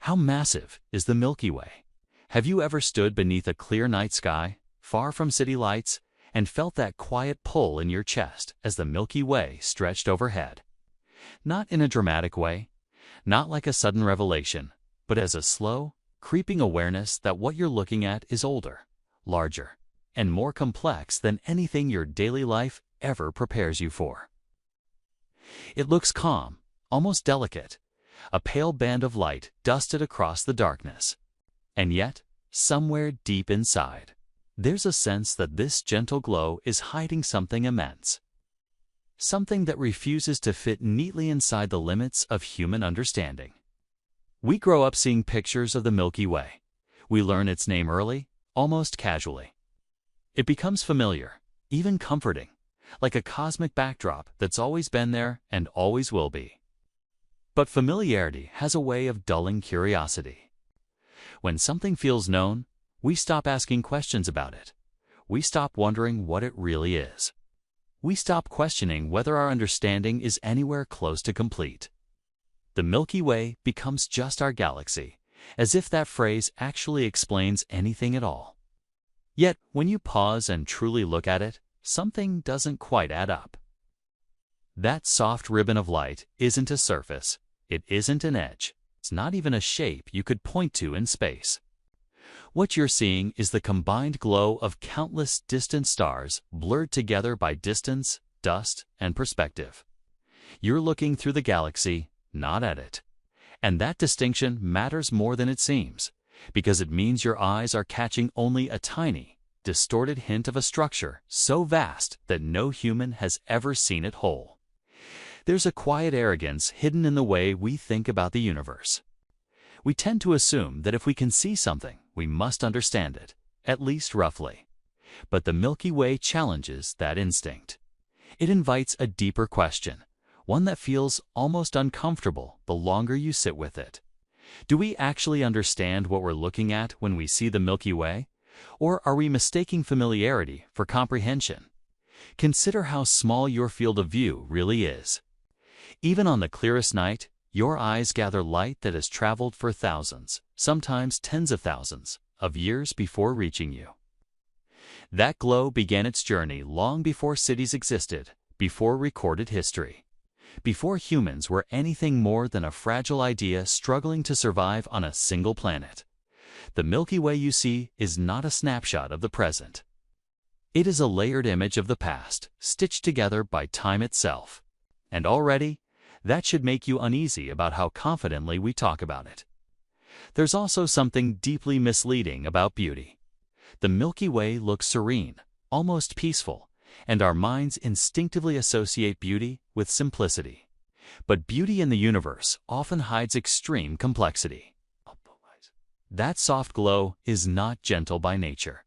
How massive is the Milky Way? Have you ever stood beneath a clear night sky, far from city lights, and felt that quiet pull in your chest as the Milky Way stretched overhead? Not in a dramatic way, not like a sudden revelation, but as a slow, creeping awareness that what you're looking at is older, larger, and more complex than anything your daily life ever prepares you for. It looks calm, almost delicate, a pale band of light dusted across the darkness. And yet, somewhere deep inside, there's a sense that this gentle glow is hiding something immense. Something that refuses to fit neatly inside the limits of human understanding. We grow up seeing pictures of the Milky Way. We learn its name early, almost casually. It becomes familiar, even comforting, like a cosmic backdrop that's always been there and always will be. But familiarity has a way of dulling curiosity. When something feels known, we stop asking questions about it. We stop wondering what it really is. We stop questioning whether our understanding is anywhere close to complete. The Milky Way becomes just our galaxy, as if that phrase actually explains anything at all. Yet, when you pause and truly look at it, something doesn't quite add up. That soft ribbon of light isn't a surface. It isn't an edge. It's not even a shape you could point to in space. What you're seeing is the combined glow of countless distant stars blurred together by distance, dust, and perspective. You're looking through the galaxy, not at it. And that distinction matters more than it seems, because it means your eyes are catching only a tiny, distorted hint of a structure so vast that no human has ever seen it whole. There's a quiet arrogance hidden in the way we think about the universe. We tend to assume that if we can see something, we must understand it, at least roughly. But the Milky Way challenges that instinct. It invites a deeper question, one that feels almost uncomfortable the longer you sit with it. Do we actually understand what we're looking at when we see the Milky Way? Or are we mistaking familiarity for comprehension? Consider how small your field of view really is. Even on the clearest night, your eyes gather light that has traveled for thousands, sometimes tens of thousands, of years before reaching you. That glow began its journey long before cities existed, before recorded history, before humans were anything more than a fragile idea struggling to survive on a single planet. The Milky Way you see is not a snapshot of the present. It is a layered image of the past, stitched together by time itself. And already, that should make you uneasy about how confidently we talk about it. There's also something deeply misleading about beauty. The Milky Way looks serene, almost peaceful, and our minds instinctively associate beauty with simplicity. But beauty in the universe often hides extreme complexity. That soft glow is not gentle by nature.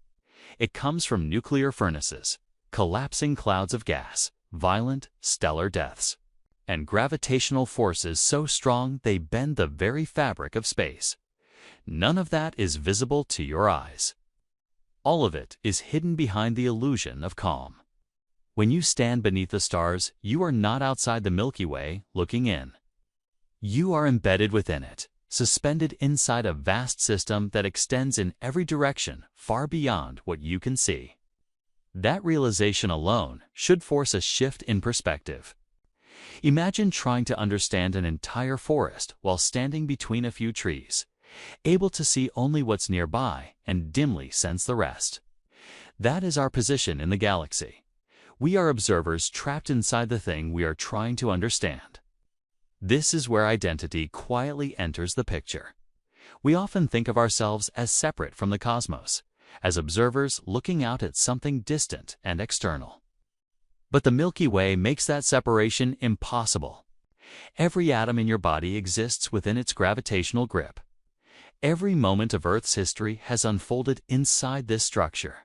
It comes from nuclear furnaces, collapsing clouds of gas, violent stellar deaths, and gravitational forces so strong they bend the very fabric of space. None of that is visible to your eyes. All of it is hidden behind the illusion of calm. When you stand beneath the stars, you are not outside the Milky Way looking in. You are embedded within it, suspended inside a vast system that extends in every direction far beyond what you can see. That realization alone should force a shift in perspective. Imagine trying to understand an entire forest while standing between a few trees, able to see only what's nearby and dimly sense the rest. That is our position in the galaxy. We are observers trapped inside the thing we are trying to understand. This is where identity quietly enters the picture. We often think of ourselves as separate from the cosmos, as observers looking out at something distant and external. But the Milky Way makes that separation impossible. Every atom in your body exists within its gravitational grip. Every moment of Earth's history has unfolded inside this structure.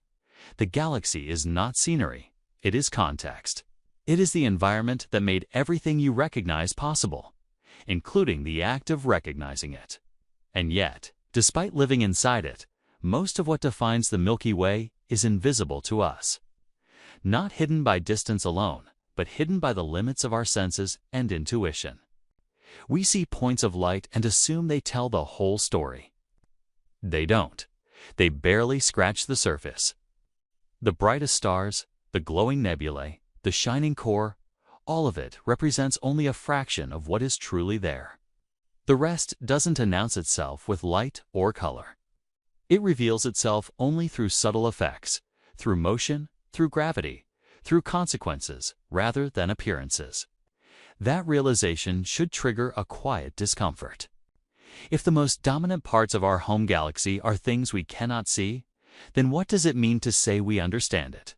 The galaxy is not scenery, it is context. It is the environment that made everything you recognize possible, including the act of recognizing it. And yet, despite living inside it, most of what defines the Milky Way is invisible to us. Not hidden by distance alone, but hidden by the limits of our senses and intuition. We see points of light and assume they tell the whole story. They don't. They barely scratch the surface. The brightest stars, the glowing nebulae, the shining core, all of it represents only a fraction of what is truly there. The rest doesn't announce itself with light or color. It reveals itself only through subtle effects, through motion, through gravity, through consequences rather than appearances. That realization should trigger a quiet discomfort. If the most dominant parts of our home galaxy are things we cannot see, then what does it mean to say we understand it?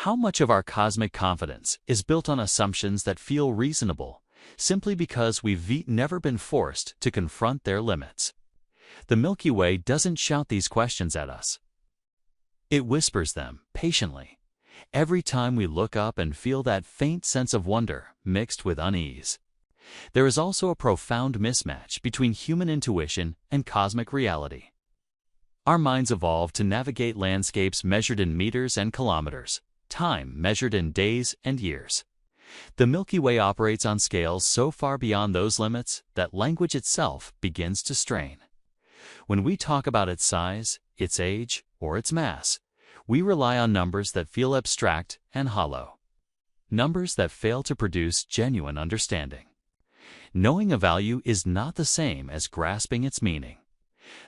How much of our cosmic confidence is built on assumptions that feel reasonable, simply because we've never been forced to confront their limits? The Milky Way doesn't shout these questions at us. It whispers them patiently, every time we look up and feel that faint sense of wonder mixed with unease. There is also a profound mismatch between human intuition and cosmic reality. Our minds evolved to navigate landscapes measured in meters and kilometers, time measured in days and years. The Milky Way operates on scales so far beyond those limits that language itself begins to strain. When we talk about its size, its age, or its mass, we rely on numbers that feel abstract and hollow. Numbers that fail to produce genuine understanding. Knowing a value is not the same as grasping its meaning.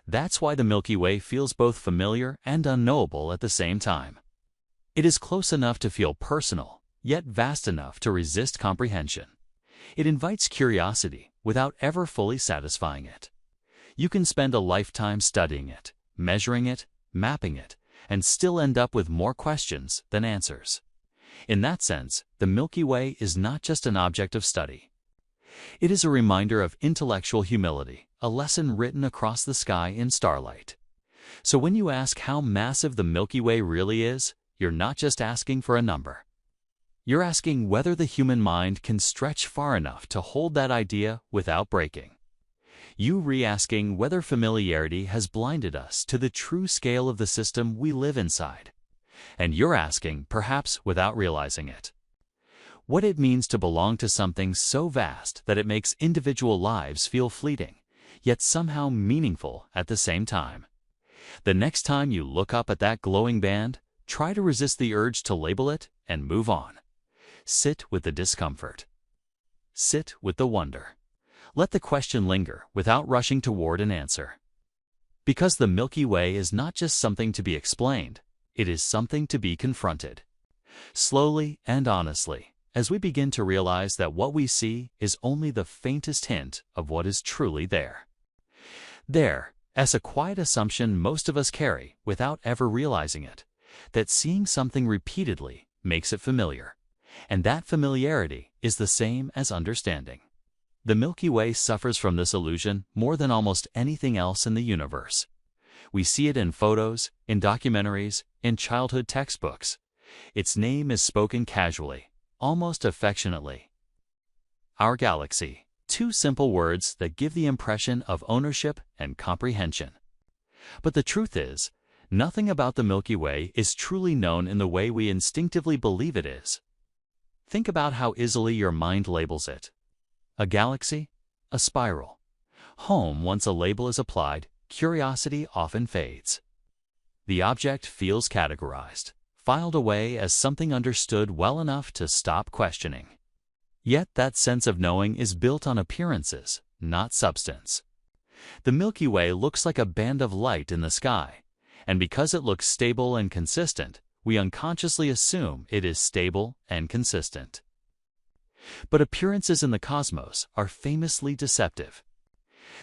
That's why the Milky Way feels both familiar and unknowable at the same time. It is close enough to feel personal, yet vast enough to resist comprehension. It invites curiosity without ever fully satisfying it. You can spend a lifetime studying it, measuring it, mapping it, and still end up with more questions than answers. In that sense, the Milky Way is not just an object of study. It is a reminder of intellectual humility, a lesson written across the sky in starlight. So when you ask how massive the Milky Way really is, you're not just asking for a number. You're asking whether the human mind can stretch far enough to hold that idea without breaking. You re-asking whether familiarity has blinded us to the true scale of the system we live inside. And you're asking, perhaps without realizing it, what it means to belong to something so vast that it makes individual lives feel fleeting, yet somehow meaningful at the same time. The next time you look up at that glowing band, try to resist the urge to label it and move on. Sit with the discomfort. Sit with the wonder. Let the question linger without rushing toward an answer. Because the Milky Way is not just something to be explained, it is something to be confronted. Slowly and honestly, as we begin to realize that what we see is only the faintest hint of what is truly there. There, as a quiet assumption most of us carry without ever realizing it, that seeing something repeatedly makes it familiar, and that familiarity is the same as understanding. The Milky Way suffers from this illusion more than almost anything else in the universe. We see it in photos, in documentaries, in childhood textbooks. Its name is spoken casually, almost affectionately. Our galaxy. Two simple words that give the impression of ownership and comprehension. But the truth is, nothing about the Milky Way is truly known in the way we instinctively believe it is. Think about how easily your mind labels it. A galaxy? A spiral. Home, once a label is applied, curiosity often fades. The object feels categorized, filed away as something understood well enough to stop questioning. Yet that sense of knowing is built on appearances, not substance. The Milky Way looks like a band of light in the sky, and because it looks stable and consistent, we unconsciously assume it is stable and consistent. But appearances in the cosmos are famously deceptive.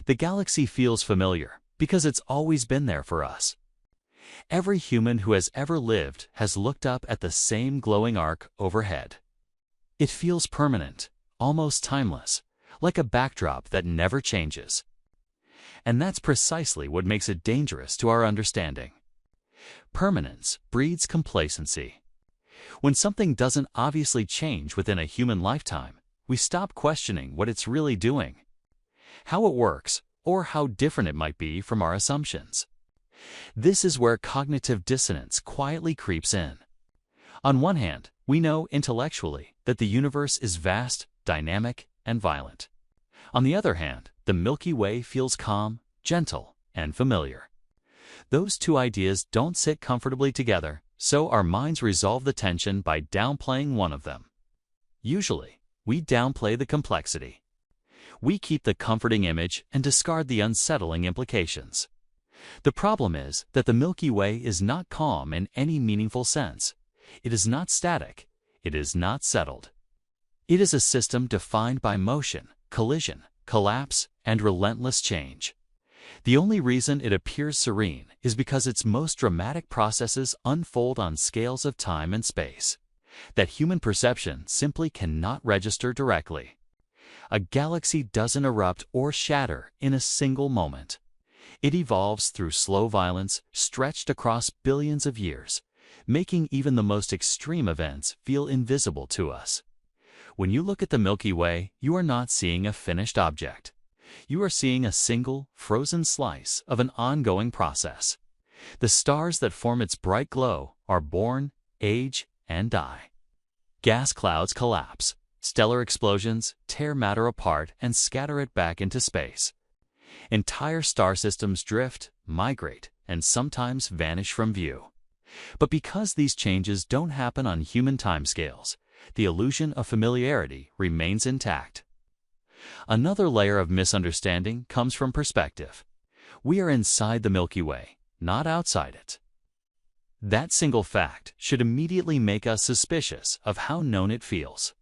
The galaxy feels familiar because it's always been there for us. Every human who has ever lived has looked up at the same glowing arc overhead. It feels permanent, almost timeless, like a backdrop that never changes. And that's precisely what makes it dangerous to our understanding. Permanence breeds complacency. When something doesn't obviously change within a human lifetime, we stop questioning what it's really doing, how it works, or how different it might be from our assumptions. This is where cognitive dissonance quietly creeps in. On one hand, we know intellectually that the universe is vast, dynamic, and violent. On the other hand, the Milky Way feels calm, gentle, and familiar. Those two ideas don't sit comfortably together, so our minds resolve the tension by downplaying one of them. Usually, we downplay the complexity. We keep the comforting image and discard the unsettling implications. The problem is that the Milky Way is not calm in any meaningful sense. It is not static. It is not settled. It is a system defined by motion, collision, collapse, and relentless change. The only reason it appears serene is because its most dramatic processes unfold on scales of time and space that human perception simply cannot register directly. A galaxy doesn't erupt or shatter in a single moment. It evolves through slow violence stretched across billions of years, making even the most extreme events feel invisible to us. When you look at the Milky Way, you are not seeing a finished object. You are seeing a single, frozen slice of an ongoing process. The stars that form its bright glow are born, age, and die. Gas clouds collapse. Stellar explosions tear matter apart and scatter it back into space. Entire star systems drift, migrate, and sometimes vanish from view. But because these changes don't happen on human timescales, the illusion of familiarity remains intact. Another layer of misunderstanding comes from perspective. We are inside the Milky Way, not outside it. That single fact should immediately make us suspicious of how known it feels.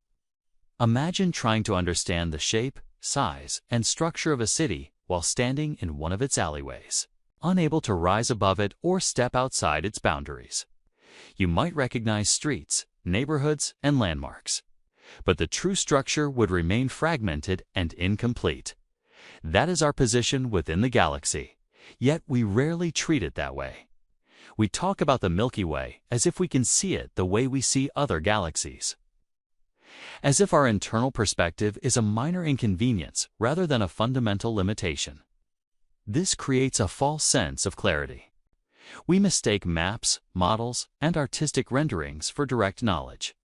Imagine trying to understand the shape, size, and structure of a city while standing in one of its alleyways, unable to rise above it or step outside its boundaries. You might recognize streets, neighborhoods, and landmarks, but the true structure would remain fragmented and incomplete. That is our position within the galaxy, yet we rarely treat it that way. We talk about the Milky Way as if we can see it the way we see other galaxies. As if our internal perspective is a minor inconvenience rather than a fundamental limitation. This creates a false sense of clarity. We mistake maps, models, and artistic renderings for direct knowledge.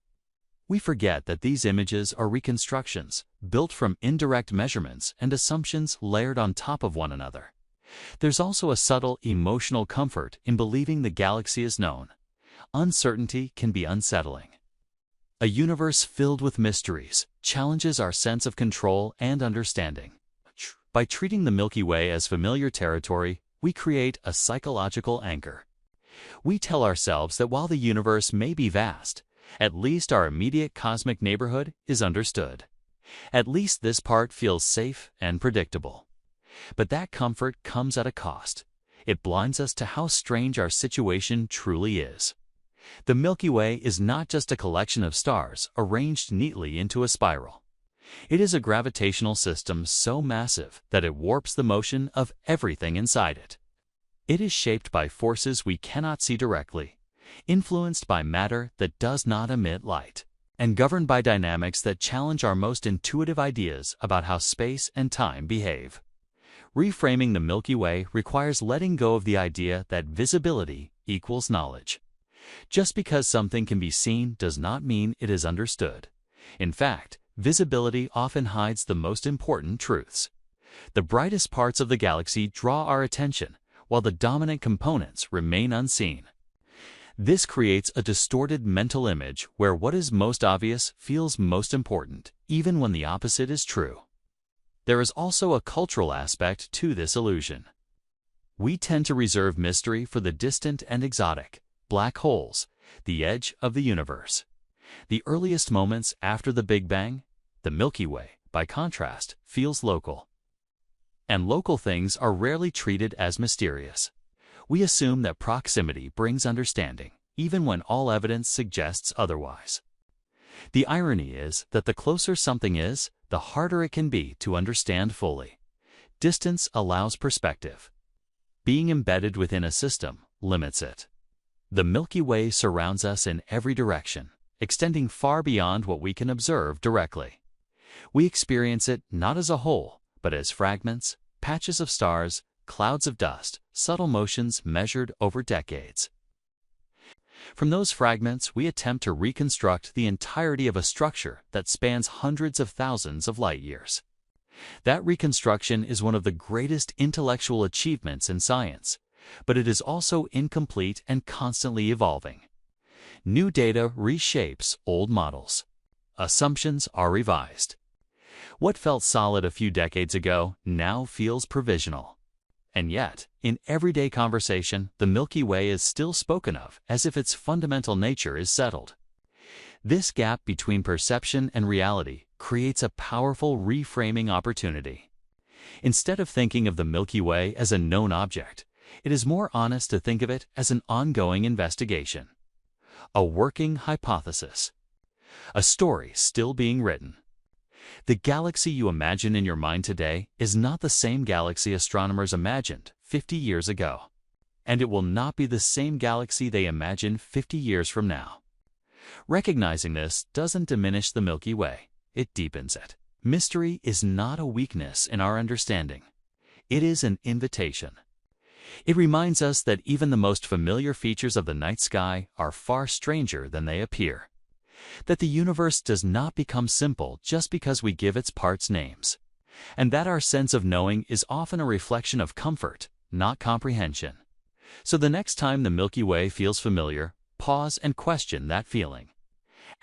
We forget that these images are reconstructions, built from indirect measurements and assumptions layered on top of one another. There's also a subtle emotional comfort in believing the galaxy is known. Uncertainty can be unsettling. A universe filled with mysteries challenges our sense of control and understanding. By treating the Milky Way as familiar territory, we create a psychological anchor. We tell ourselves that while the universe may be vast, at least our immediate cosmic neighborhood is understood. At least this part feels safe and predictable. But that comfort comes at a cost. It blinds us to how strange our situation truly is. The Milky Way is not just a collection of stars arranged neatly into a spiral. It is a gravitational system so massive that it warps the motion of everything inside it. It is shaped by forces we cannot see directly, influenced by matter that does not emit light, and governed by dynamics that challenge our most intuitive ideas about how space and time behave. Reframing the Milky Way requires letting go of the idea that visibility equals knowledge. Just because something can be seen does not mean it is understood. In fact, visibility often hides the most important truths. The brightest parts of the galaxy draw our attention, while the dominant components remain unseen. This creates a distorted mental image where what is most obvious feels most important, even when the opposite is true. There is also a cultural aspect to this illusion. We tend to reserve mystery for the distant and exotic, black holes, the edge of the universe. The earliest moments after the Big Bang, the Milky Way, by contrast, feels local. And local things are rarely treated as mysterious. We assume that proximity brings understanding, even when all evidence suggests otherwise. The irony is that the closer something is, the harder it can be to understand fully. Distance allows perspective. Being embedded within a system limits it. The Milky Way surrounds us in every direction, extending far beyond what we can observe directly. We experience it not as a whole, but as fragments, patches of stars, clouds of dust, subtle motions measured over decades. From those fragments, we attempt to reconstruct the entirety of a structure that spans hundreds of thousands of light years. That reconstruction is one of the greatest intellectual achievements in science, but it is also incomplete and constantly evolving. New data reshapes old models. Assumptions are revised. What felt solid a few decades ago now feels provisional. And yet, in everyday conversation, the Milky Way is still spoken of as if its fundamental nature is settled. This gap between perception and reality creates a powerful reframing opportunity. Instead of thinking of the Milky Way as a known object, it is more honest to think of it as an ongoing investigation. A working hypothesis. A story still being written. The galaxy you imagine in your mind today is not the same galaxy astronomers imagined 50 years ago. And it will not be the same galaxy they imagine 50 years from now. Recognizing this doesn't diminish the Milky Way, it deepens it. Mystery is not a weakness in our understanding. It is an invitation. It reminds us that even the most familiar features of the night sky are far stranger than they appear. That the universe does not become simple just because we give its parts names. And that our sense of knowing is often a reflection of comfort, not comprehension. So the next time the Milky Way feels familiar, pause and question that feeling.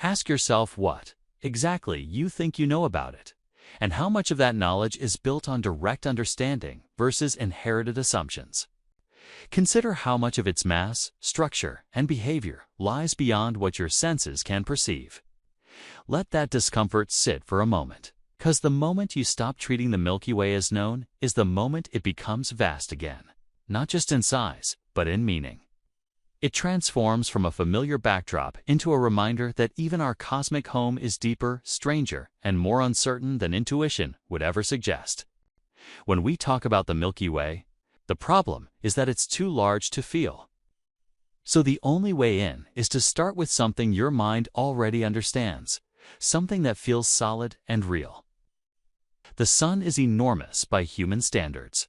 Ask yourself what exactly you think you know about it, and how much of that knowledge is built on direct understanding versus inherited assumptions. Consider how much of its mass, structure, and behavior lies beyond what your senses can perceive. Let that discomfort sit for a moment, because the moment you stop treating the Milky Way as known is the moment it becomes vast again, not just in size, but in meaning. It transforms from a familiar backdrop into a reminder that even our cosmic home is deeper, stranger, and more uncertain than intuition would ever suggest. When we talk about the Milky Way, the problem is that it's too large to feel. So the only way in is to start with something your mind already understands, something that feels solid and real. The Sun is enormous by human standards.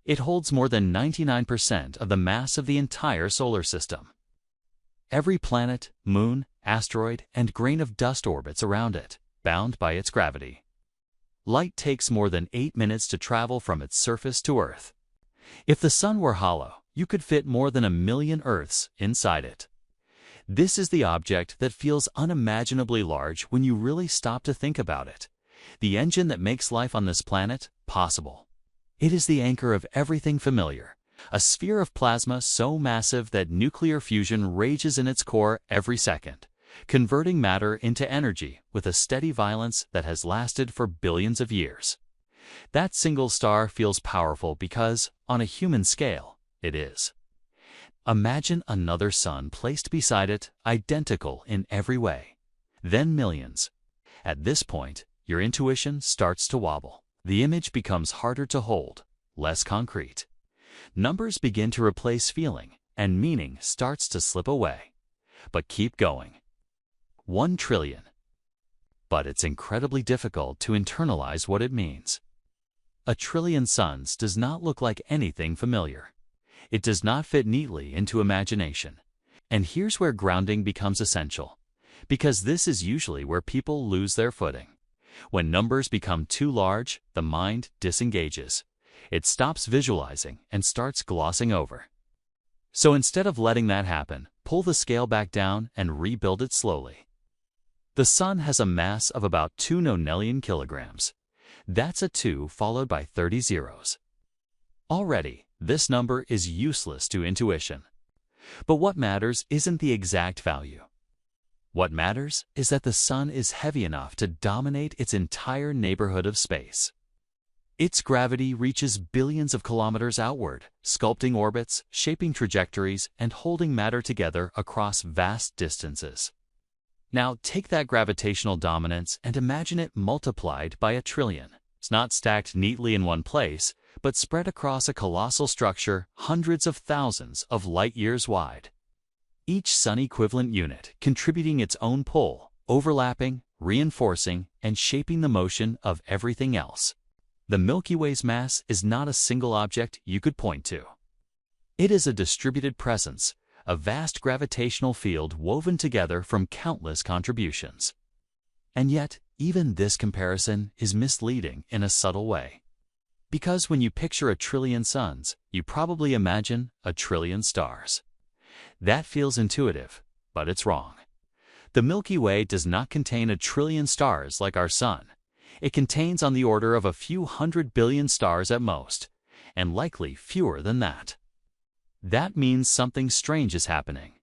It holds more than 99% of the mass of the entire solar system. Every planet, moon, asteroid, and grain of dust orbits around it, bound by its gravity. Light takes more than 8 minutes to travel from its surface to Earth. If the Sun were hollow, you could fit more than 1 million Earths inside it. This is the object that feels unimaginably large when you really stop to think about it. The engine that makes life on this planet possible. It is the anchor of everything familiar, a sphere of plasma so massive that nuclear fusion rages in its core every second, converting matter into energy with a steady violence that has lasted for billions of years. That single star feels powerful because, on a human scale, it is. Imagine another sun placed beside it, identical in every way. Then millions. At this point, your intuition starts to wobble. The image becomes harder to hold, less concrete. Numbers begin to replace feeling, and meaning starts to slip away. But keep going. 1 trillion. But it's incredibly difficult to internalize what it means. 1 trillion suns does not look like anything familiar. It does not fit neatly into imagination. And here's where grounding becomes essential, because this is usually where people lose their footing. When numbers become too large, the mind disengages. It stops visualizing and starts glossing over. So instead of letting that happen, pull the scale back down and rebuild it slowly. The Sun has a mass of about 2 nonillion kilograms. That's a 2 followed by 30 zeros. Already, this number is useless to intuition. But what matters isn't the exact value. What matters is that the Sun is heavy enough to dominate its entire neighborhood of space. Its gravity reaches billions of kilometers outward, sculpting orbits, shaping trajectories, and holding matter together across vast distances. Now take that gravitational dominance and imagine it multiplied by 1 trillion. It's not stacked neatly in one place, but spread across a colossal structure hundreds of thousands of light-years wide. Each Sun-equivalent unit contributing its own pull, overlapping, reinforcing, and shaping the motion of everything else. The Milky Way's mass is not a single object you could point to. It is a distributed presence, a vast gravitational field woven together from countless contributions. And yet, even this comparison is misleading in a subtle way. Because when you picture a trillion suns, you probably imagine a trillion stars. That feels intuitive, but it's wrong. The Milky Way does not contain a trillion stars like our Sun. It contains on the order of a few 100 billion stars at most, and likely fewer than that. That means something strange is happening.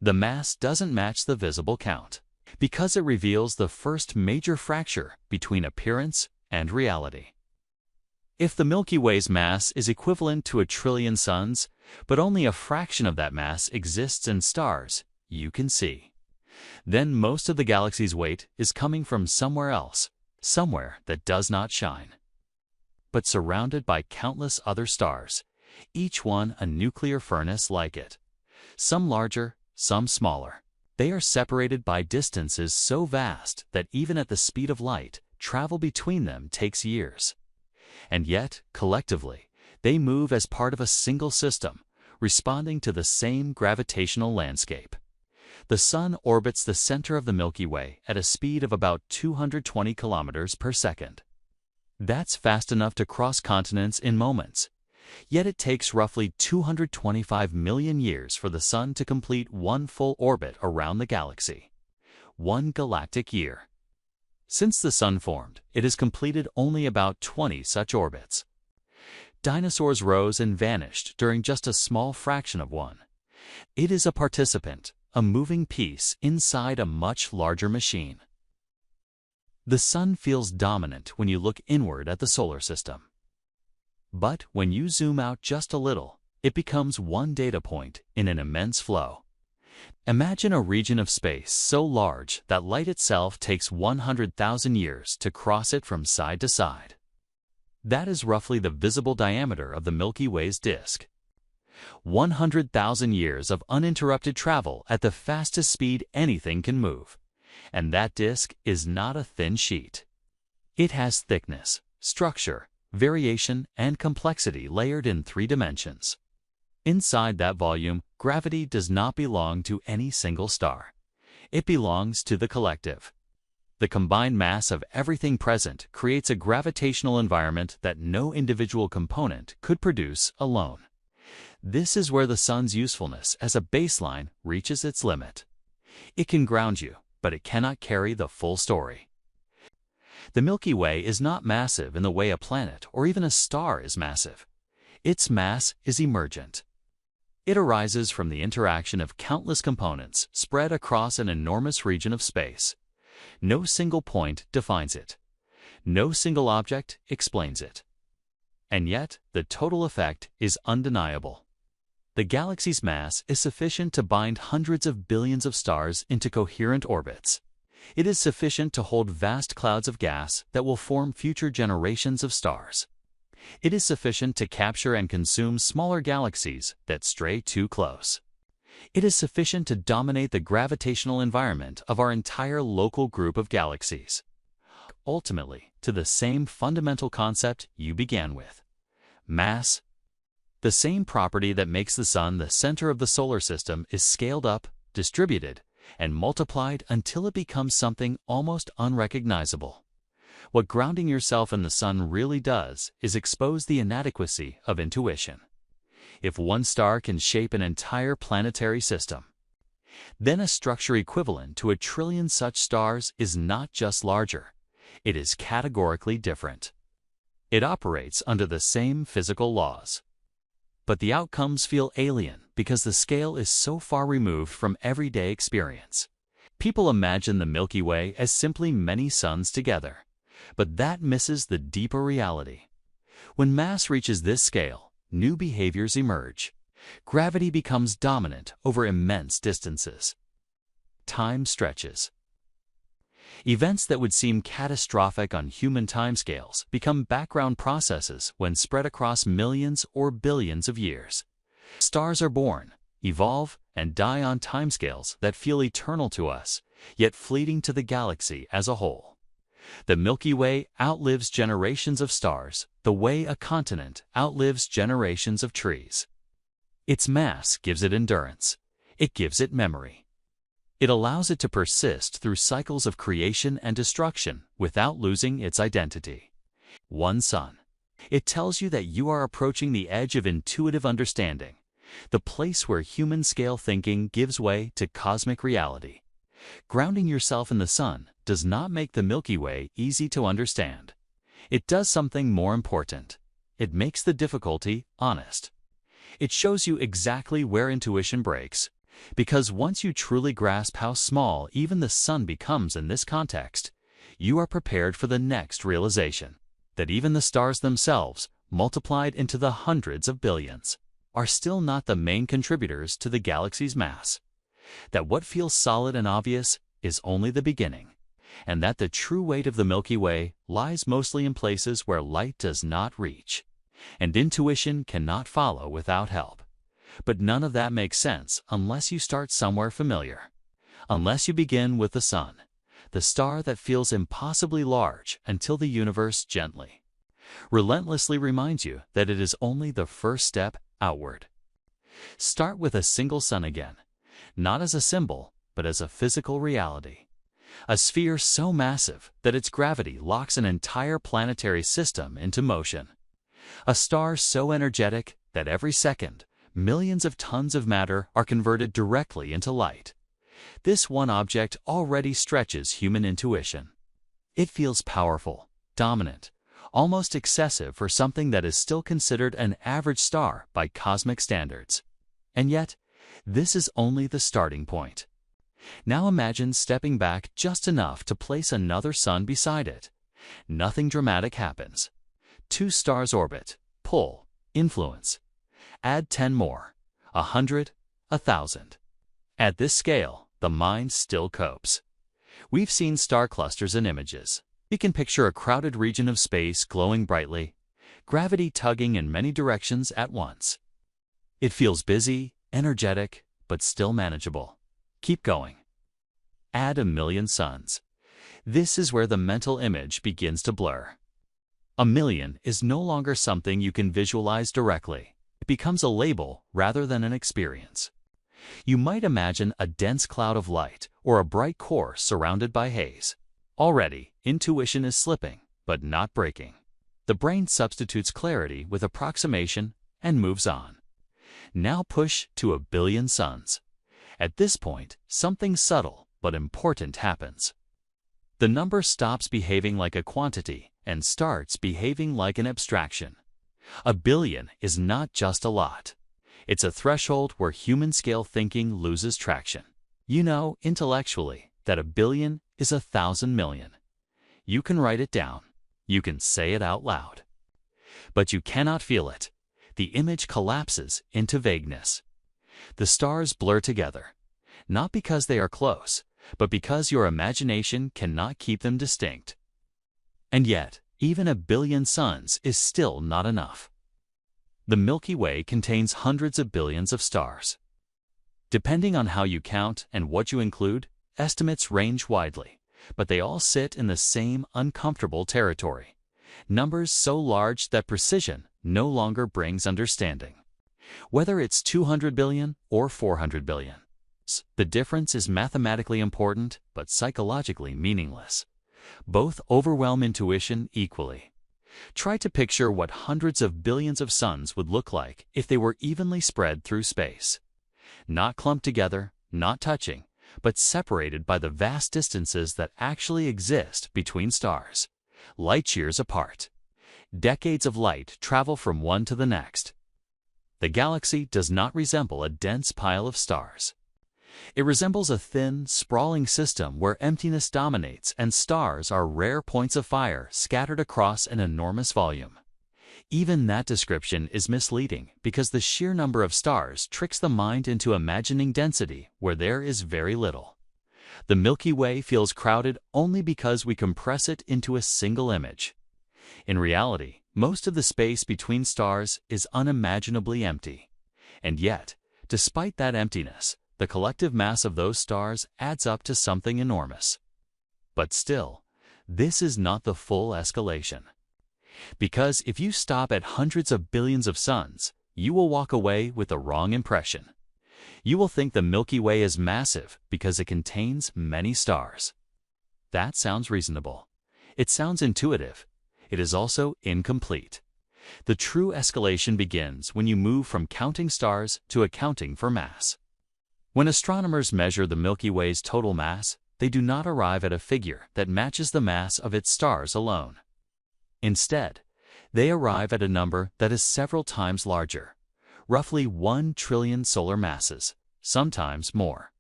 The mass doesn't match the visible count, because it reveals the first major fracture between appearance and reality. If the Milky Way's mass is equivalent to a trillion suns, but only a fraction of that mass exists in stars you can see, then most of the galaxy's weight is coming from somewhere else, somewhere that does not shine. But surrounded by countless other stars, each one a nuclear furnace like it. Some larger, some smaller. They are separated by distances so vast that even at the speed of light, travel between them takes years. And yet, collectively, they move as part of a single system, responding to the same gravitational landscape. The Sun orbits the center of the Milky Way at a speed of about 220 kilometers per second. That's fast enough to cross continents in moments. Yet it takes roughly 225 million years for the Sun to complete one full orbit around the galaxy. One galactic year. Since the Sun formed, it has completed only about 20 such orbits. Dinosaurs rose and vanished during just a small fraction of one. It is a participant, a moving piece inside a much larger machine. The Sun feels dominant when you look inward at the solar system. But when you zoom out just a little, it becomes one data point in an immense flow. Imagine a region of space so large that light itself takes 100,000 years to cross it from side to side. That is roughly the visible diameter of the Milky Way's disk. 100,000 years of uninterrupted travel at the fastest speed anything can move. And that disk is not a thin sheet. It has thickness, structure, variation, and complexity layered in 3 dimensions. Inside that volume, gravity does not belong to any single star. It belongs to the collective. The combined mass of everything present creates a gravitational environment that no individual component could produce alone. This is where the Sun's usefulness as a baseline reaches its limit. It can ground you, but it cannot carry the full story. The Milky Way is not massive in the way a planet or even a star is massive. Its mass is emergent. It arises from the interaction of countless components spread across an enormous region of space. No single point defines it. No single object explains it. And yet, the total effect is undeniable. The galaxy's mass is sufficient to bind hundreds of billions of stars into coherent orbits. It is sufficient to hold vast clouds of gas that will form future generations of stars. It is sufficient to capture and consume smaller galaxies that stray too close. It is sufficient to dominate the gravitational environment of our entire local group of galaxies. Ultimately, to the same fundamental concept you began with: mass. The same property that makes the Sun the center of the solar system is scaled up, distributed, and multiplied until it becomes something almost unrecognizable. What grounding yourself in the Sun really does is expose the inadequacy of intuition. If one star can shape an entire planetary system, then a structure equivalent to a trillion such stars is not just larger, it is categorically different. It operates under the same physical laws. But the outcomes feel alien because the scale is so far removed from everyday experience. People imagine the Milky Way as simply many suns together, but that misses the deeper reality. When mass reaches this scale, new behaviors emerge. Gravity becomes dominant over immense distances. Time stretches. Events that would seem catastrophic on human timescales become background processes when spread across millions or billions of years. Stars are born, evolve, and die on timescales that feel eternal to us, yet fleeting to the galaxy as a whole. The Milky Way outlives generations of stars the way a continent outlives generations of trees. Its mass gives it endurance. It gives it memory. It allows it to persist through cycles of creation and destruction without losing its identity. One sun. It tells you that you are approaching the edge of intuitive understanding, the place where human-scale thinking gives way to cosmic reality. Grounding yourself in the sun does not make the Milky Way easy to understand. It does something more important. It makes the difficulty honest. It shows you exactly where intuition breaks, because once you truly grasp how small even the sun becomes in this context, you are prepared for the next realization, that even the stars themselves, multiplied into the hundreds of billions, are still not the main contributors to the galaxy's mass, that what feels solid and obvious is only the beginning, and that the true weight of the Milky Way lies mostly in places where light does not reach, and intuition cannot follow without help. But none of that makes sense unless you start somewhere familiar, unless you begin with the sun, the star that feels impossibly large until the universe gently, relentlessly reminds you that it is only the first step outward. Start with a single sun again, not as a symbol, but as a physical reality. A sphere so massive that its gravity locks an entire planetary system into motion. A star so energetic that every second, millions of tons of matter are converted directly into light. This one object already stretches human intuition. It feels powerful, dominant, almost excessive for something that is still considered an average star by cosmic standards. And yet, this is only the starting point. Now imagine stepping back just enough to place another sun beside it. Nothing dramatic happens. 2 stars orbit, pull, influence. Add 10 more, 100, 1,000. At this scale, the mind still copes. We've seen star clusters in images. We can picture a crowded region of space glowing brightly, gravity tugging in many directions at once. It feels busy, energetic, but still manageable. Keep going. Add 1,000,000 suns. This is where the mental image begins to blur. 1,000,000 is no longer something you can visualize directly. It becomes a label rather than an experience. You might imagine a dense cloud of light or a bright core surrounded by haze. Already, intuition is slipping, but not breaking. The brain substitutes clarity with approximation and moves on. Now push to 1,000,000,000 suns. At this point, something subtle but important happens. The number stops behaving like a quantity and starts behaving like an abstraction. 1,000,000,000 is not just a lot. It's a threshold where human-scale thinking loses traction. You know, intellectually, that 1,000,000,000 is 1,000 million. You can write it down. You can say it out loud. But you cannot feel it. The image collapses into vagueness. The stars blur together, not because they are close, but because your imagination cannot keep them distinct. And yet, even 1,000,000,000 suns is still not enough. The Milky Way contains hundreds of billions of stars. Depending on how you count and what you include, estimates range widely, but they all sit in the same uncomfortable territory. Numbers so large that precision no longer brings understanding. Whether it's 200 billion or 400 billion, the difference is mathematically important but psychologically meaningless. Both overwhelm intuition equally. Try to picture what hundreds of billions of suns would look like if they were evenly spread through space. Not clumped together, not touching, but separated by the vast distances that actually exist between stars, light years apart. Decades of light travel from one to the next. The galaxy does not resemble a dense pile of stars. It resembles a thin, sprawling system where emptiness dominates and stars are rare points of fire scattered across an enormous volume. Even that description is misleading because the sheer number of stars tricks the mind into imagining density where there is very little. The Milky Way feels crowded only because we compress it into a single image. In reality, most of the space between stars is unimaginably empty. And yet, despite that emptiness, the collective mass of those stars adds up to something enormous. But still, this is not the full escalation. Because if you stop at hundreds of billions of suns, you will walk away with the wrong impression. You will think the Milky Way is massive because it contains many stars. That sounds reasonable. It sounds intuitive. It is also incomplete. The true escalation begins when you move from counting stars to accounting for mass. When astronomers measure the Milky Way's total mass, they do not arrive at a figure that matches the mass of its stars alone. Instead, they arrive at a number that is several times larger, roughly 1 trillion solar masses, sometimes more,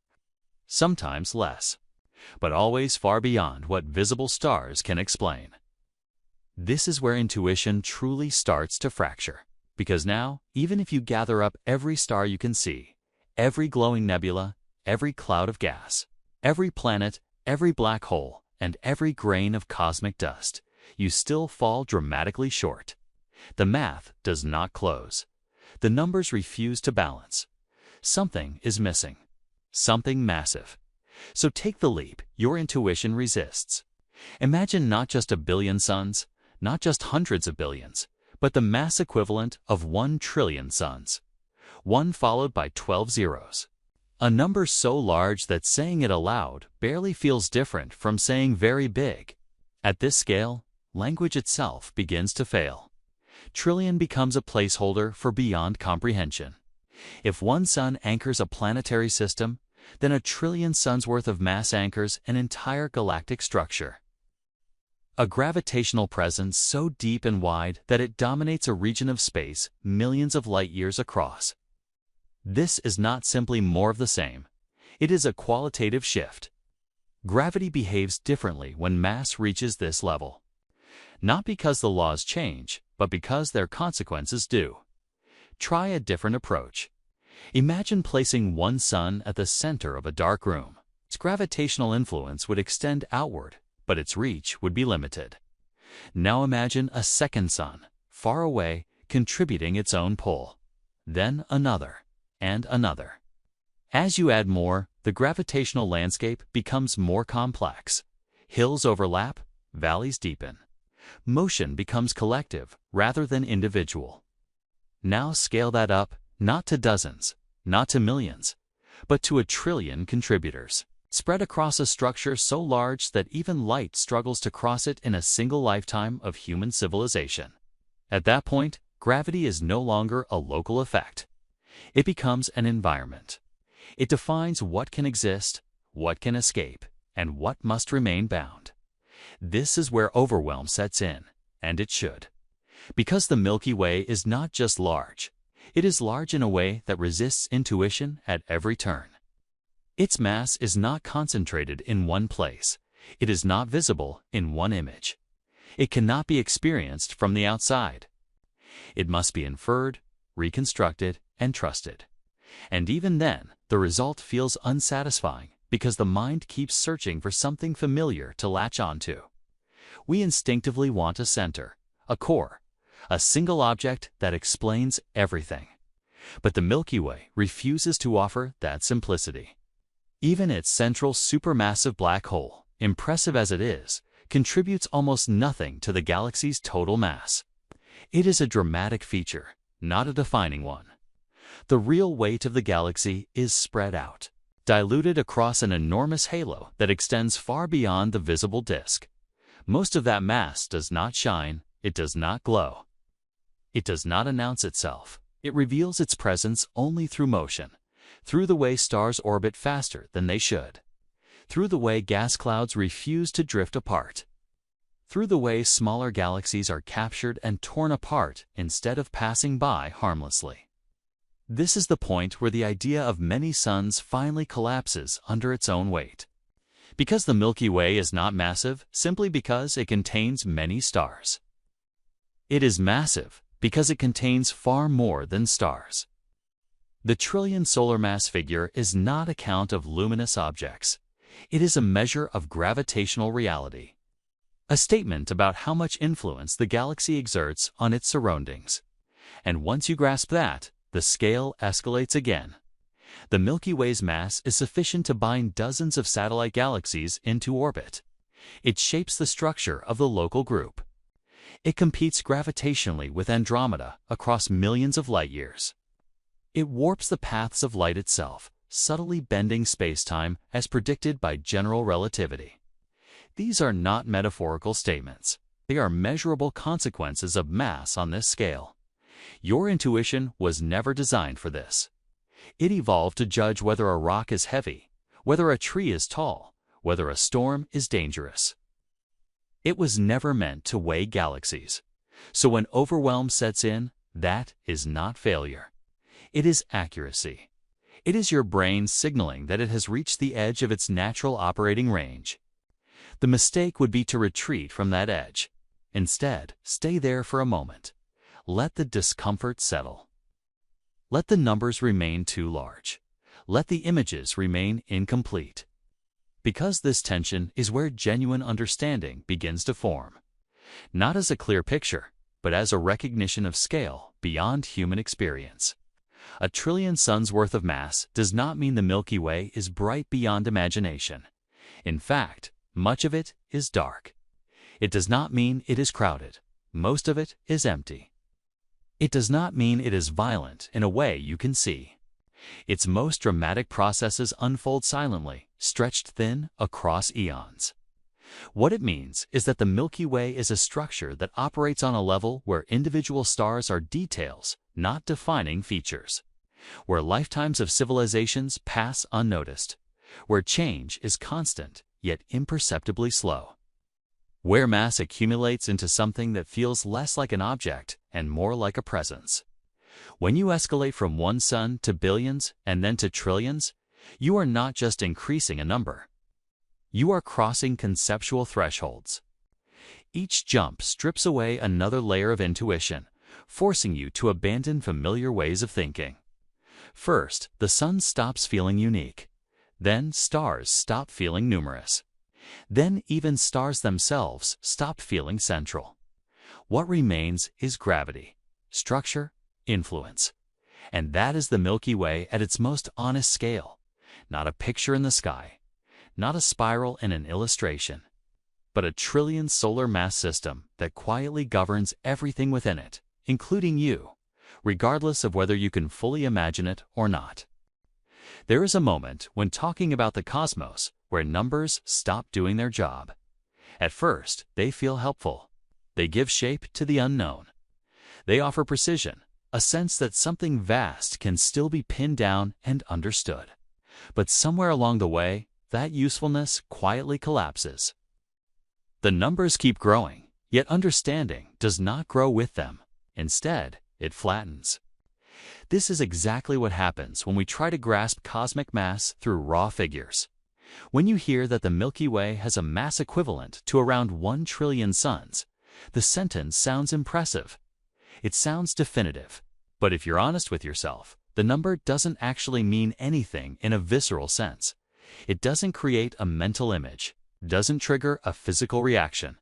sometimes less, but always far beyond what visible stars can explain. This is where intuition truly starts to fracture, because now, even if you gather up every star you can see, every glowing nebula, every cloud of gas, every planet, every black hole, and every grain of cosmic dust, you still fall dramatically short. The math does not close. The numbers refuse to balance. Something is missing. Something massive. So take the leap your intuition resists. Imagine not just a billion suns, not just hundreds of billions, but the mass equivalent of 1 trillion suns. 1 followed by 12 zeros. A number so large that saying it aloud barely feels different from saying very big. At this scale, language itself begins to fail. Trillion becomes a placeholder for beyond comprehension. If one sun anchors a planetary system, then a trillion suns worth of mass anchors an entire galactic structure. A gravitational presence so deep and wide that it dominates a region of space millions of light years across. This is not simply more of the same. It is a qualitative shift. Gravity behaves differently when mass reaches this level. Not because the laws change, but because their consequences do. Try a different approach. Imagine placing one sun at the center of a dark room. Its gravitational influence would extend outward, but its reach would be limited. Now imagine a second sun, far away, contributing its own pull. Then another, and another. As you add more, the gravitational landscape becomes more complex. Hills overlap, valleys deepen. Motion becomes collective rather than individual. Now scale that up, not to dozens, not to millions, but to 1 trillion contributors, spread across a structure so large that even light struggles to cross it in a single lifetime of human civilization. At that point, gravity is no longer a local effect. It becomes an environment. It defines what can exist, what can escape, and what must remain bound. This is where overwhelm sets in, and it should. Because the Milky Way is not just large, it is large in a way that resists intuition at every turn. Its mass is not concentrated in one place. It is not visible in one image. It cannot be experienced from the outside. It must be inferred, reconstructed, and trusted. And even then, the result feels unsatisfying because the mind keeps searching for something familiar to latch onto. We instinctively want a center, a core, a single object that explains everything. But the Milky Way refuses to offer that simplicity. Even its central supermassive black hole, impressive as it is, contributes almost nothing to the galaxy's total mass. It is a dramatic feature, not a defining one. The real weight of the galaxy is spread out, diluted across an enormous halo that extends far beyond the visible disk. Most of that mass does not shine, it does not glow. It does not announce itself. It reveals its presence only through motion, through the way stars orbit faster than they should, through the way gas clouds refuse to drift apart, through the way smaller galaxies are captured and torn apart instead of passing by harmlessly. This is the point where the idea of many suns finally collapses under its own weight. Because the Milky Way is not massive simply because it contains many stars. It is massive because it contains far more than stars. The trillion solar mass figure is not a count of luminous objects. It is a measure of gravitational reality, a statement about how much influence the galaxy exerts on its surroundings. And once you grasp that, the scale escalates again. The Milky Way's mass is sufficient to bind dozens of satellite galaxies into orbit. It shapes the structure of the local group. It competes gravitationally with Andromeda across millions of light years. It warps the paths of light itself, subtly bending spacetime as predicted by general relativity. These are not metaphorical statements. They are measurable consequences of mass on this scale. Your intuition was never designed for this. It evolved to judge whether a rock is heavy, whether a tree is tall, whether a storm is dangerous. It was never meant to weigh galaxies. So when overwhelm sets in, that is not failure. It is accuracy. It is your brain signaling that it has reached the edge of its natural operating range. The mistake would be to retreat from that edge. Instead, stay there for a moment. Let the discomfort settle. Let the numbers remain too large. Let the images remain incomplete. Because this tension is where genuine understanding begins to form. Not as a clear picture, but as a recognition of scale beyond human experience. A trillion suns worth of mass does not mean the Milky Way is bright beyond imagination. In fact, much of it is dark. It does not mean it is crowded. Most of it is empty. It does not mean it is violent in a way you can see. Its most dramatic processes unfold silently, stretched thin across eons. What it means is that the Milky Way is a structure that operates on a level where individual stars are details, not defining features. Where lifetimes of civilizations pass unnoticed. Where change is constant, yet imperceptibly slow. Where mass accumulates into something that feels less like an object and more like a presence. When you escalate from one sun to billions and then to trillions, you are not just increasing a number. You are crossing conceptual thresholds. Each jump strips away another layer of intuition, forcing you to abandon familiar ways of thinking. First, the sun stops feeling unique. Then stars stop feeling numerous. Then even stars themselves stop feeling central. What remains is gravity, structure, influence. And that is the Milky Way at its most honest scale. Not a picture in the sky, not a spiral in an illustration, but a trillion solar mass system that quietly governs everything within it, including you, regardless of whether you can fully imagine it or not. There is a moment when talking about the cosmos where numbers stop doing their job. At first, they feel helpful. They give shape to the unknown. They offer precision, a sense that something vast can still be pinned down and understood. But somewhere along the way, that usefulness quietly collapses. The numbers keep growing, yet understanding does not grow with them. Instead, it flattens. This is exactly what happens when we try to grasp cosmic mass through raw figures. When you hear that the Milky Way has a mass equivalent to around 1 trillion suns, the sentence sounds impressive. It sounds definitive. But if you're honest with yourself, the number doesn't actually mean anything in a visceral sense. It doesn't create a mental image, doesn't trigger a physical reaction.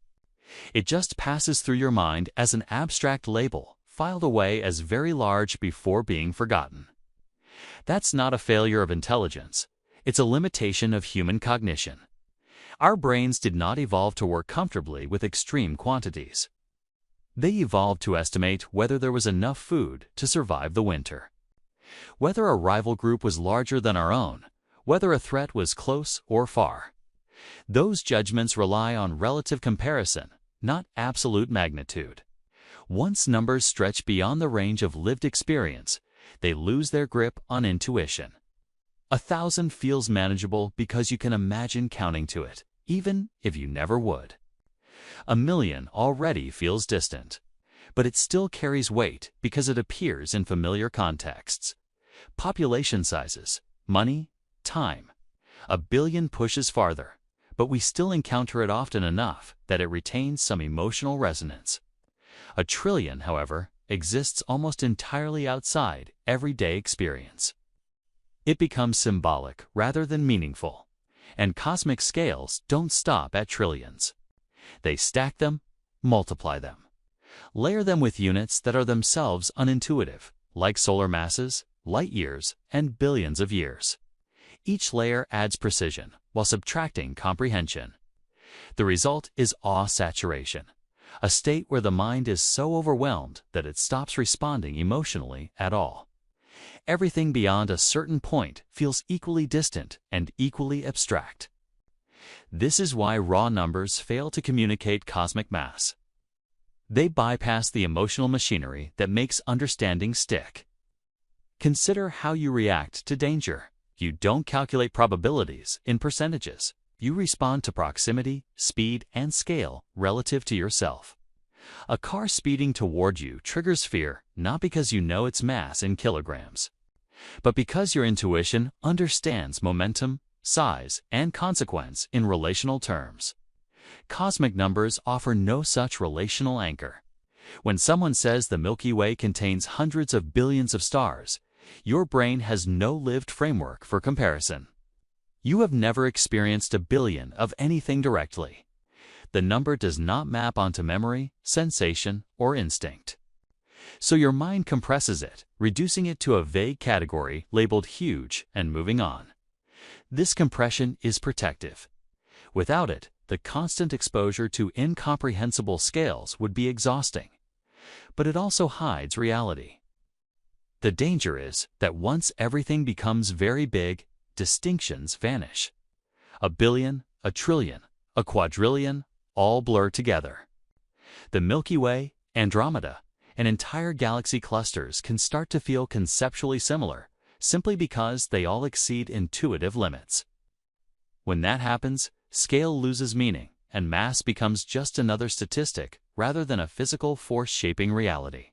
It just passes through your mind as an abstract label, filed away as very large before being forgotten. That's not a failure of intelligence. It's a limitation of human cognition. Our brains did not evolve to work comfortably with extreme quantities. They evolved to estimate whether there was enough food to survive the winter. Whether a rival group was larger than our own, whether a threat was close or far. Those judgments rely on relative comparison, not absolute magnitude. Once numbers stretch beyond the range of lived experience, they lose their grip on intuition. 1,000 feels manageable because you can imagine counting to it, even if you never would. 1,000,000 already feels distant, but it still carries weight because it appears in familiar contexts. Population sizes, money, time. 1,000,000,000 pushes farther, but we still encounter it often enough that it retains some emotional resonance. 1 trillion, however, exists almost entirely outside everyday experience. It becomes symbolic rather than meaningful, and cosmic scales don't stop at trillions. They stack them, multiply them, layer them with units that are themselves unintuitive, like solar masses, light years, and billions of years. Each layer adds precision while subtracting comprehension. The result is awe saturation, a state where the mind is so overwhelmed that it stops responding emotionally at all. Everything beyond a certain point feels equally distant and equally abstract. This is why raw numbers fail to communicate cosmic mass. They bypass the emotional machinery that makes understanding stick. Consider how you react to danger. You don't calculate probabilities in percentages. You respond to proximity, speed, and scale relative to yourself. A car speeding toward you triggers fear not because you know its mass in kilograms, but because your intuition understands momentum, size, and consequence in relational terms. Cosmic numbers offer no such relational anchor. When someone says the Milky Way contains hundreds of billions of stars, your brain has no lived framework for comparison. You have never experienced a billion of anything directly. The number does not map onto memory, sensation, or instinct. So your mind compresses it, reducing it to a vague category labeled huge and moving on. This compression is protective. Without it, the constant exposure to incomprehensible scales would be exhausting. But it also hides reality. The danger is that once everything becomes very big, distinctions vanish. A billion, a trillion, a quadrillion, all blur together. The Milky Way, Andromeda, and entire galaxy clusters can start to feel conceptually similar, simply because they all exceed intuitive limits. When that happens, scale loses meaning, and mass becomes just another statistic rather than a physical force shaping reality.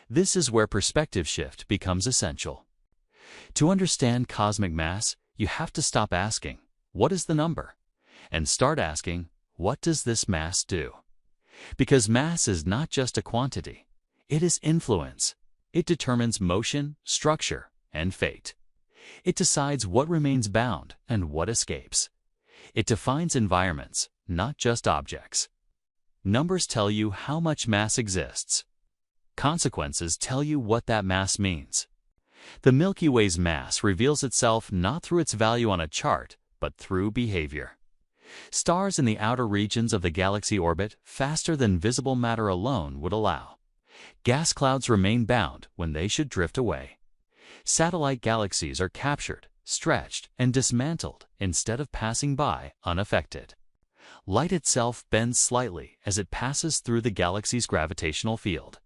This is where perspective shift becomes essential. To understand cosmic mass, you have to stop asking, "What is the number?" and start asking, "What does this mass do?" Because mass is not just a quantity, it is influence. It determines motion, structure, and fate. It decides what remains bound and what escapes. It defines environments, not just objects. Numbers tell you how much mass exists. Consequences tell you what that mass means. The Milky Way's mass reveals itself not through its value on a chart, but through behavior. Stars in the outer regions of the galaxy orbit faster than visible matter alone would allow. Gas clouds remain bound when they should drift away. Satellite galaxies are captured, stretched, and dismantled instead of passing by unaffected. Light itself bends slightly as it passes through the galaxy's gravitational field.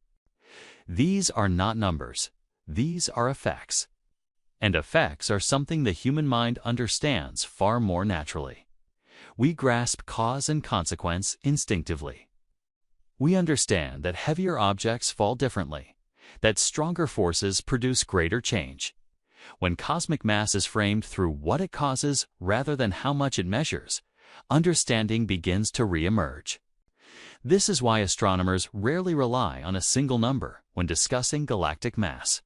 These are not numbers. These are effects. And effects are something the human mind understands far more naturally. We grasp cause and consequence instinctively. We understand that heavier objects fall differently, that stronger forces produce greater change. When cosmic mass is framed through what it causes rather than how much it measures, understanding begins to re-emerge. This is why astronomers rarely rely on a single number when discussing galactic mass.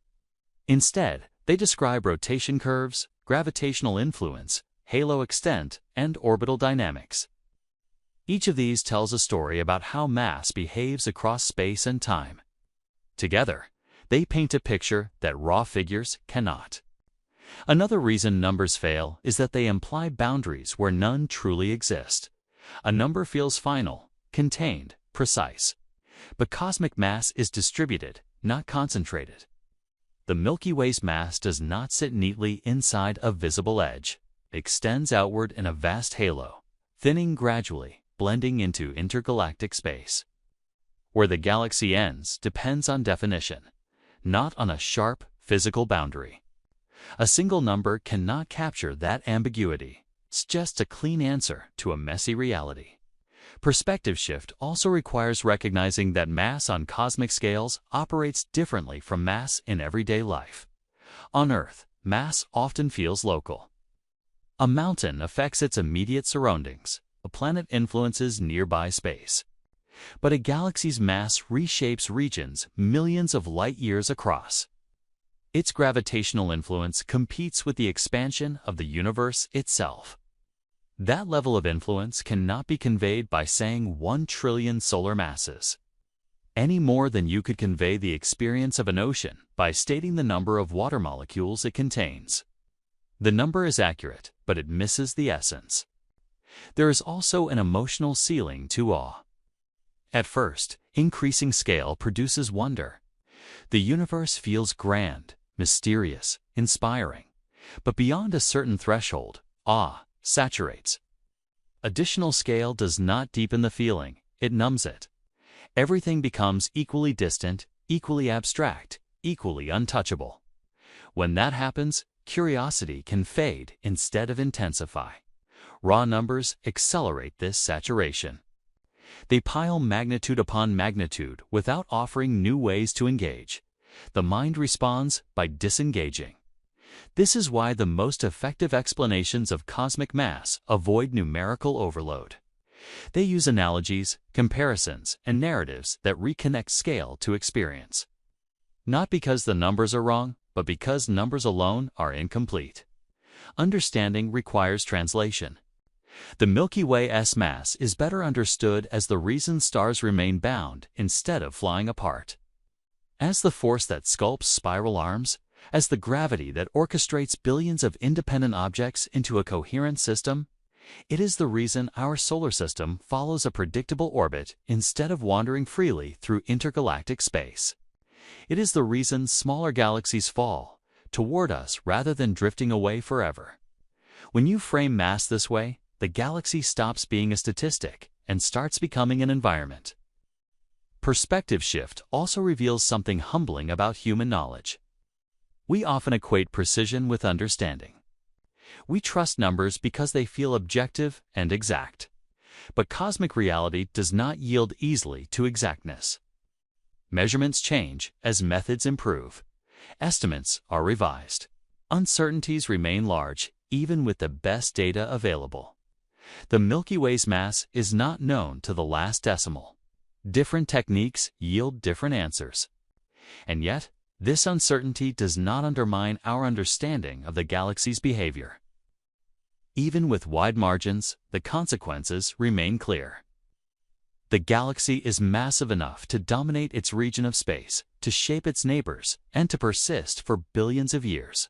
Instead, they describe rotation curves, gravitational influence, halo extent, and orbital dynamics. Each of these tells a story about how mass behaves across space and time. Together, they paint a picture that raw figures cannot. Another reason numbers fail is that they imply boundaries where none truly exist. A number feels final, contained, precise. But cosmic mass is distributed, not concentrated. The Milky Way's mass does not sit neatly inside a visible edge. It extends outward in a vast halo, thinning gradually, blending into intergalactic space. Where the galaxy ends depends on definition, not on a sharp, physical boundary. A single number cannot capture that ambiguity. It's just a clean answer to a messy reality. Perspective shift also requires recognizing that mass on cosmic scales operates differently from mass in everyday life. On Earth, mass often feels local. A mountain affects its immediate surroundings. A planet influences nearby space. But a galaxy's mass reshapes regions millions of light years across. Its gravitational influence competes with the expansion of the universe itself. That level of influence cannot be conveyed by saying 1 trillion solar masses, any more than you could convey the experience of an ocean by stating the number of water molecules it contains. The number is accurate, but it misses the essence. There is also an emotional ceiling to awe. At first, increasing scale produces wonder. The universe feels grand, mysterious, inspiring. But beyond a certain threshold, awe saturates. Additional scale does not deepen the feeling, it numbs it. Everything becomes equally distant, equally abstract, equally untouchable. When that happens, curiosity can fade instead of intensify. Raw numbers accelerate this saturation. They pile magnitude upon magnitude without offering new ways to engage. The mind responds by disengaging. This is why the most effective explanations of cosmic mass avoid numerical overload. They use analogies, comparisons, and narratives that reconnect scale to experience. Not because the numbers are wrong, but because numbers alone are incomplete. Understanding requires translation. The Milky Way's mass is better understood as the reason stars remain bound instead of flying apart. As the force that sculpts spiral arms, as the gravity that orchestrates billions of independent objects into a coherent system, it is the reason our solar system follows a predictable orbit instead of wandering freely through intergalactic space. It is the reason smaller galaxies fall toward us rather than drifting away forever. When you frame mass this way, the galaxy stops being a statistic and starts becoming an environment. Perspective shift also reveals something humbling about human knowledge. We often equate precision with understanding. We trust numbers because they feel objective and exact. But cosmic reality does not yield easily to exactness. Measurements change as methods improve. Estimates are revised. Uncertainties remain large, even with the best data available. The Milky Way's mass is not known to the last decimal. Different techniques yield different answers. And yet, this uncertainty does not undermine our understanding of the galaxy's behavior. Even with wide margins, the consequences remain clear. The galaxy is massive enough to dominate its region of space, to shape its neighbors, and to persist for billions of years.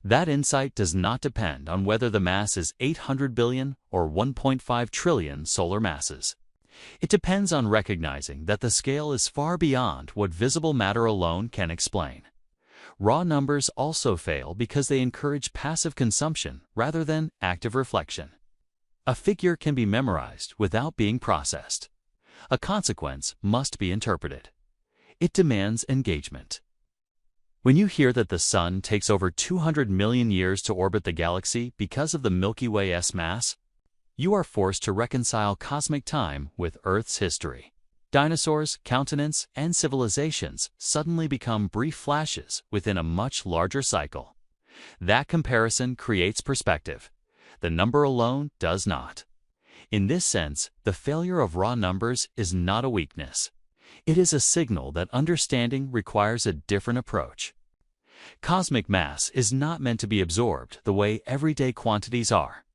That insight does not depend on whether the mass is 800 billion or 1.5 trillion solar masses. It depends on recognizing that the scale is far beyond what visible matter alone can explain. Raw numbers also fail because they encourage passive consumption rather than active reflection. A figure can be memorized without being processed. A consequence must be interpreted. It demands engagement. When you hear that the Sun takes over 200 million years to orbit the galaxy because of the Milky Way's mass, you are forced to reconcile cosmic time with Earth's history. Dinosaurs, continents, and civilizations suddenly become brief flashes within a much larger cycle. That comparison creates perspective. The number alone does not. In this sense, the failure of raw numbers is not a weakness. It is a signal that understanding requires a different approach. Cosmic mass is not meant to be absorbed the way everyday quantities are.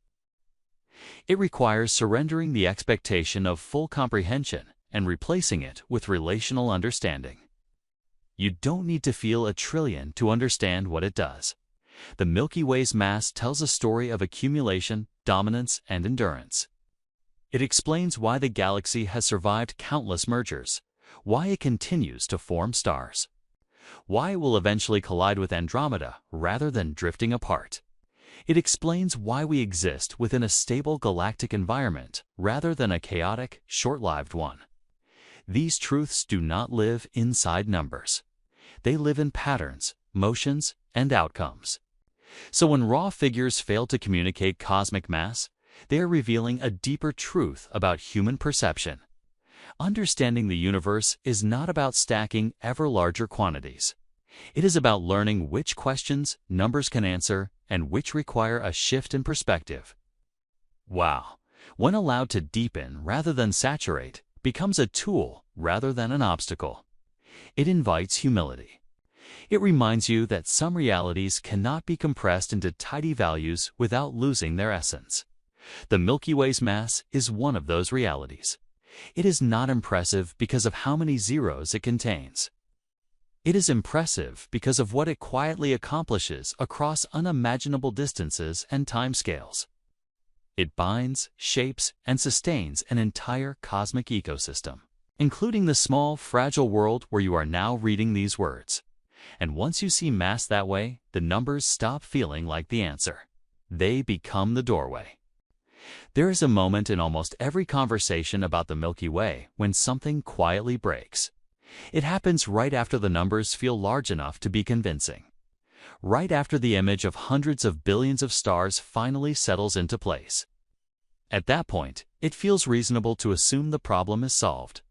It requires surrendering the expectation of full comprehension and replacing it with relational understanding. You don't need to feel a trillion to understand what it does. The Milky Way's mass tells a story of accumulation, dominance, and endurance. It explains why the galaxy has survived countless mergers, why it continues to form stars, why it will eventually collide with Andromeda rather than drifting apart. It explains why we exist within a stable galactic environment rather than a chaotic, short-lived one. These truths do not live inside numbers. They live in patterns, motions, and outcomes. So when raw figures fail to communicate cosmic mass, they are revealing a deeper truth about human perception. Understanding the universe is not about stacking ever larger quantities. It is about learning which questions numbers can answer and which require a shift in perspective. Wow, when allowed to deepen rather than saturate, becomes a tool rather than an obstacle. It invites humility. It reminds you that some realities cannot be compressed into tidy values without losing their essence. The Milky Way's mass is one of those realities. It is not impressive because of how many zeros it contains. It is impressive because of what it quietly accomplishes across unimaginable distances and timescales. It binds, shapes, and sustains an entire cosmic ecosystem, including the small, fragile world where you are now reading these words. And once you see mass that way, the numbers stop feeling like the answer. They become the doorway. There is a moment in almost every conversation about the Milky Way when something quietly breaks. It happens right after the numbers feel large enough to be convincing. Right after the image of hundreds of billions of stars finally settles into place. At that point, it feels reasonable to assume the problem is solved.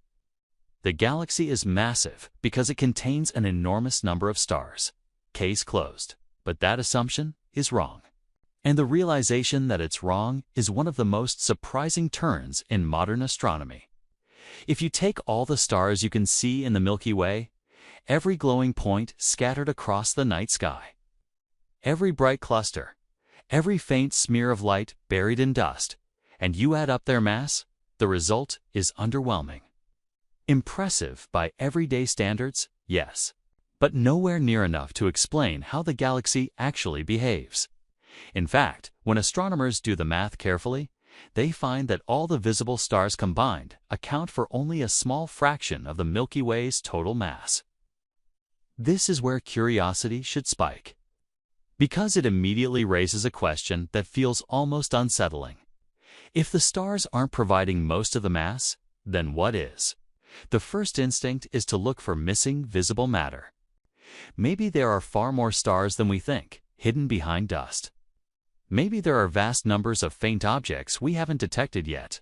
The galaxy is massive because it contains an enormous number of stars. Case closed. But that assumption is wrong. And the realization that it's wrong is one of the most surprising turns in modern astronomy. If you take all the stars you can see in the Milky Way, every glowing point scattered across the night sky, every bright cluster, every faint smear of light buried in dust, and you add up their mass, the result is underwhelming. Impressive by everyday standards, yes, but nowhere near enough to explain how the galaxy actually behaves. In fact, when astronomers do the math carefully, they find that all the visible stars combined account for only a small fraction of the Milky Way's total mass. This is where curiosity should spike, because it immediately raises a question that feels almost unsettling. If the stars aren't providing most of the mass, then what is? The first instinct is to look for missing visible matter. Maybe there are far more stars than we think, hidden behind dust. Maybe there are vast numbers of faint objects we haven't detected yet.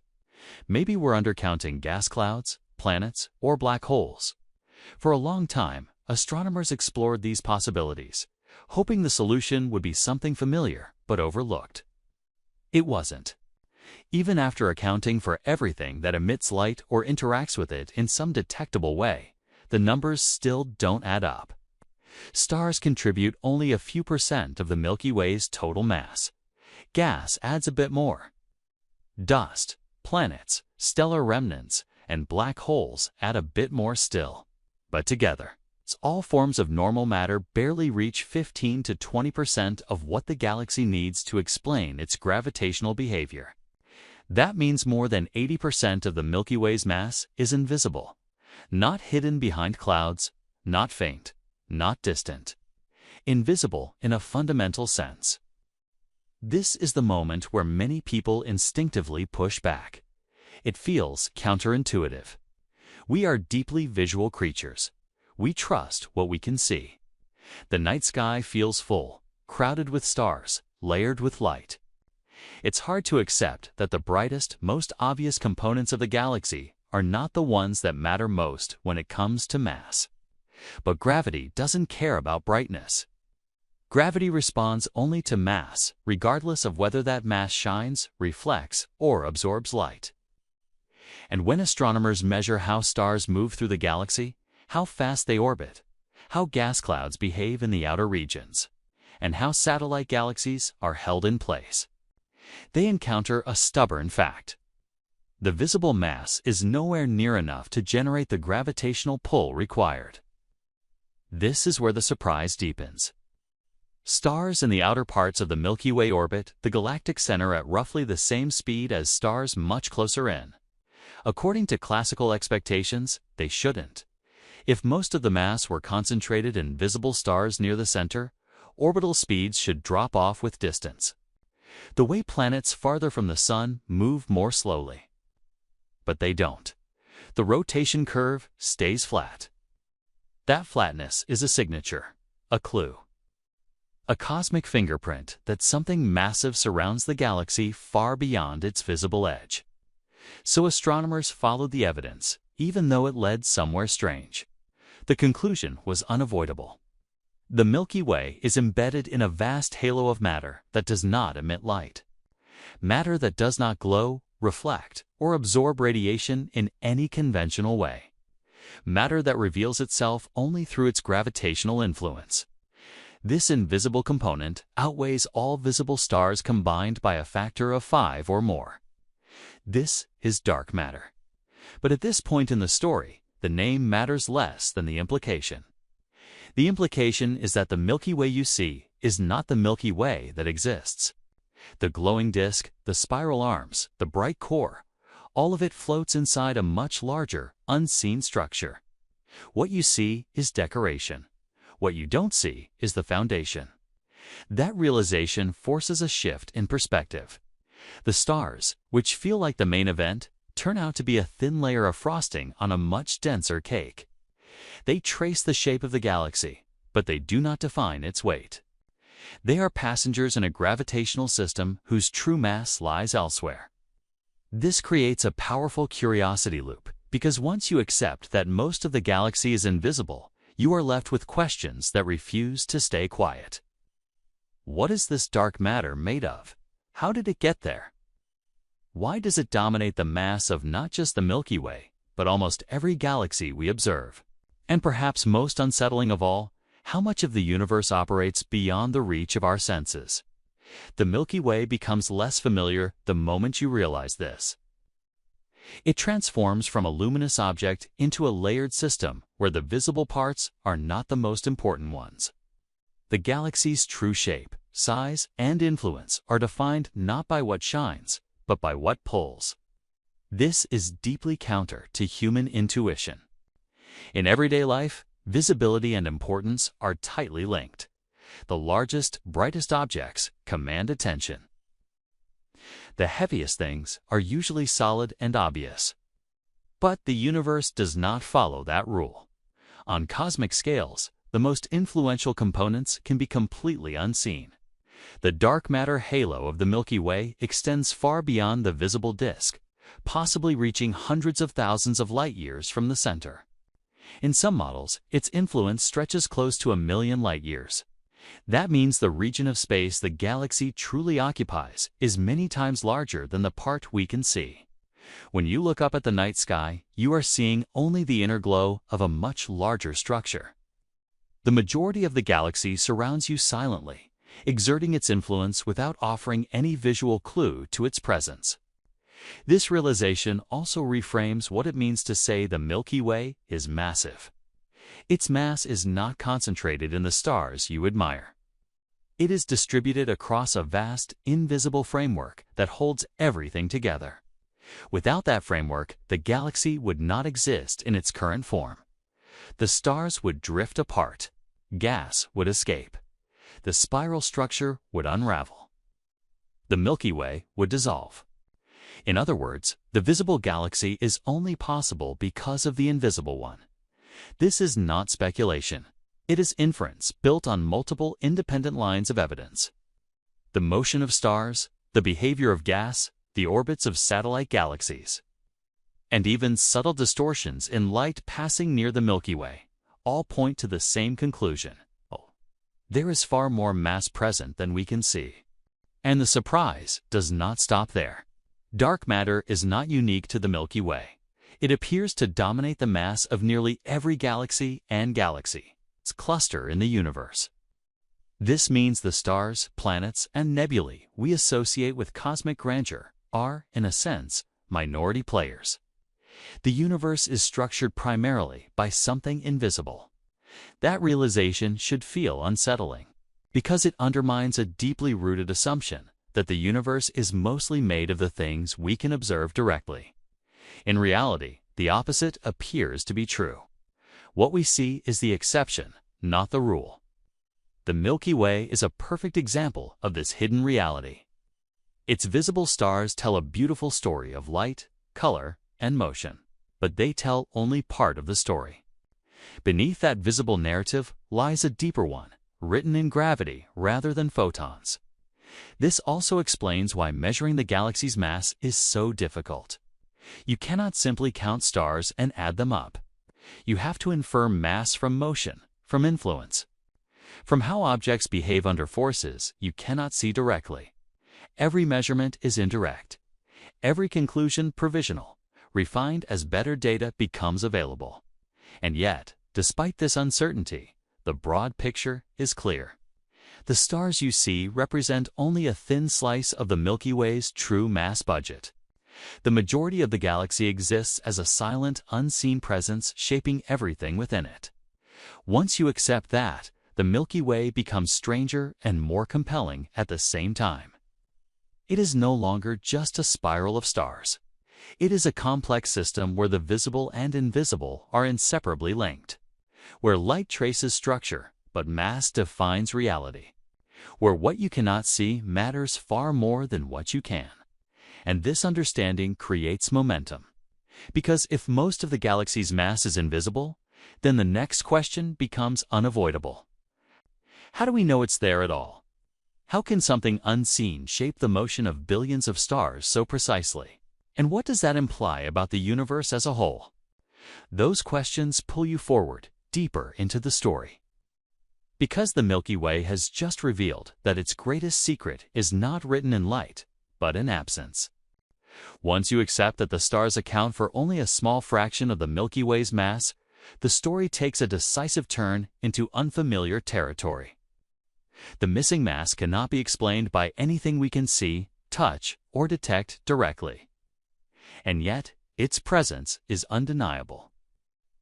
Maybe we're undercounting gas clouds, planets, or black holes. For a long time, astronomers explored these possibilities, hoping the solution would be something familiar but overlooked. It wasn't. Even after accounting for everything that emits light or interacts with it in some detectable way, the numbers still don't add up. Stars contribute only a few % of the Milky Way's total mass. Gas adds a bit more. Dust, planets, stellar remnants, and black holes add a bit more still. But together, all forms of normal matter barely reach 15 to 20% of what the galaxy needs to explain its gravitational behavior. That means more than 80% of the Milky Way's mass is invisible, not hidden behind clouds, not faint, not distant. Invisible in a fundamental sense. This is the moment where many people instinctively push back. It feels counterintuitive. We are deeply visual creatures. We trust what we can see. The night sky feels full, crowded with stars, layered with light. It's hard to accept that the brightest, most obvious components of the galaxy are not the ones that matter most when it comes to mass. But gravity doesn't care about brightness. Gravity responds only to mass, regardless of whether that mass shines, reflects, or absorbs light. And when astronomers measure how stars move through the galaxy, how fast they orbit, how gas clouds behave in the outer regions, and how satellite galaxies are held in place, they encounter a stubborn fact. The visible mass is nowhere near enough to generate the gravitational pull required. This is where the surprise deepens. Stars in the outer parts of the Milky Way orbit the galactic center at roughly the same speed as stars much closer in. According to classical expectations, they shouldn't. If most of the mass were concentrated in visible stars near the center, orbital speeds should drop off with distance. The way planets farther from the Sun move more slowly. But they don't. The rotation curve stays flat. That flatness is a signature, a clue. A cosmic fingerprint that something massive surrounds the galaxy far beyond its visible edge. So astronomers followed the evidence, even though it led somewhere strange. The conclusion was unavoidable. The Milky Way is embedded in a vast halo of matter that does not emit light. Matter that does not glow, reflect, or absorb radiation in any conventional way. Matter that reveals itself only through its gravitational influence. This invisible component outweighs all visible stars combined by a factor of 5 or more. This is dark matter. But at this point in the story, the name matters less than the implication. The implication is that the Milky Way you see is not the Milky Way that exists. The glowing disk, the spiral arms, the bright core, all of it floats inside a much larger, unseen structure. What you see is decoration. What you don't see is the foundation. That realization forces a shift in perspective. The stars, which feel like the main event, turn out to be a thin layer of frosting on a much denser cake. They trace the shape of the galaxy, but they do not define its weight. They are passengers in a gravitational system whose true mass lies elsewhere. This creates a powerful curiosity loop, because once you accept that most of the galaxy is invisible, you are left with questions that refuse to stay quiet. What is this dark matter made of? How did it get there? Why does it dominate the mass of not just the Milky Way, but almost every galaxy we observe? And perhaps most unsettling of all, how much of the universe operates beyond the reach of our senses? The Milky Way becomes less familiar the moment you realize this. It transforms from a luminous object into a layered system where the visible parts are not the most important ones. The galaxy's true shape, size, and influence are defined not by what shines, but by what pulls. This is deeply counter to human intuition. In everyday life, visibility and importance are tightly linked. The largest, brightest objects command attention. The heaviest things are usually solid and obvious. But the universe does not follow that rule. On cosmic scales, the most influential components can be completely unseen. The dark matter halo of the Milky Way extends far beyond the visible disk, possibly reaching hundreds of thousands of light-years from the center. In some models, its influence stretches close to 1 million light-years. That means the region of space the galaxy truly occupies is many times larger than the part we can see. When you look up at the night sky, you are seeing only the inner glow of a much larger structure. The majority of the galaxy surrounds you silently, exerting its influence without offering any visual clue to its presence. This realization also reframes what it means to say the Milky Way is massive. Its mass is not concentrated in the stars you admire. It is distributed across a vast, invisible framework that holds everything together. Without that framework, the galaxy would not exist in its current form. The stars would drift apart. Gas would escape. The spiral structure would unravel. The Milky Way would dissolve. In other words, the visible galaxy is only possible because of the invisible one. This is not speculation. It is inference built on multiple independent lines of evidence. The motion of stars, the behavior of gas, the orbits of satellite galaxies, and even subtle distortions in light passing near the Milky Way all point to the same conclusion. There is far more mass present than we can see. And the surprise does not stop there. Dark matter is not unique to the Milky Way. It appears to dominate the mass of nearly every galaxy and galaxy's cluster in the universe. This means the stars, planets, and nebulae we associate with cosmic grandeur are, in a sense, minority players. The universe is structured primarily by something invisible. That realization should feel unsettling, because it undermines a deeply rooted assumption that the universe is mostly made of the things we can observe directly. In reality, the opposite appears to be true. What we see is the exception, not the rule. The Milky Way is a perfect example of this hidden reality. Its visible stars tell a beautiful story of light, color, and motion, but they tell only part of the story. Beneath that visible narrative lies a deeper one, written in gravity rather than photons. This also explains why measuring the galaxy's mass is so difficult. You cannot simply count stars and add them up. You have to infer mass from motion, from influence, from how objects behave under forces you cannot see directly. Every measurement is indirect. Every conclusion provisional, refined as better data becomes available. And yet, despite this uncertainty, the broad picture is clear. The stars you see represent only a thin slice of the Milky Way's true mass budget. The majority of the galaxy exists as a silent, unseen presence shaping everything within it. Once you accept that, the Milky Way becomes stranger and more compelling at the same time. It is no longer just a spiral of stars. It is a complex system where the visible and invisible are inseparably linked, where light traces structure, but mass defines reality, where what you cannot see matters far more than what you can. And this understanding creates momentum. Because if most of the galaxy's mass is invisible, then the next question becomes unavoidable. How do we know it's there at all? How can something unseen shape the motion of billions of stars so precisely? And what does that imply about the universe as a whole? Those questions pull you forward, deeper into the story. Because the Milky Way has just revealed that its greatest secret is not written in light, but in absence. Once you accept that the stars account for only a small fraction of the Milky Way's mass, the story takes a decisive turn into unfamiliar territory. The missing mass cannot be explained by anything we can see, touch, or detect directly. And yet, its presence is undeniable.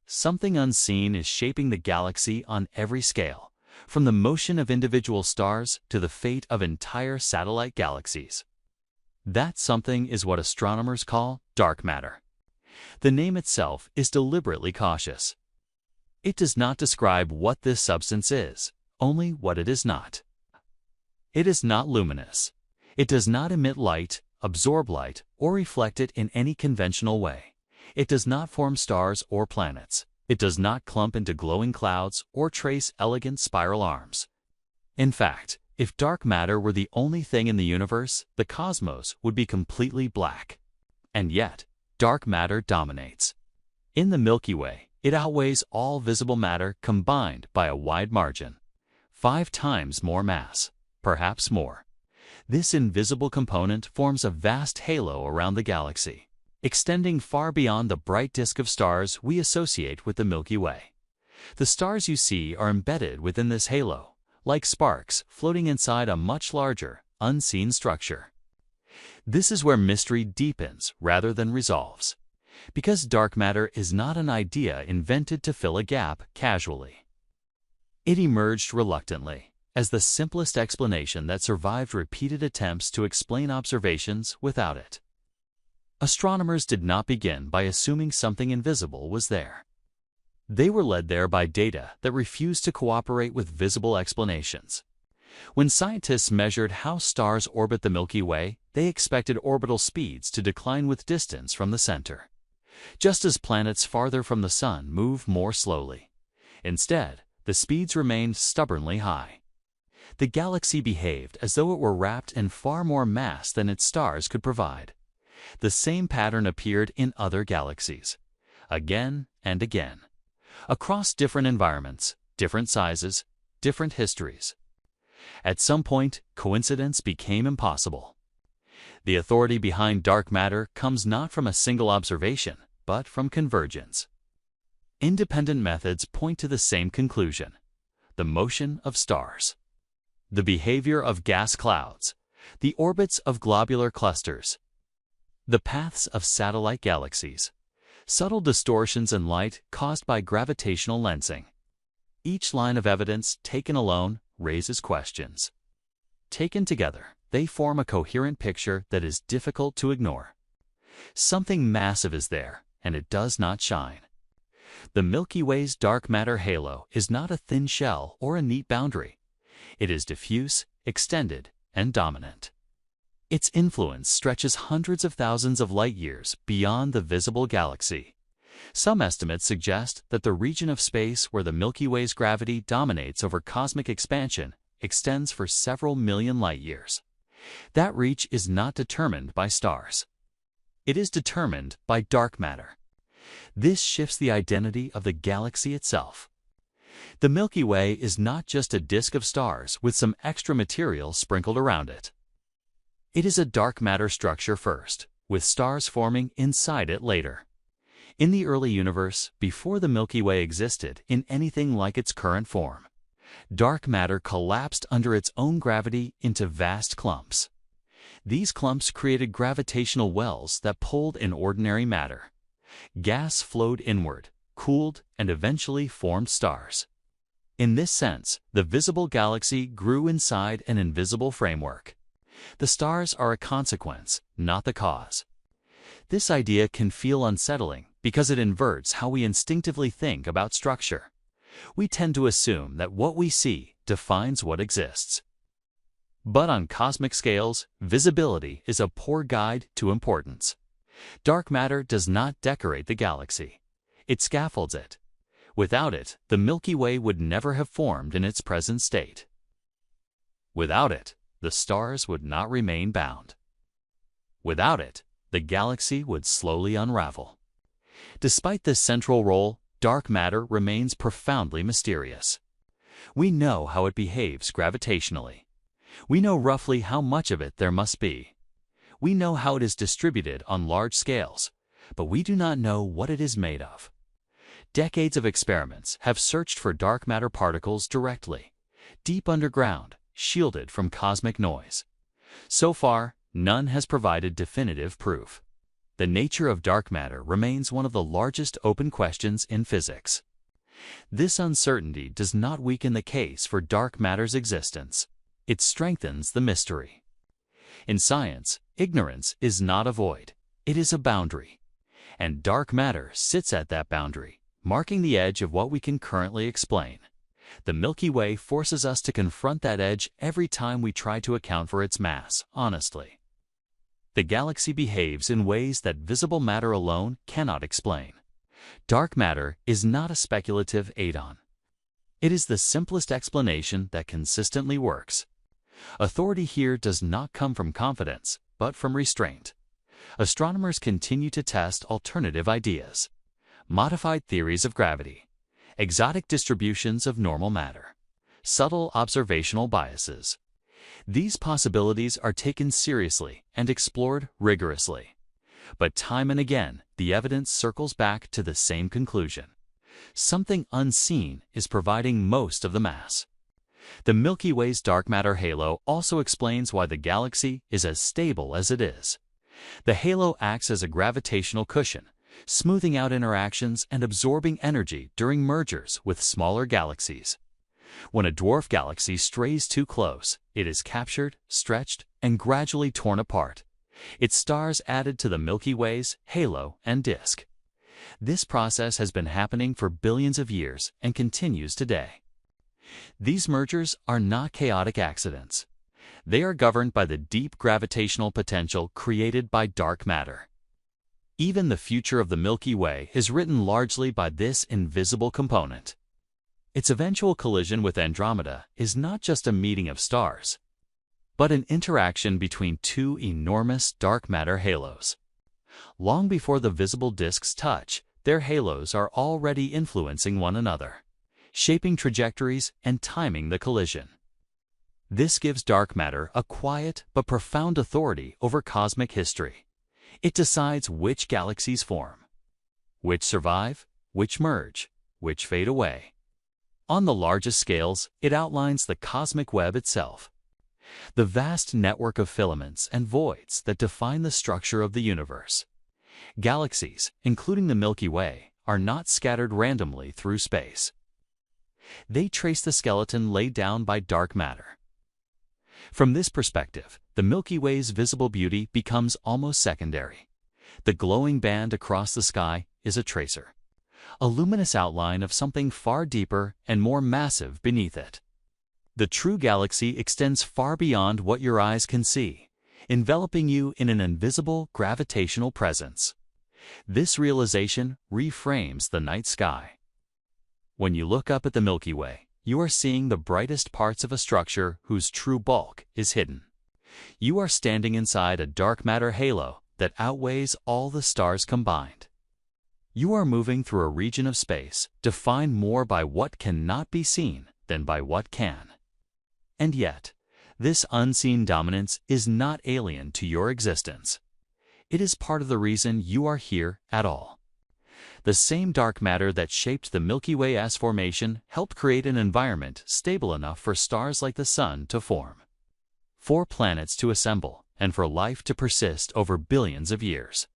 Something unseen is shaping the galaxy on every scale, from the motion of individual stars to the fate of entire satellite galaxies. That something is what astronomers call dark matter. The name itself is deliberately cautious. It does not describe what this substance is, only what it is not. It is not luminous. It does not emit light, absorb light, or reflect it in any conventional way. It does not form stars or planets. It does not clump into glowing clouds or trace elegant spiral arms. In fact, if dark matter were the only thing in the universe, the cosmos would be completely black. And yet, dark matter dominates. In the Milky Way, it outweighs all visible matter combined by a wide margin. 5 times more mass, perhaps more. This invisible component forms a vast halo around the galaxy, extending far beyond the bright disk of stars we associate with the Milky Way. The stars you see are embedded within this halo, like sparks floating inside a much larger, unseen structure. This is where mystery deepens rather than resolves, because dark matter is not an idea invented to fill a gap casually. It emerged reluctantly, as the simplest explanation that survived repeated attempts to explain observations without it. Astronomers did not begin by assuming something invisible was there. They were led there by data that refused to cooperate with visible explanations. When scientists measured how stars orbit the Milky Way, they expected orbital speeds to decline with distance from the center, just as planets farther from the Sun move more slowly. Instead, the speeds remained stubbornly high. The galaxy behaved as though it were wrapped in far more mass than its stars could provide. The same pattern appeared in other galaxies, again and again, across different environments, different sizes, different histories. At some point, coincidence became impossible. The authority behind dark matter comes not from a single observation, but from convergence. Independent methods point to the same conclusion: the motion of stars, the behavior of gas clouds, the orbits of globular clusters, the paths of satellite galaxies, subtle distortions in light caused by gravitational lensing. Each line of evidence, taken alone, raises questions. Taken together, they form a coherent picture that is difficult to ignore. Something massive is there, and it does not shine. The Milky Way's dark matter halo is not a thin shell or a neat boundary. It is diffuse, extended, and dominant. Its influence stretches hundreds of thousands of light-years beyond the visible galaxy. Some estimates suggest that the region of space where the Milky Way's gravity dominates over cosmic expansion extends for several million light-years. That reach is not determined by stars. It is determined by dark matter. This shifts the identity of the galaxy itself. The Milky Way is not just a disk of stars with some extra material sprinkled around it. It is a dark matter structure first, with stars forming inside it later. In the early universe, before the Milky Way existed in anything like its current form, dark matter collapsed under its own gravity into vast clumps. These clumps created gravitational wells that pulled in ordinary matter. Gas flowed inward, cooled, and eventually formed stars. In this sense, the visible galaxy grew inside an invisible framework. The stars are a consequence, not the cause. This idea can feel unsettling because it inverts how we instinctively think about structure. We tend to assume that what we see defines what exists. But on cosmic scales, visibility is a poor guide to importance. Dark matter does not decorate the galaxy. It scaffolds it. Without it, the Milky Way would never have formed in its present state. Without it, the stars would not remain bound. Without it, the galaxy would slowly unravel. Despite this central role, dark matter remains profoundly mysterious. We know how it behaves gravitationally. We know roughly how much of it there must be. We know how it is distributed on large scales, but we do not know what it is made of. Decades of experiments have searched for dark matter particles directly, deep underground, shielded from cosmic noise. So far, none has provided definitive proof. The nature of dark matter remains one of the largest open questions in physics. This uncertainty does not weaken the case for dark matter's existence. It strengthens the mystery. In science, ignorance is not a void. It is a boundary. And dark matter sits at that boundary, marking the edge of what we can currently explain. The Milky Way forces us to confront that edge every time we try to account for its mass, honestly. The galaxy behaves in ways that visible matter alone cannot explain. Dark matter is not a speculative add-on. It is the simplest explanation that consistently works. Authority here does not come from confidence, but from restraint. Astronomers continue to test alternative ideas, modified theories of gravity, exotic distributions of normal matter, subtle observational biases. These possibilities are taken seriously and explored rigorously. But time and again, the evidence circles back to the same conclusion. Something unseen is providing most of the mass. The Milky Way's dark matter halo also explains why the galaxy is as stable as it is. The halo acts as a gravitational cushion, smoothing out interactions and absorbing energy during mergers with smaller galaxies. When a dwarf galaxy strays too close, it is captured, stretched, and gradually torn apart. Its stars added to the Milky Way's halo and disk. This process has been happening for billions of years and continues today. These mergers are not chaotic accidents. They are governed by the deep gravitational potential created by dark matter. Even the future of the Milky Way is written largely by this invisible component. Its eventual collision with Andromeda is not just a meeting of stars, but an interaction between two enormous dark matter halos. Long before the visible disks touch, their halos are already influencing one another, shaping trajectories and timing the collision. This gives dark matter a quiet but profound authority over cosmic history. It decides which galaxies form, which survive, which merge, which fade away. On the largest scales, it outlines the cosmic web itself, the vast network of filaments and voids that define the structure of the universe. Galaxies, including the Milky Way, are not scattered randomly through space. They trace the skeleton laid down by dark matter. From this perspective, the Milky Way's visible beauty becomes almost secondary. The glowing band across the sky is a tracer, a luminous outline of something far deeper and more massive beneath it. The true galaxy extends far beyond what your eyes can see, enveloping you in an invisible gravitational presence. This realization reframes the night sky. When you look up at the Milky Way, you are seeing the brightest parts of a structure whose true bulk is hidden. You are standing inside a dark matter halo that outweighs all the stars combined. You are moving through a region of space defined more by what cannot be seen than by what can. And yet, this unseen dominance is not alien to your existence. It is part of the reason you are here at all. The same dark matter that shaped the Milky Way's formation helped create an environment stable enough for stars like the Sun to form, for planets to assemble, and for life to persist over billions of years.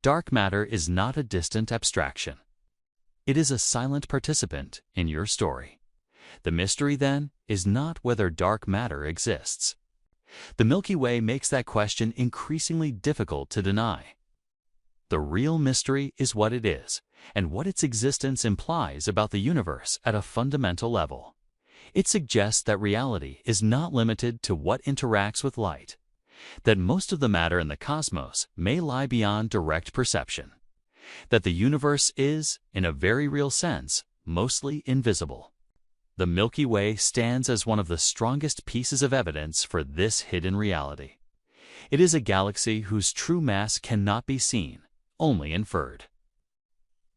Dark matter is not a distant abstraction. It is a silent participant in your story. The mystery, then, is not whether dark matter exists. The Milky Way makes that question increasingly difficult to deny. The real mystery is what it is, and what its existence implies about the universe at a fundamental level. It suggests that reality is not limited to what interacts with light, that most of the matter in the cosmos may lie beyond direct perception, that the universe is, in a very real sense, mostly invisible. The Milky Way stands as one of the strongest pieces of evidence for this hidden reality. It is a galaxy whose true mass cannot be seen, only inferred.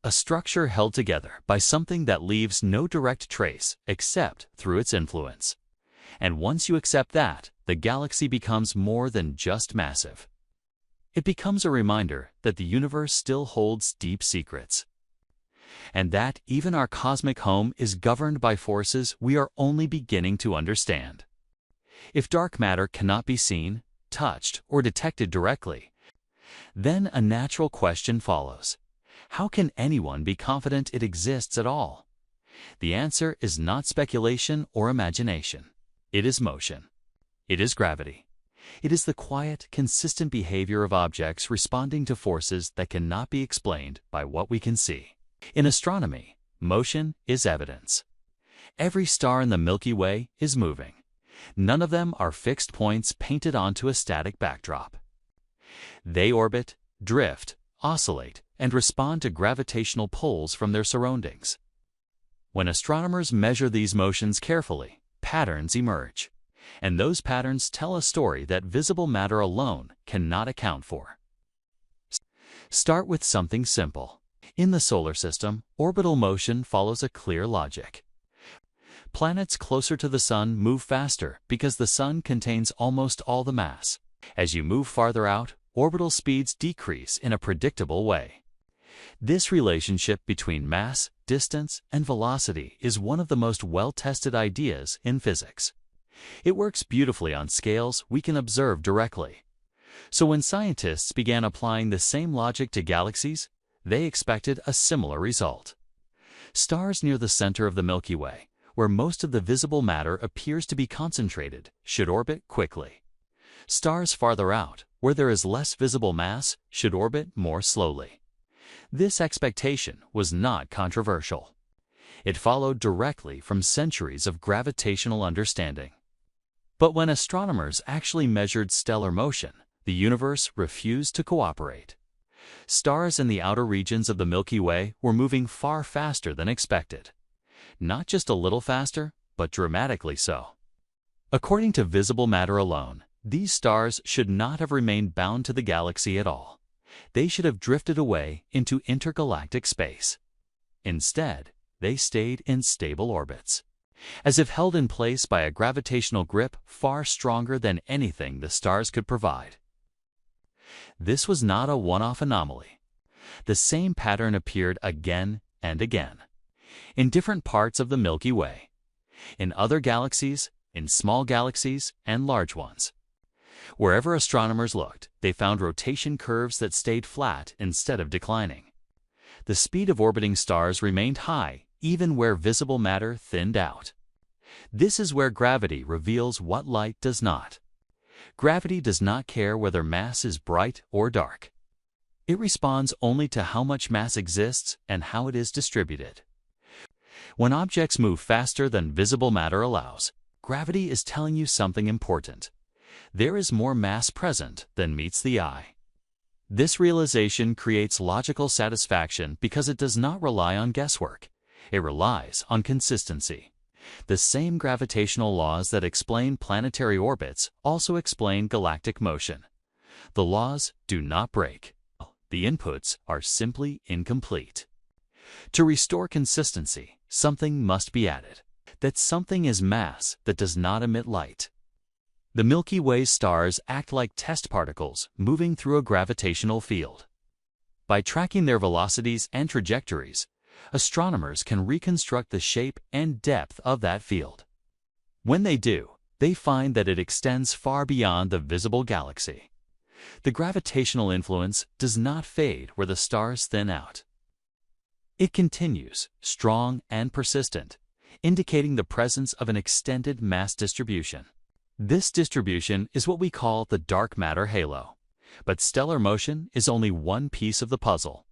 A structure held together by something that leaves no direct trace except through its influence. And once you accept that, the galaxy becomes more than just massive. It becomes a reminder that the universe still holds deep secrets, and that even our cosmic home is governed by forces we are only beginning to understand. If dark matter cannot be seen, touched, or detected directly, then a natural question follows. How can anyone be confident it exists at all? The answer is not speculation or imagination. It is motion. It is gravity. It is the quiet, consistent behavior of objects responding to forces that cannot be explained by what we can see. In astronomy, motion is evidence. Every star in the Milky Way is moving. None of them are fixed points painted onto a static backdrop. They orbit, drift, oscillate, and respond to gravitational pulls from their surroundings. When astronomers measure these motions carefully, patterns emerge, and those patterns tell a story that visible matter alone cannot account for. Start with something simple. In the solar system, orbital motion follows a clear logic. Planets closer to the Sun move faster because the Sun contains almost all the mass. As you move farther out, orbital speeds decrease in a predictable way. This relationship between mass, distance, and velocity is one of the most well-tested ideas in physics. It works beautifully on scales we can observe directly. So when scientists began applying the same logic to galaxies, they expected a similar result. Stars near the center of the Milky Way, where most of the visible matter appears to be concentrated, should orbit quickly. Stars farther out, where there is less visible mass, should orbit more slowly. This expectation was not controversial. It followed directly from centuries of gravitational understanding. But when astronomers actually measured stellar motion, the universe refused to cooperate. Stars in the outer regions of the Milky Way were moving far faster than expected. Not just a little faster, but dramatically so. According to visible matter alone, these stars should not have remained bound to the galaxy at all. They should have drifted away into intergalactic space. Instead, they stayed in stable orbits, as if held in place by a gravitational grip far stronger than anything the stars could provide. This was not a one-off anomaly. The same pattern appeared again and again, in different parts of the Milky Way, in other galaxies, in small galaxies, and large ones. Wherever astronomers looked, they found rotation curves that stayed flat instead of declining. The speed of orbiting stars remained high, even where visible matter thinned out. This is where gravity reveals what light does not. Gravity does not care whether mass is bright or dark. It responds only to how much mass exists and how it is distributed. When objects move faster than visible matter allows, gravity is telling you something important. There is more mass present than meets the eye. This realization creates logical satisfaction because it does not rely on guesswork. It relies on consistency. The same gravitational laws that explain planetary orbits also explain galactic motion. The laws do not break. The inputs are simply incomplete. To restore consistency, something must be added. That something is mass that does not emit light. The Milky Way stars act like test particles moving through a gravitational field. By tracking their velocities and trajectories, astronomers can reconstruct the shape and depth of that field. When they do, they find that it extends far beyond the visible galaxy. The gravitational influence does not fade where the stars thin out. It continues, strong and persistent, indicating the presence of an extended mass distribution. This distribution is what we call the dark matter halo. But stellar motion is only one piece of the puzzle.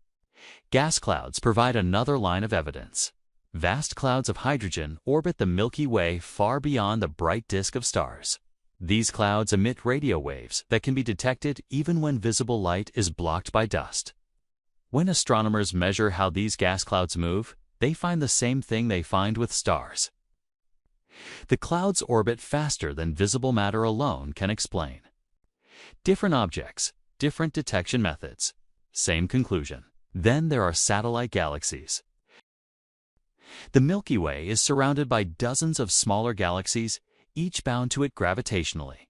Gas clouds provide another line of evidence. Vast clouds of hydrogen orbit the Milky Way far beyond the bright disk of stars. These clouds emit radio waves that can be detected even when visible light is blocked by dust. When astronomers measure how these gas clouds move, they find the same thing they find with stars. The clouds orbit faster than visible matter alone can explain. Different objects, different detection methods, same conclusion. Then there are satellite galaxies. The Milky Way is surrounded by dozens of smaller galaxies, each bound to it gravitationally.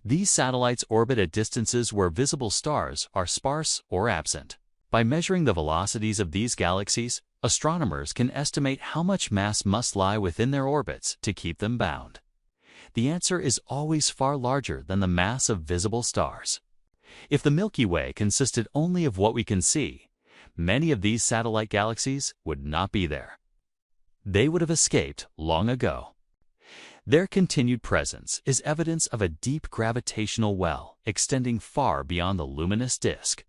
These satellites orbit at distances where visible stars are sparse or absent. By measuring the velocities of these galaxies, astronomers can estimate how much mass must lie within their orbits to keep them bound. The answer is always far larger than the mass of visible stars. If the Milky Way consisted only of what we can see, many of these satellite galaxies would not be there. They would have escaped long ago. Their continued presence is evidence of a deep gravitational well extending far beyond the luminous disk.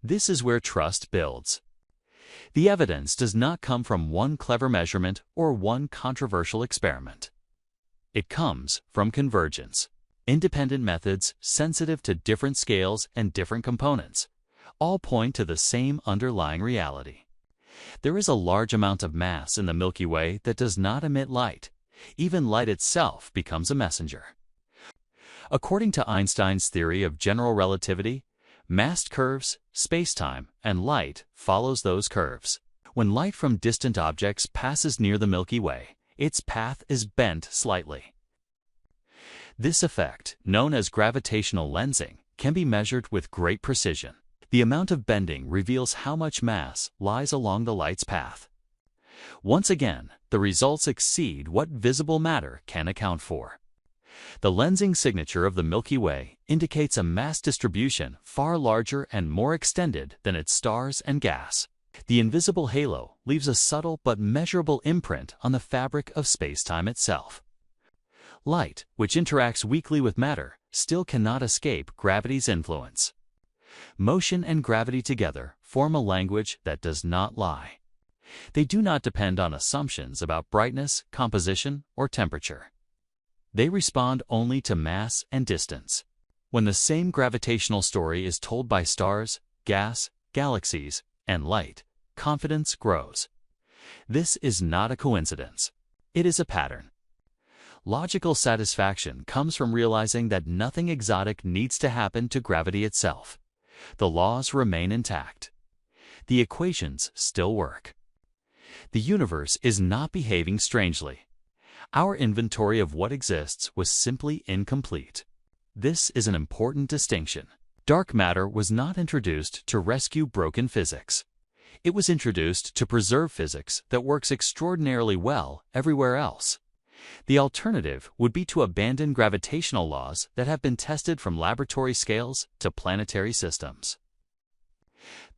This is where trust builds. The evidence does not come from one clever measurement or one controversial experiment. It comes from convergence. Independent methods sensitive to different scales and different components all point to the same underlying reality. There is a large amount of mass in the Milky Way that does not emit light. Even light itself becomes a messenger. According to Einstein's theory of general relativity, mass curves, space-time, and light follows those curves. When light from distant objects passes near the Milky Way, its path is bent slightly. This effect, known as gravitational lensing, can be measured with great precision. The amount of bending reveals how much mass lies along the light's path. Once again, the results exceed what visible matter can account for. The lensing signature of the Milky Way indicates a mass distribution far larger and more extended than its stars and gas. The invisible halo leaves a subtle but measurable imprint on the fabric of space-time itself. Light, which interacts weakly with matter, still cannot escape gravity's influence. Motion and gravity together form a language that does not lie. They do not depend on assumptions about brightness, composition, or temperature. They respond only to mass and distance. When the same gravitational story is told by stars, gas, galaxies, and light, confidence grows. This is not a coincidence. It is a pattern. Logical satisfaction comes from realizing that nothing exotic needs to happen to gravity itself. The laws remain intact. The equations still work. The universe is not behaving strangely. Our inventory of what exists was simply incomplete. This is an important distinction. Dark matter was not introduced to rescue broken physics. It was introduced to preserve physics that works extraordinarily well everywhere else. The alternative would be to abandon gravitational laws that have been tested from laboratory scales to planetary systems.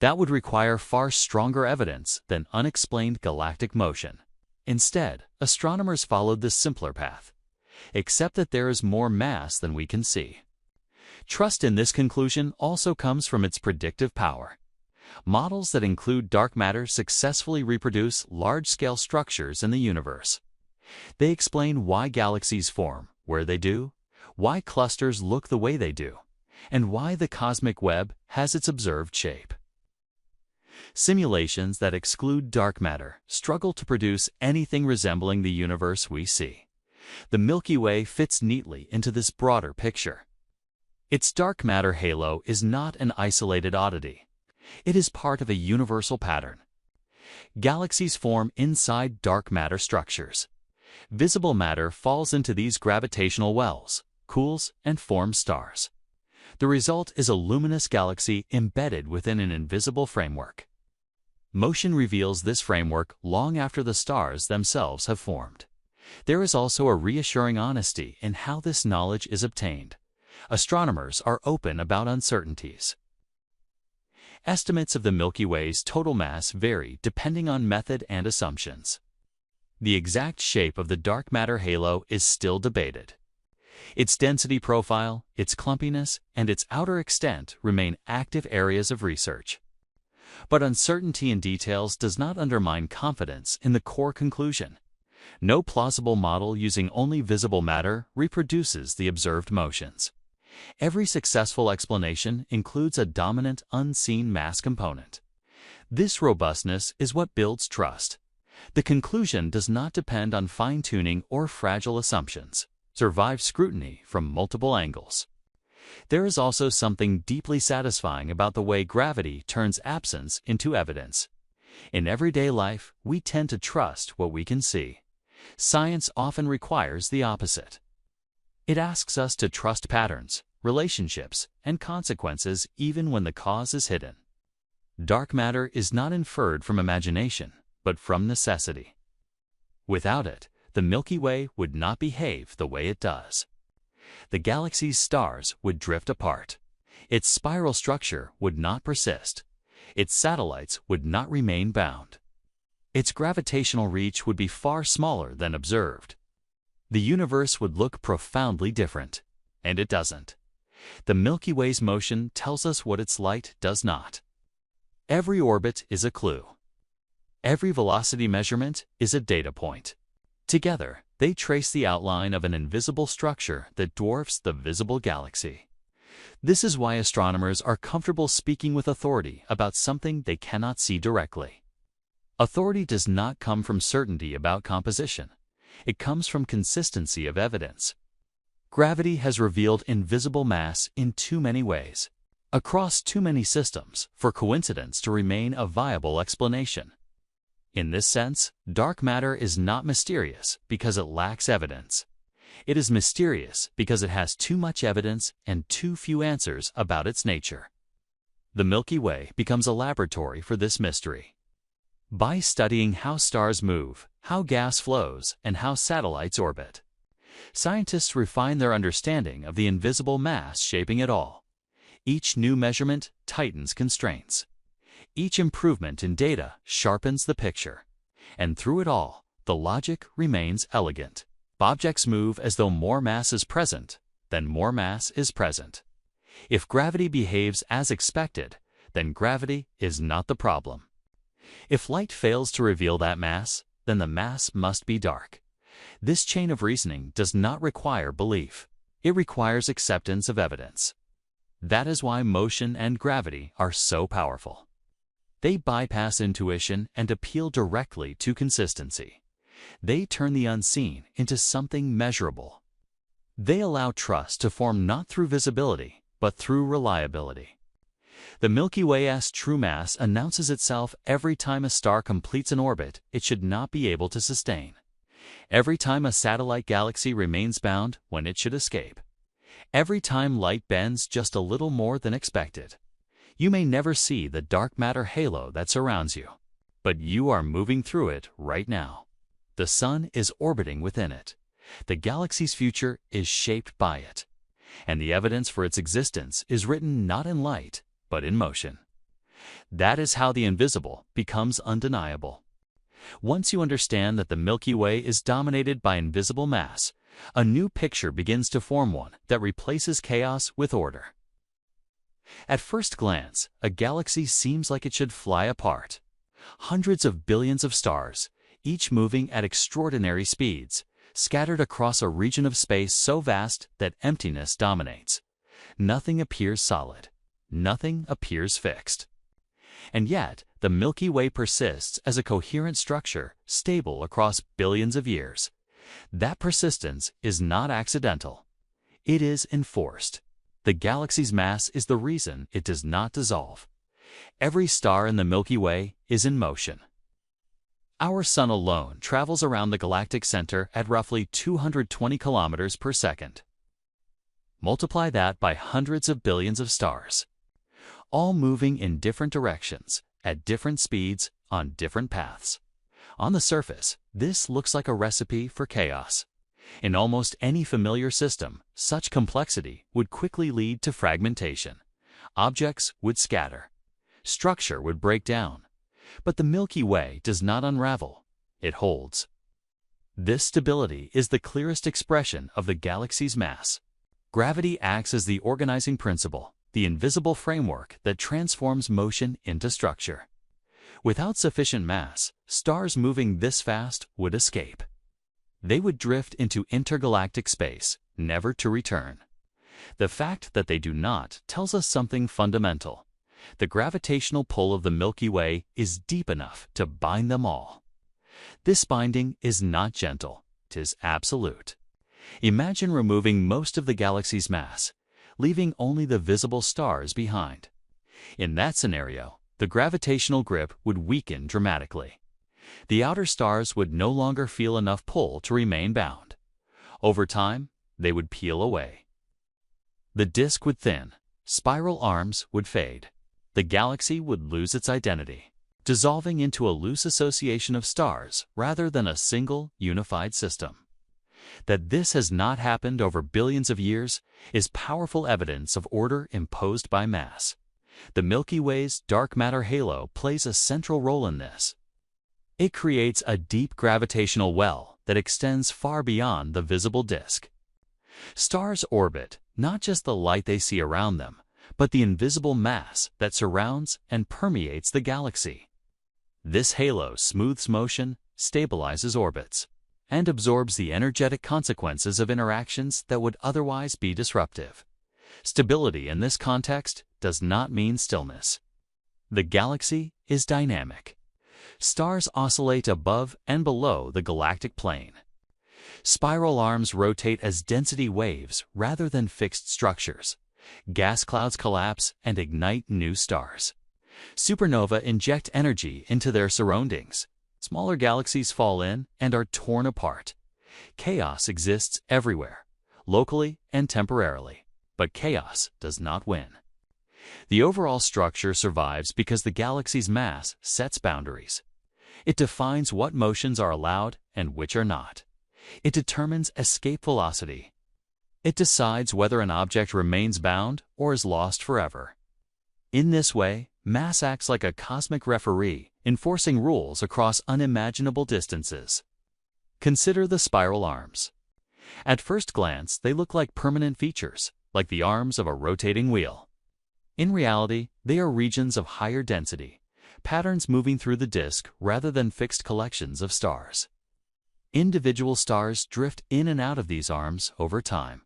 That would require far stronger evidence than unexplained galactic motion. Instead, astronomers followed this simpler path. Accept that there is more mass than we can see. Trust in this conclusion also comes from its predictive power. Models that include dark matter successfully reproduce large-scale structures in the universe. They explain why galaxies form where they do, why clusters look the way they do, and why the cosmic web has its observed shape. Simulations that exclude dark matter struggle to produce anything resembling the universe we see. The Milky Way fits neatly into this broader picture. Its dark matter halo is not an isolated oddity. It is part of a universal pattern. Galaxies form inside dark matter structures. Visible matter falls into these gravitational wells, cools, and forms stars. The result is a luminous galaxy embedded within an invisible framework. Motion reveals this framework long after the stars themselves have formed. There is also a reassuring honesty in how this knowledge is obtained. Astronomers are open about uncertainties. Estimates of the Milky Way's total mass vary depending on method and assumptions. The exact shape of the dark matter halo is still debated. Its density profile, its clumpiness, and its outer extent remain active areas of research. But uncertainty in details does not undermine confidence in the core conclusion. No plausible model using only visible matter reproduces the observed motions. Every successful explanation includes a dominant unseen mass component. This robustness is what builds trust. The conclusion does not depend on fine-tuning or fragile assumptions. Survive scrutiny from multiple angles. There is also something deeply satisfying about the way gravity turns absence into evidence. In everyday life, we tend to trust what we can see. Science often requires the opposite. It asks us to trust patterns, relationships, and consequences even when the cause is hidden. Dark matter is not inferred from imagination, but from necessity. Without it, the Milky Way would not behave the way it does. The galaxy's stars would drift apart. Its spiral structure would not persist. Its satellites would not remain bound. Its gravitational reach would be far smaller than observed. The universe would look profoundly different, and it doesn't. The Milky Way's motion tells us what its light does not. Every orbit is a clue. Every velocity measurement is a data point. Together, they trace the outline of an invisible structure that dwarfs the visible galaxy. This is why astronomers are comfortable speaking with authority about something they cannot see directly. Authority does not come from certainty about composition. It comes from consistency of evidence. Gravity has revealed invisible mass in too many ways, across too many systems, for coincidence to remain a viable explanation. In this sense, dark matter is not mysterious because it lacks evidence. It is mysterious because it has too much evidence and too few answers about its nature. The Milky Way becomes a laboratory for this mystery. By studying how stars move, how gas flows, and how satellites orbit, scientists refine their understanding of the invisible mass shaping it all. Each new measurement tightens constraints. Each improvement in data sharpens the picture. And through it all, the logic remains elegant. Objects move as though more mass is present, then more mass is present. If gravity behaves as expected, then gravity is not the problem. If light fails to reveal that mass, then the mass must be dark. This chain of reasoning does not require belief. It requires acceptance of evidence. That is why motion and gravity are so powerful. They bypass intuition and appeal directly to consistency. They turn the unseen into something measurable. They allow trust to form not through visibility, but through reliability. The Milky Way's true mass announces itself every time a star completes an orbit it should not be able to sustain. Every time a satellite galaxy remains bound when it should escape. Every time light bends just a little more than expected. You may never see the dark matter halo that surrounds you, but you are moving through it right now. The sun is orbiting within it. The galaxy's future is shaped by it. And the evidence for its existence is written not in light, but in motion. That is how the invisible becomes undeniable. Once you understand that the Milky Way is dominated by invisible mass, a new picture begins to form, one that replaces chaos with order. At first glance, a galaxy seems like it should fly apart. Hundreds of billions of stars, each moving at extraordinary speeds, scattered across a region of space so vast that emptiness dominates. Nothing appears solid. Nothing appears fixed. And yet, the Milky Way persists as a coherent structure, stable across billions of years. That persistence is not accidental. It is enforced. The galaxy's mass is the reason it does not dissolve. Every star in the Milky Way is in motion. Our sun alone travels around the galactic center at roughly 220 kilometers per second. Multiply that by hundreds of billions of stars, all moving in different directions, at different speeds, on different paths. On the surface, this looks like a recipe for chaos. In almost any familiar system, such complexity would quickly lead to fragmentation. Objects would scatter. Structure would break down. But the Milky Way does not unravel. It holds. This stability is the clearest expression of the galaxy's mass. Gravity acts as the organizing principle, the invisible framework that transforms motion into structure. Without sufficient mass, stars moving this fast would escape. They would drift into intergalactic space, never to return. The fact that they do not tells us something fundamental. The gravitational pull of the Milky Way is deep enough to bind them all. This binding is not gentle, 'tis absolute. Imagine removing most of the galaxy's mass, leaving only the visible stars behind. In that scenario, the gravitational grip would weaken dramatically. The outer stars would no longer feel enough pull to remain bound. Over time, they would peel away. The disk would thin, spiral arms would fade. The galaxy would lose its identity, dissolving into a loose association of stars rather than a single, unified system. That this has not happened over billions of years is powerful evidence of order imposed by mass. The Milky Way's dark matter halo plays a central role in this. It creates a deep gravitational well that extends far beyond the visible disk. Stars orbit not just the light they see around them, but the invisible mass that surrounds and permeates the galaxy. This halo smooths motion, stabilizes orbits, and absorbs the energetic consequences of interactions that would otherwise be disruptive. Stability in this context does not mean stillness. The galaxy is dynamic. Stars oscillate above and below the galactic plane. Spiral arms rotate as density waves rather than fixed structures. Gas clouds collapse and ignite new stars. Supernovae inject energy into their surroundings. Smaller galaxies fall in and are torn apart. Chaos exists everywhere, locally and temporarily, but chaos does not win. The overall structure survives because the galaxy's mass sets boundaries. It defines what motions are allowed and which are not. It determines escape velocity. It decides whether an object remains bound or is lost forever. In this way, mass acts like a cosmic referee, enforcing rules across unimaginable distances. Consider the spiral arms. At first glance, they look like permanent features, like the arms of a rotating wheel. In reality, they are regions of higher density, patterns moving through the disk rather than fixed collections of stars. Individual stars drift in and out of these arms over time.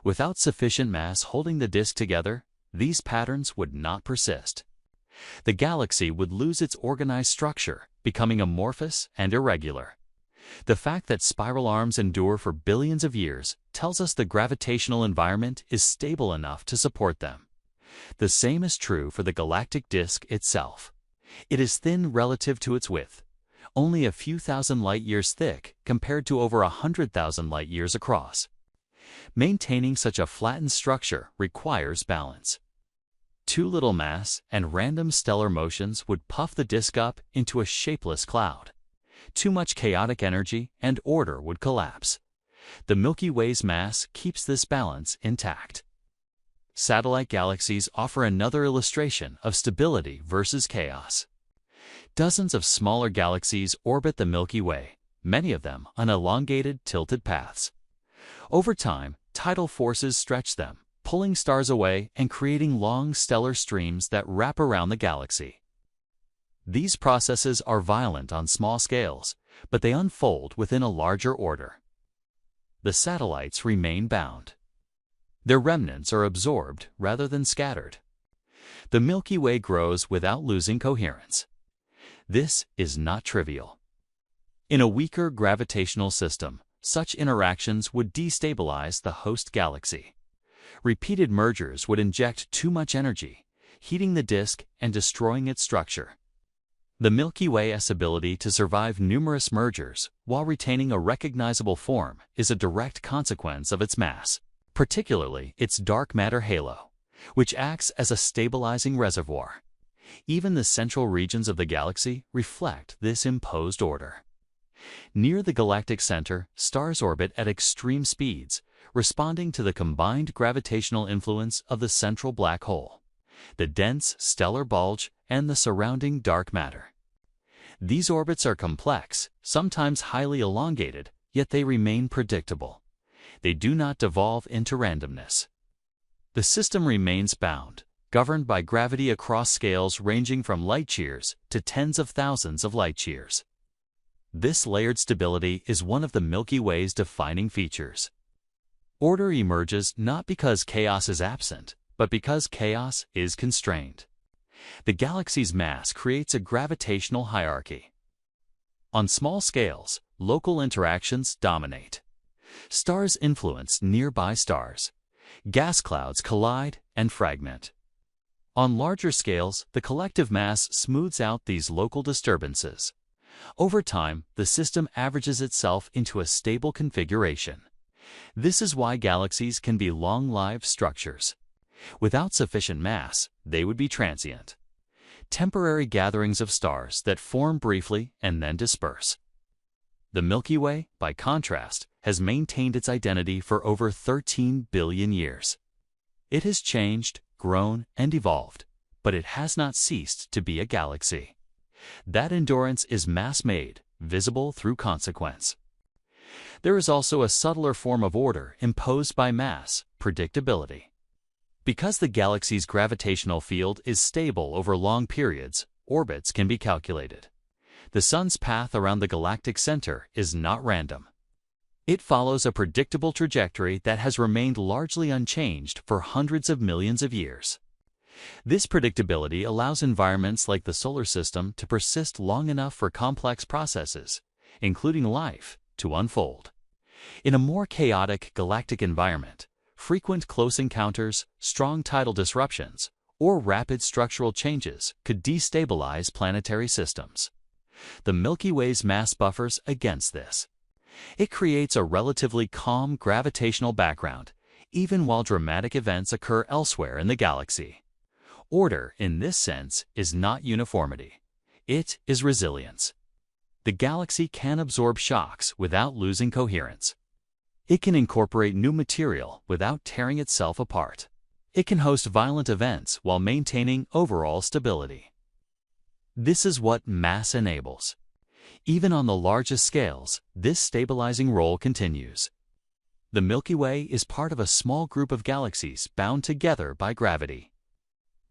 Without sufficient mass holding the disk together, these patterns would not persist. The galaxy would lose its organized structure, becoming amorphous and irregular. The fact that spiral arms endure for billions of years tells us the gravitational environment is stable enough to support them. The same is true for the galactic disk itself. It is thin relative to its width, only a few thousand light-years thick compared to over 100,000 light-years across. Maintaining such a flattened structure requires balance. Too little mass and random stellar motions would puff the disk up into a shapeless cloud. Too much chaotic energy and order would collapse. The Milky Way's mass keeps this balance intact. Satellite galaxies offer another illustration of stability versus chaos. Dozens of smaller galaxies orbit the Milky Way, many of them on elongated, tilted paths. Over time, tidal forces stretch them, pulling stars away and creating long stellar streams that wrap around the galaxy. These processes are violent on small scales, but they unfold within a larger order. The satellites remain bound. Their remnants are absorbed rather than scattered. The Milky Way grows without losing coherence. This is not trivial. In a weaker gravitational system, such interactions would destabilize the host galaxy. Repeated mergers would inject too much energy, heating the disk and destroying its structure. The Milky Way's ability to survive numerous mergers while retaining a recognizable form is a direct consequence of its mass, particularly its dark matter halo, which acts as a stabilizing reservoir. Even the central regions of the galaxy reflect this imposed order. Near the galactic center, stars orbit at extreme speeds, responding to the combined gravitational influence of the central black hole, the dense stellar bulge, and the surrounding dark matter. These orbits are complex, sometimes highly elongated, yet they remain predictable. They do not devolve into randomness. The system remains bound, governed by gravity across scales ranging from light-years to tens of thousands of light-years. This layered stability is one of the Milky Way's defining features. Order emerges not because chaos is absent, but because chaos is constrained. The galaxy's mass creates a gravitational hierarchy. On small scales, local interactions dominate. Stars influence nearby stars. Gas clouds collide and fragment. On larger scales, the collective mass smooths out these local disturbances. Over time, the system averages itself into a stable configuration. This is why galaxies can be long-lived structures. Without sufficient mass, they would be transient. Temporary gatherings of stars that form briefly and then disperse. The Milky Way, by contrast, has maintained its identity for over 13 billion years. It has changed, grown, and evolved, but it has not ceased to be a galaxy. That endurance is mass-made, visible through consequence. There is also a subtler form of order imposed by mass, predictability. Because the galaxy's gravitational field is stable over long periods, orbits can be calculated. The Sun's path around the galactic center is not random. It follows a predictable trajectory that has remained largely unchanged for hundreds of millions of years. This predictability allows environments like the solar system to persist long enough for complex processes, including life, to unfold. In a more chaotic galactic environment, frequent close encounters, strong tidal disruptions, or rapid structural changes could destabilize planetary systems. The Milky Way's mass buffers against this. It creates a relatively calm gravitational background, even while dramatic events occur elsewhere in the galaxy. Order, in this sense, is not uniformity. It is resilience. The galaxy can absorb shocks without losing coherence. It can incorporate new material without tearing itself apart. It can host violent events while maintaining overall stability. This is what mass enables. Even on the largest scales, this stabilizing role continues. The Milky Way is part of a small group of galaxies bound together by gravity.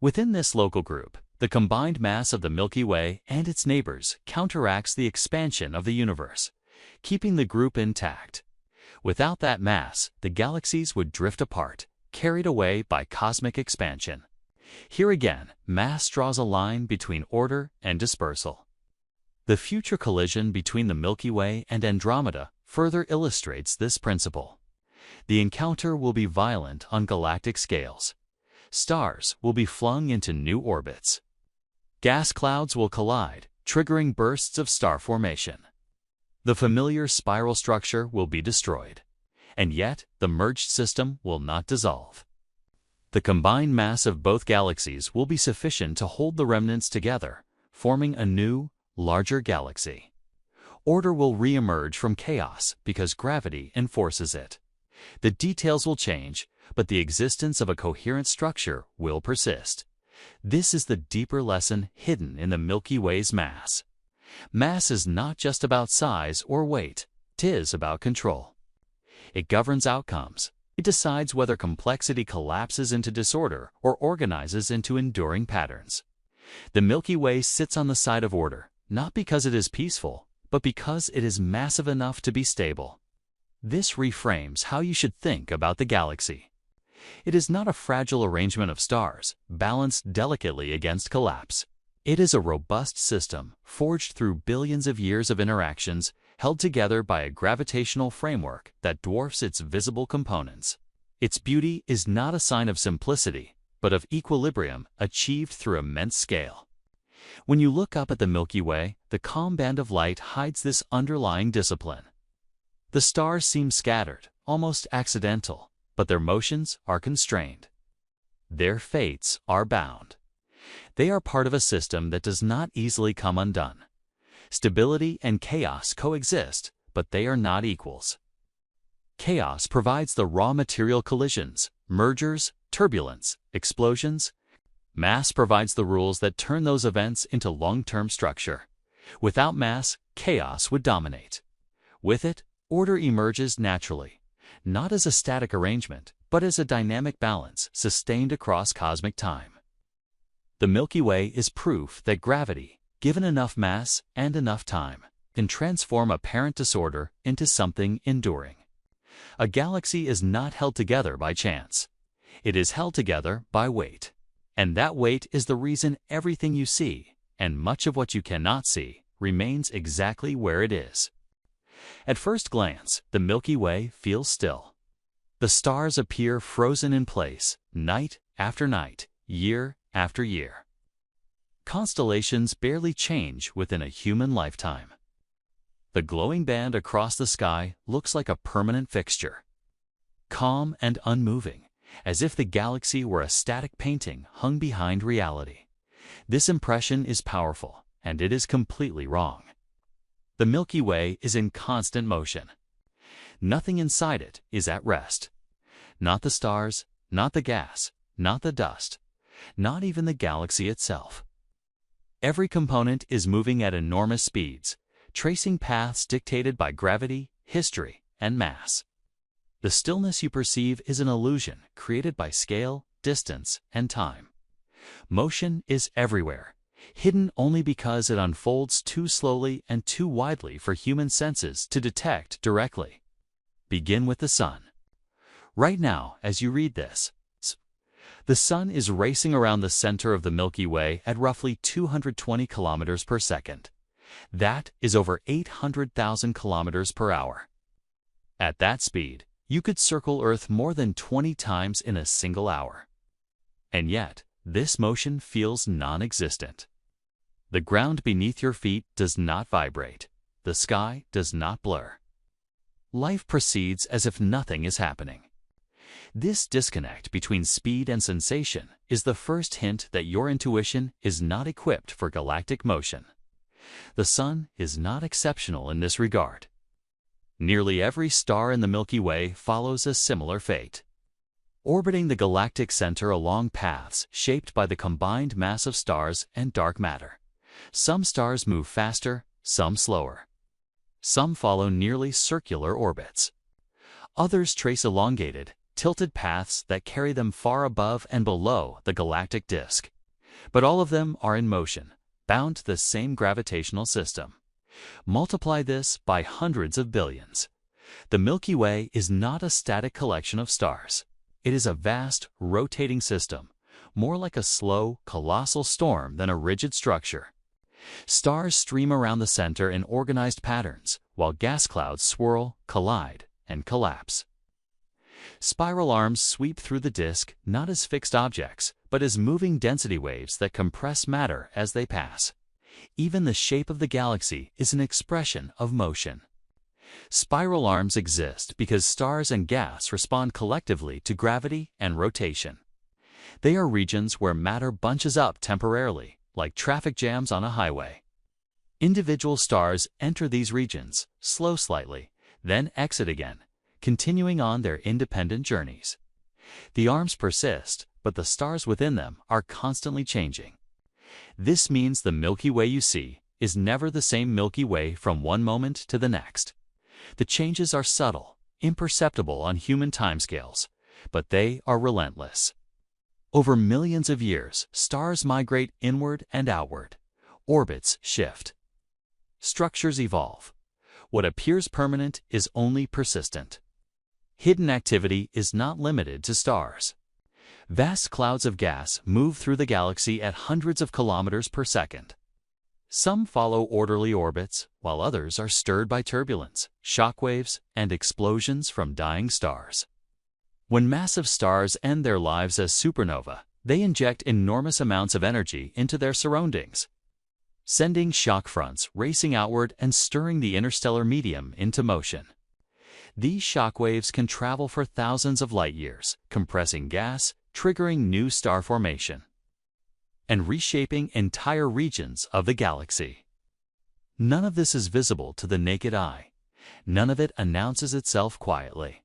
Within this local group, the combined mass of the Milky Way and its neighbors counteracts the expansion of the universe, keeping the group intact. Without that mass, the galaxies would drift apart, carried away by cosmic expansion. Here again, mass draws a line between order and dispersal. The future collision between the Milky Way and Andromeda further illustrates this principle. The encounter will be violent on galactic scales. Stars will be flung into new orbits. Gas clouds will collide, triggering bursts of star formation. The familiar spiral structure will be destroyed. And yet, the merged system will not dissolve. The combined mass of both galaxies will be sufficient to hold the remnants together, forming a new, larger galaxy. Order will re-emerge from chaos because gravity enforces it. The details will change, but the existence of a coherent structure will persist. This is the deeper lesson hidden in the Milky Way's mass. Mass is not just about size or weight, it is about control. It governs outcomes. It decides whether complexity collapses into disorder or organizes into enduring patterns. The Milky Way sits on the side of order, not because it is peaceful, but because it is massive enough to be stable. This reframes how you should think about the galaxy. It is not a fragile arrangement of stars, balanced delicately against collapse. It is a robust system, forged through billions of years of interactions, held together by a gravitational framework that dwarfs its visible components. Its beauty is not a sign of simplicity, but of equilibrium achieved through immense scale. When you look up at the Milky Way, the calm band of light hides this underlying discipline. The stars seem scattered, almost accidental, but their motions are constrained. Their fates are bound. They are part of a system that does not easily come undone. Stability and chaos coexist, but they are not equals. Chaos provides the raw material collisions, mergers, turbulence, explosions. Mass provides the rules that turn those events into long-term structure. Without mass, chaos would dominate. With it, Order emerges naturally, not as a static arrangement, but as a dynamic balance sustained across cosmic time. The Milky Way is proof that gravity, given enough mass and enough time, can transform apparent disorder into something enduring. A galaxy is not held together by chance. It is held together by weight. And that weight is the reason everything you see, and much of what you cannot see, remains exactly where it is. At first glance, the Milky Way feels still. The stars appear frozen in place, night after night, year after year. Constellations barely change within a human lifetime. The glowing band across the sky looks like a permanent fixture, calm and unmoving, as if the galaxy were a static painting hung behind reality. This impression is powerful, and it is completely wrong. The Milky Way is in constant motion. Nothing inside it is at rest. Not the stars, not the gas, not the dust, not even the galaxy itself. Every component is moving at enormous speeds, tracing paths dictated by gravity, history, and mass. The stillness you perceive is an illusion created by scale, distance, and time. Motion is everywhere, hidden only because it unfolds too slowly and too widely for human senses to detect directly. Begin with the sun. Right now, as you read this, the sun is racing around the center of the Milky Way at roughly 220 kilometers per second. That is over 800,000 kilometers per hour. At that speed, you could circle Earth more than 20 times in a single hour. And yet, this motion feels non-existent. The ground beneath your feet does not vibrate. The sky does not blur. Life proceeds as if nothing is happening. This disconnect between speed and sensation is the first hint that your intuition is not equipped for galactic motion. The sun is not exceptional in this regard. Nearly every star in the Milky Way follows a similar fate, orbiting the galactic center along paths shaped by the combined mass of stars and dark matter. Some stars move faster, some slower. Some follow nearly circular orbits. Others trace elongated, tilted paths that carry them far above and below the galactic disk. But all of them are in motion, bound to the same gravitational system. Multiply this by hundreds of billions. The Milky Way is not a static collection of stars. It is a vast, rotating system, more like a slow, colossal storm than a rigid structure. Stars stream around the center in organized patterns, while gas clouds swirl, collide, and collapse. Spiral arms sweep through the disk not as fixed objects, but as moving density waves that compress matter as they pass. Even the shape of the galaxy is an expression of motion. Spiral arms exist because stars and gas respond collectively to gravity and rotation. They are regions where matter bunches up temporarily, like traffic jams on a highway. Individual stars enter these regions, slow slightly, then exit again, continuing on their independent journeys. The arms persist, but the stars within them are constantly changing. This means the Milky Way you see is never the same Milky Way from one moment to the next. The changes are subtle, imperceptible on human timescales, but they are relentless. Over millions of years, stars migrate inward and outward. Orbits shift. Structures evolve. What appears permanent is only persistent. Hidden activity is not limited to stars. Vast clouds of gas move through the galaxy at hundreds of kilometers per second. Some follow orderly orbits, while others are stirred by turbulence, shockwaves, and explosions from dying stars. When massive stars end their lives as supernova, they inject enormous amounts of energy into their surroundings, sending shock fronts racing outward and stirring the interstellar medium into motion. These shockwaves can travel for thousands of light years, compressing gas, triggering new star formation, and reshaping entire regions of the galaxy. None of this is visible to the naked eye. None of it announces itself quietly.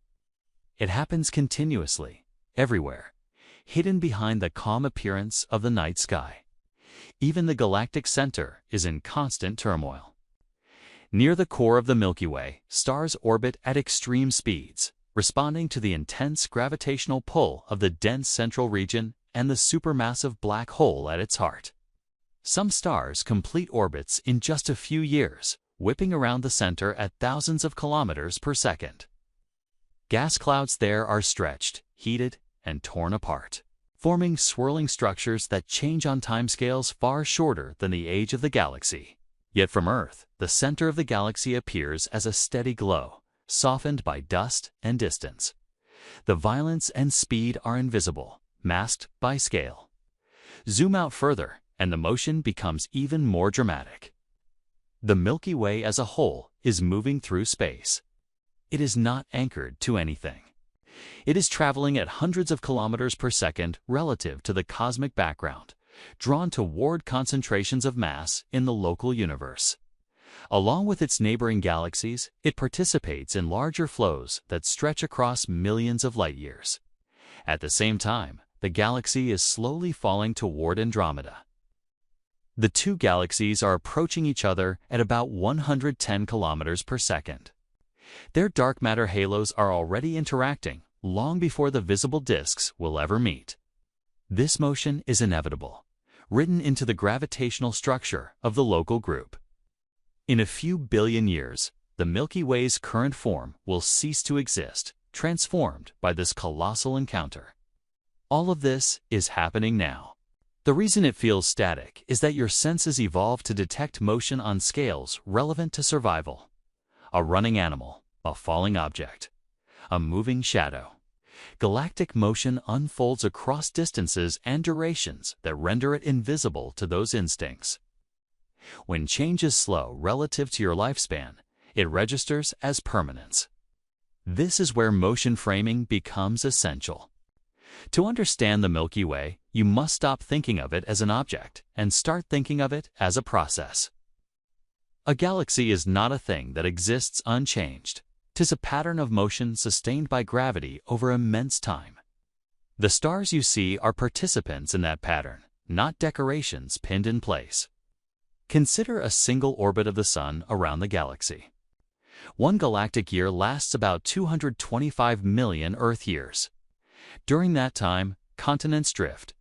It happens continuously, everywhere, hidden behind the calm appearance of the night sky. Even the galactic center is in constant turmoil. Near the core of the Milky Way, stars orbit at extreme speeds, responding to the intense gravitational pull of the dense central region and the supermassive black hole at its heart. Some stars complete orbits in just a few years, whipping around the center at thousands of kilometers per second. Gas clouds there are stretched, heated, and torn apart, forming swirling structures that change on timescales far shorter than the age of the galaxy. Yet from Earth, the center of the galaxy appears as a steady glow, softened by dust and distance. The violence and speed are invisible, masked by scale. Zoom out further, and the motion becomes even more dramatic. The Milky Way as a whole is moving through space. It is not anchored to anything. It is traveling at hundreds of kilometers per second relative to the cosmic background, drawn toward concentrations of mass in the local universe. Along with its neighboring galaxies, it participates in larger flows that stretch across millions of light years. At the same time, the galaxy is slowly falling toward Andromeda. The two galaxies are approaching each other at about 110 kilometers per second. Their dark matter halos are already interacting long before the visible disks will ever meet. This motion is inevitable, written into the gravitational structure of the local group. In a few billion years, the Milky Way's current form will cease to exist, transformed by this colossal encounter. All of this is happening now. The reason it feels static is that your senses evolved to detect motion on scales relevant to survival. A running animal, a falling object, a moving shadow. Galactic motion unfolds across distances and durations that render it invisible to those instincts. When change is slow relative to your lifespan, it registers as permanence. This is where motion framing becomes essential. To understand the Milky Way, you must stop thinking of it as an object and start thinking of it as a process. A galaxy is not a thing that exists unchanged. 'Tis a pattern of motion sustained by gravity over immense time. The stars you see are participants in that pattern, not decorations pinned in place. Consider a single orbit of the Sun around the galaxy. One galactic year lasts about 225 million Earth years. During that time, continents drift,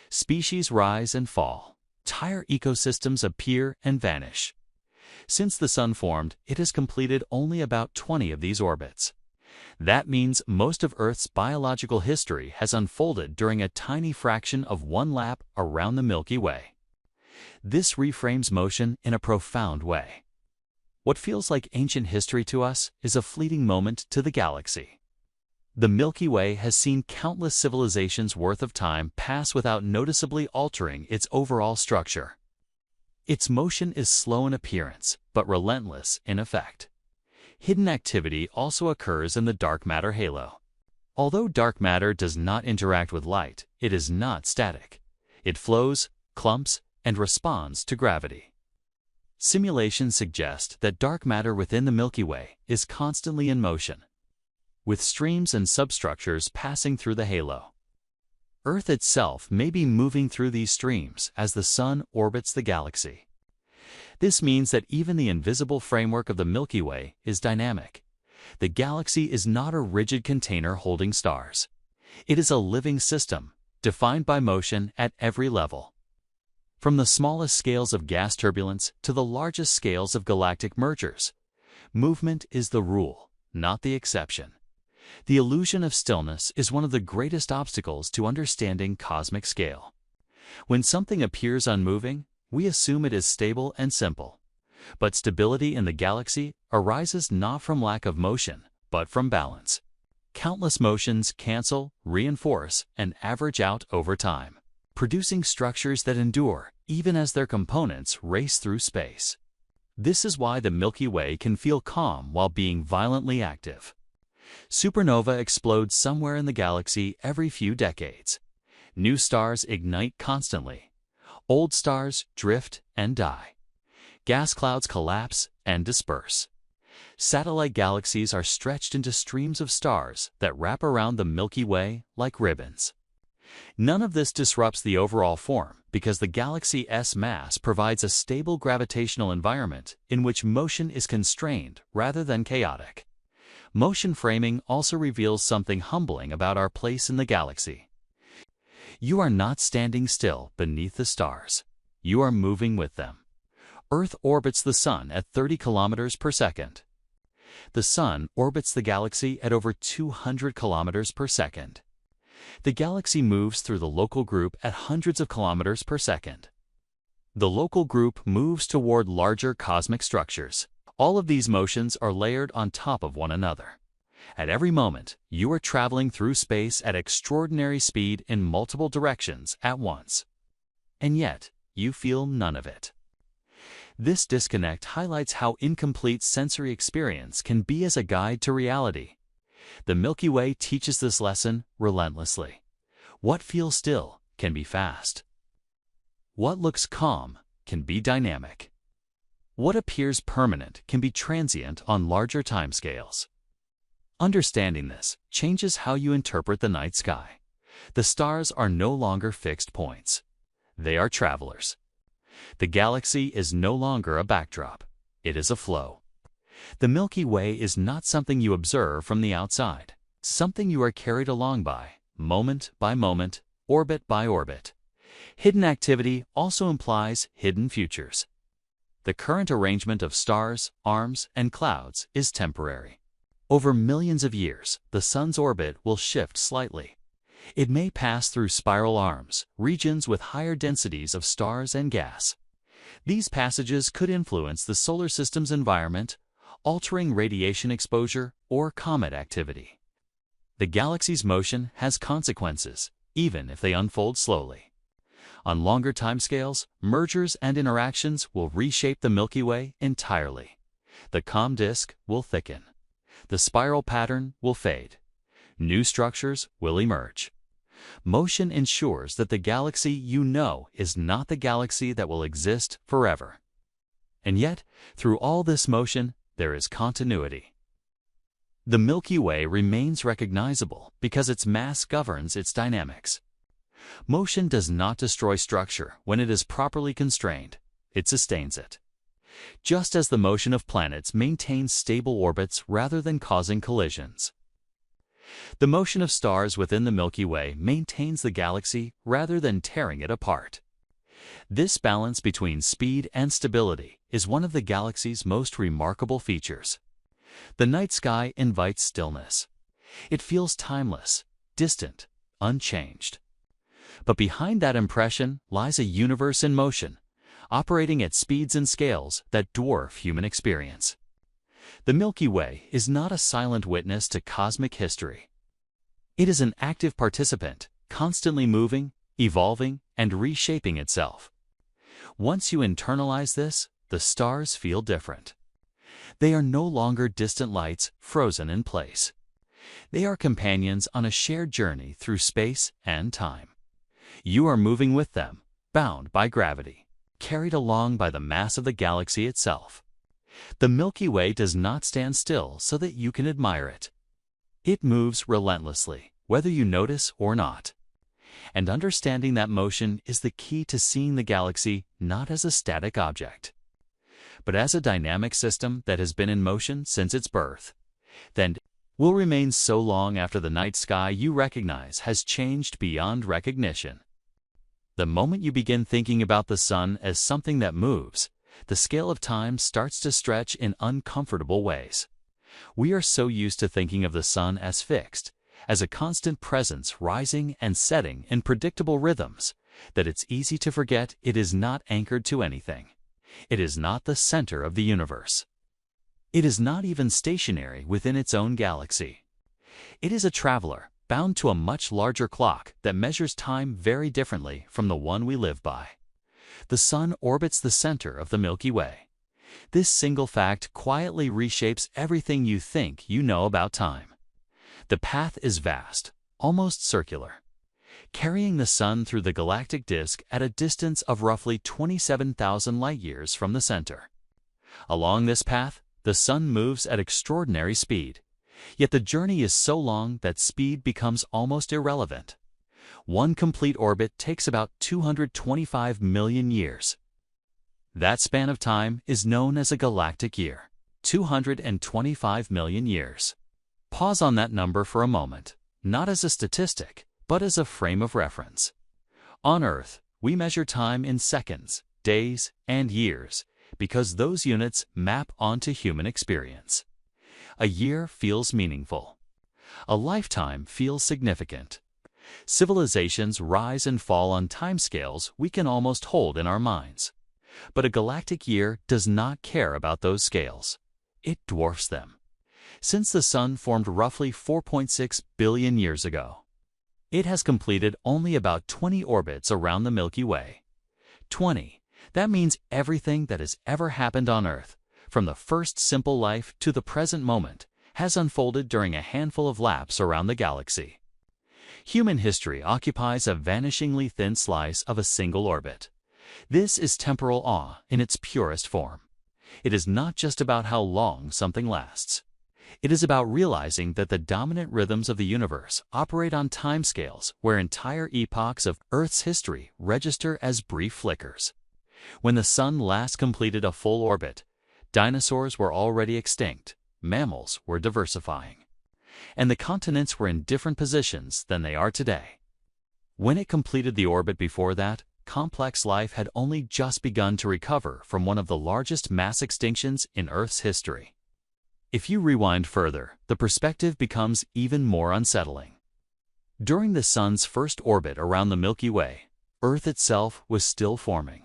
species rise and fall, entire ecosystems appear and vanish. Since the Sun formed, it has completed only about 20 of these orbits. That means most of Earth's biological history has unfolded during a tiny fraction of one lap around the Milky Way. This reframes motion in a profound way. What feels like ancient history to us is a fleeting moment to the galaxy. The Milky Way has seen countless civilizations' worth of time pass without noticeably altering its overall structure. Its motion is slow in appearance, but relentless in effect. Hidden activity also occurs in the dark matter halo. Although dark matter does not interact with light, it is not static. It flows, clumps, and responds to gravity. Simulations suggest that dark matter within the Milky Way is constantly in motion, with streams and substructures passing through the halo. Earth itself may be moving through these streams as the Sun orbits the galaxy. This means that even the invisible framework of the Milky Way is dynamic. The galaxy is not a rigid container holding stars. It is a living system, defined by motion at every level. From the smallest scales of gas turbulence to the largest scales of galactic mergers, movement is the rule, not the exception. The illusion of stillness is one of the greatest obstacles to understanding cosmic scale. When something appears unmoving, we assume it is stable and simple. But stability in the galaxy arises not from lack of motion, but from balance. Countless motions cancel, reinforce, and average out over time, producing structures that endure even as their components race through space. This is why the Milky Way can feel calm while being violently active. Supernova explodes somewhere in the galaxy every few decades. New stars ignite constantly. Old stars drift and die. Gas clouds collapse and disperse. Satellite galaxies are stretched into streams of stars that wrap around the Milky Way like ribbons. None of this disrupts the overall form because the galaxy's mass provides a stable gravitational environment in which motion is constrained rather than chaotic. Motion framing also reveals something humbling about our place in the galaxy. You are not standing still beneath the stars. You are moving with them. Earth orbits the Sun at 30 kilometers per second. The Sun orbits the galaxy at over 200 kilometers per second. The galaxy moves through the local group at hundreds of kilometers per second. The local group moves toward larger cosmic structures. All of these motions are layered on top of one another. At every moment, you are traveling through space at extraordinary speed in multiple directions at once. And yet, you feel none of it. This disconnect highlights how incomplete sensory experience can be as a guide to reality. The Milky Way teaches this lesson relentlessly. What feels still can be fast. What looks calm can be dynamic. What appears permanent can be transient on larger timescales. Understanding this changes how you interpret the night sky. The stars are no longer fixed points. They are travelers. The galaxy is no longer a backdrop. It is a flow. The Milky Way is not something you observe from the outside, something you are carried along by moment, orbit by orbit. Hidden activity also implies hidden futures. The current arrangement of stars, arms, and clouds is temporary. Over millions of years, the Sun's orbit will shift slightly. It may pass through spiral arms, regions with higher densities of stars and gas. These passages could influence the solar system's environment, altering radiation exposure or comet activity. The galaxy's motion has consequences, even if they unfold slowly. On longer timescales, mergers and interactions will reshape the Milky Way entirely. The calm disk will thicken. The spiral pattern will fade. New structures will emerge. Motion ensures that the galaxy you know is not the galaxy that will exist forever. And yet, through all this motion, there is continuity. The Milky Way remains recognizable because its mass governs its dynamics. Motion does not destroy structure when it is properly constrained. It sustains it. Just as the motion of planets maintains stable orbits rather than causing collisions. The motion of stars within the Milky Way maintains the galaxy rather than tearing it apart. This balance between speed and stability is one of the galaxy's most remarkable features. The night sky invites stillness. It feels timeless, distant, unchanged. But behind that impression lies a universe in motion, operating at speeds and scales that dwarf human experience. The Milky Way is not a silent witness to cosmic history. It is an active participant, constantly moving, evolving, and reshaping itself. Once you internalize this, the stars feel different. They are no longer distant lights frozen in place. They are companions on a shared journey through space and time. You are moving with them, bound by gravity, carried along by the mass of the galaxy itself. The Milky Way does not stand still so that you can admire it. It moves relentlessly, whether you notice or not. And understanding that motion is the key to seeing the galaxy not as a static object, but as a dynamic system that has been in motion since its birth. Then will remain so long after the night sky you recognize has changed beyond recognition. The moment you begin thinking about the sun as something that moves, the scale of time starts to stretch in uncomfortable ways. We are so used to thinking of the sun as fixed, as a constant presence rising and setting in predictable rhythms, that it's easy to forget it is not anchored to anything. It is not the center of the universe. It is not even stationary within its own galaxy. It is a traveler, bound to a much larger clock that measures time very differently from the one we live by. The sun orbits the center of the Milky Way. This single fact quietly reshapes everything you think you know about time. The path is vast, almost circular, carrying the sun through the galactic disk at a distance of roughly 27,000 light-years from the center. Along this path, the sun moves at extraordinary speed, yet the journey is so long that speed becomes almost irrelevant. One complete orbit takes about 225 million years. That span of time is known as a galactic year, 225 million years. Pause on that number for a moment, not as a statistic, but as a frame of reference. On Earth, we measure time in seconds, days, and years, because those units map onto human experience. A year feels meaningful. A lifetime feels significant. Civilizations rise and fall on timescales we can almost hold in our minds. But a galactic year does not care about those scales. It dwarfs them. Since the Sun formed roughly 4.6 billion years ago, it has completed only about 20 orbits around the Milky Way. 20. That means everything that has ever happened on Earth, from the first simple life to the present moment, has unfolded during a handful of laps around the galaxy. Human history occupies a vanishingly thin slice of a single orbit. This is temporal awe in its purest form. It is not just about how long something lasts. It is about realizing that the dominant rhythms of the universe operate on timescales where entire epochs of Earth's history register as brief flickers. When the Sun last completed a full orbit, dinosaurs were already extinct, mammals were diversifying, and the continents were in different positions than they are today. When it completed the orbit before that, complex life had only just begun to recover from one of the largest mass extinctions in Earth's history. If you rewind further, the perspective becomes even more unsettling. During the Sun's first orbit around the Milky Way, Earth itself was still forming.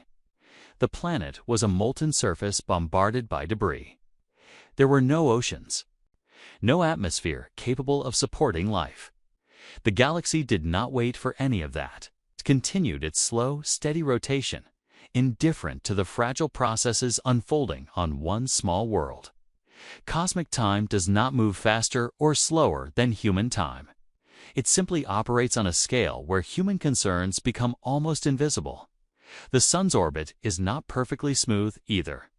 The planet was a molten surface bombarded by debris. There were no oceans, no atmosphere capable of supporting life. The galaxy did not wait for any of that. It continued its slow, steady rotation, indifferent to the fragile processes unfolding on one small world. Cosmic time does not move faster or slower than human time. It simply operates on a scale where human concerns become almost invisible. The Sun's orbit is not perfectly smooth either.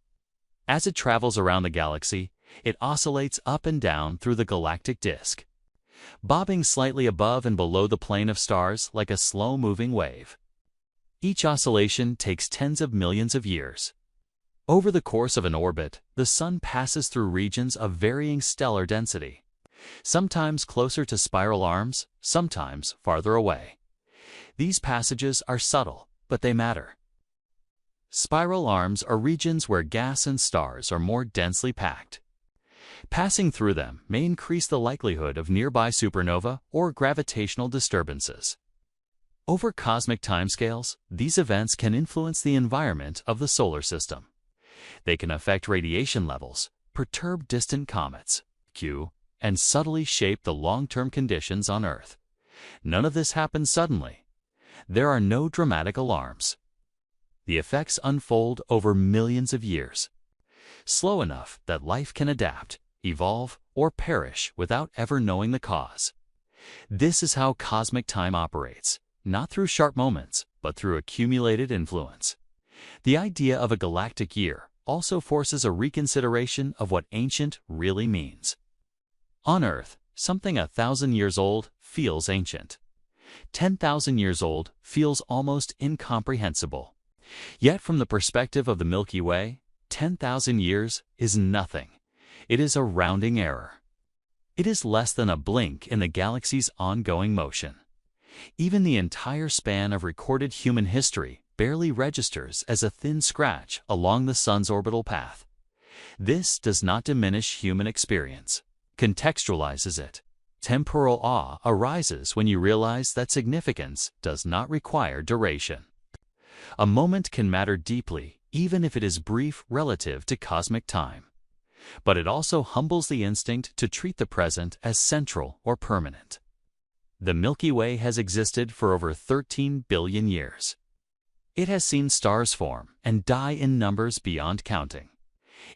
As it travels around the galaxy, it oscillates up and down through the galactic disk, bobbing slightly above and below the plane of stars like a slow-moving wave. Each oscillation takes tens of millions of years. Over the course of an orbit, the Sun passes through regions of varying stellar density, sometimes closer to spiral arms, sometimes farther away. These passages are subtle, but they matter. Spiral arms are regions where gas and stars are more densely packed. Passing through them may increase the likelihood of nearby supernova or gravitational disturbances. Over cosmic timescales, these events can influence the environment of the solar system. They can affect radiation levels, perturb distant comets, and subtly shape the long-term conditions on Earth. None of this happens suddenly. There are no dramatic alarms. The effects unfold over millions of years, slow enough that life can adapt, evolve, or perish without ever knowing the cause. This is how cosmic time operates, not through sharp moments, but through accumulated influence. The idea of a galactic year also forces a reconsideration of what ancient really means. On Earth, something 1,000 years old feels ancient. 10,000 years old feels almost incomprehensible. Yet from the perspective of the Milky Way, 10,000 years is nothing. It is a rounding error. It is less than a blink in the galaxy's ongoing motion. Even the entire span of recorded human history barely registers as a thin scratch along the Sun's orbital path. This does not diminish human experience, contextualizes it. Temporal awe arises when you realize that significance does not require duration. A moment can matter deeply, even if it is brief relative to cosmic time. But it also humbles the instinct to treat the present as central or permanent. The Milky Way has existed for over 13 billion years. It has seen stars form and die in numbers beyond counting.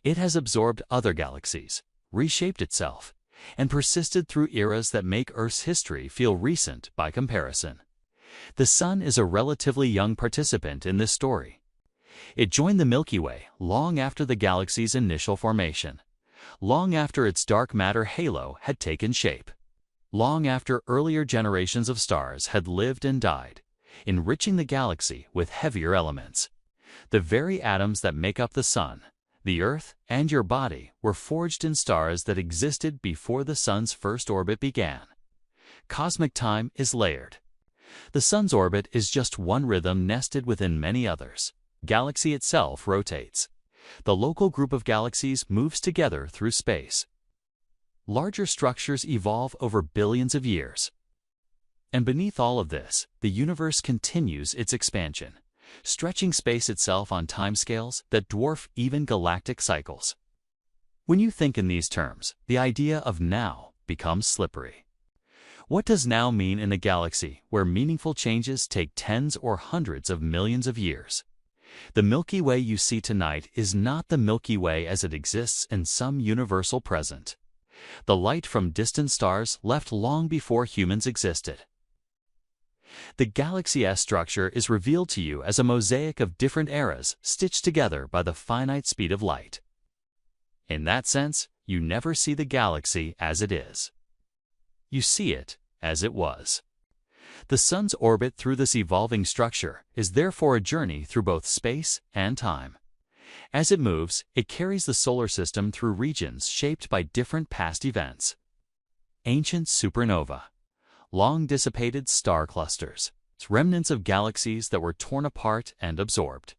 It has absorbed other galaxies, reshaped itself, and persisted through eras that make Earth's history feel recent by comparison. The Sun is a relatively young participant in this story. It joined the Milky Way long after the galaxy's initial formation, long after its dark matter halo had taken shape, long after earlier generations of stars had lived and died, enriching the galaxy with heavier elements. The very atoms that make up the Sun, the Earth, and your body were forged in stars that existed before the Sun's first orbit began. Cosmic time is layered. The Sun's orbit is just one rhythm nested within many others. Galaxy itself rotates. The local group of galaxies moves together through space. Larger structures evolve over billions of years. And beneath all of this, the universe continues its expansion, stretching space itself on timescales that dwarf even galactic cycles. When you think in these terms, the idea of now becomes slippery. What does now mean in a galaxy where meaningful changes take tens or hundreds of millions of years? The Milky Way you see tonight is not the Milky Way as it exists in some universal present. The light from distant stars left long before humans existed. The galaxy-S structure is revealed to you as a mosaic of different eras stitched together by the finite speed of light. In that sense, you never see the galaxy as it is. You see it as it was. The Sun's orbit through this evolving structure is therefore a journey through both space and time. As it moves, it carries the solar system through regions shaped by different past events. Ancient supernova, long-dissipated star clusters, remnants of galaxies that were torn apart and absorbed.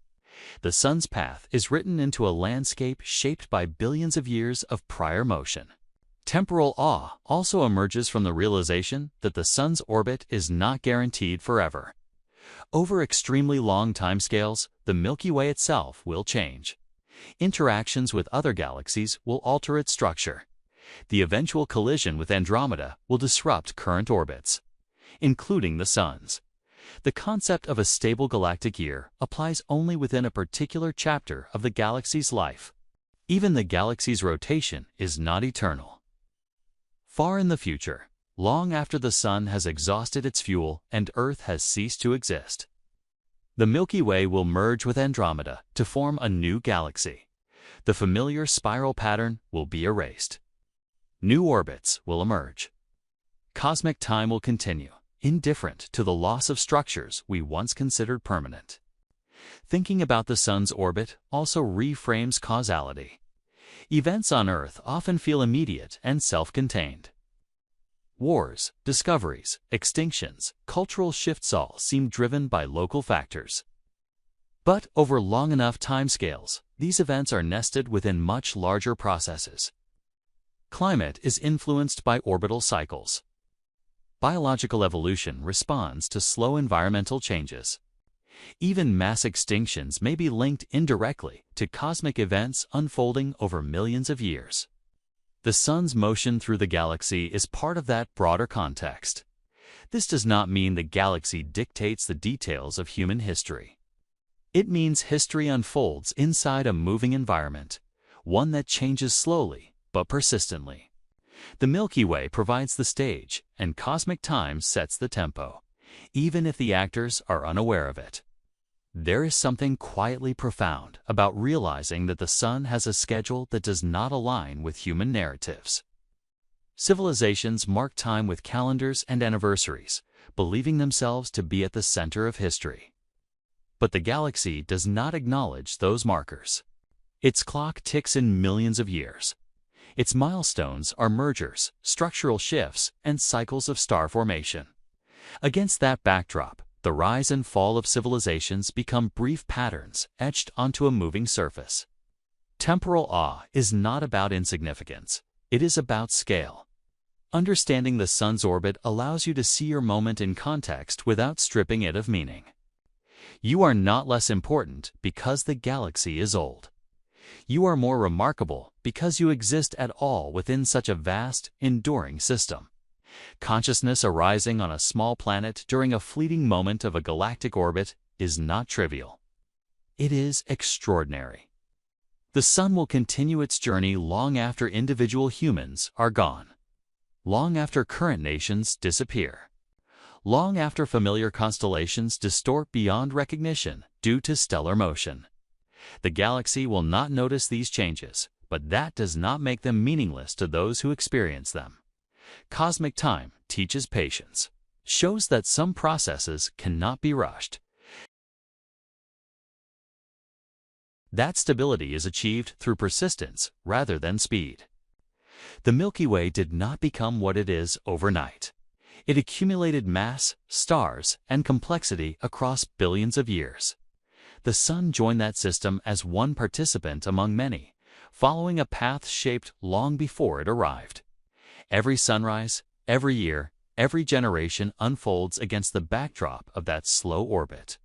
The Sun's path is written into a landscape shaped by billions of years of prior motion. Temporal awe also emerges from the realization that the Sun's orbit is not guaranteed forever. Over extremely long timescales, the Milky Way itself will change. Interactions with other galaxies will alter its structure. The eventual collision with Andromeda will disrupt current orbits, including the Sun's. The concept of a stable galactic year applies only within a particular chapter of the galaxy's life. Even the galaxy's rotation is not eternal. Far in the future, long after the Sun has exhausted its fuel and Earth has ceased to exist, the Milky Way will merge with Andromeda to form a new galaxy. The familiar spiral pattern will be erased. New orbits will emerge. Cosmic time will continue, indifferent to the loss of structures we once considered permanent. Thinking about the Sun's orbit also reframes causality. Events on Earth often feel immediate and self-contained. Wars, discoveries, extinctions, cultural shifts all seem driven by local factors. But over long enough timescales, these events are nested within much larger processes. Climate is influenced by orbital cycles. Biological evolution responds to slow environmental changes. Even mass extinctions may be linked indirectly to cosmic events unfolding over millions of years. The Sun's motion through the galaxy is part of that broader context. This does not mean the galaxy dictates the details of human history. It means history unfolds inside a moving environment, one that changes slowly but persistently. The Milky Way provides the stage, and cosmic time sets the tempo, even if the actors are unaware of it. There is something quietly profound about realizing that the Sun has a schedule that does not align with human narratives. Civilizations mark time with calendars and anniversaries, believing themselves to be at the center of history. But the galaxy does not acknowledge those markers. Its clock ticks in millions of years. Its milestones are mergers, structural shifts, and cycles of star formation. Against that backdrop, the rise and fall of civilizations become brief patterns etched onto a moving surface. Temporal awe is not about insignificance. It is about scale. Understanding the Sun's orbit allows you to see your moment in context without stripping it of meaning. You are not less important because the galaxy is old. You are more remarkable because you exist at all within such a vast, enduring system. Consciousness arising on a small planet during a fleeting moment of a galactic orbit is not trivial. It is extraordinary. The Sun will continue its journey long after individual humans are gone. Long after current nations disappear. Long after familiar constellations distort beyond recognition due to stellar motion. The galaxy will not notice these changes, but that does not make them meaningless to those who experience them. Cosmic time teaches patience, shows that some processes cannot be rushed. That stability is achieved through persistence rather than speed. The Milky Way did not become what it is overnight. It accumulated mass, stars, and complexity across billions of years. The Sun joined that system as one participant among many, following a path shaped long before it arrived. Every sunrise, every year, every generation unfolds against the backdrop of that slow orbit.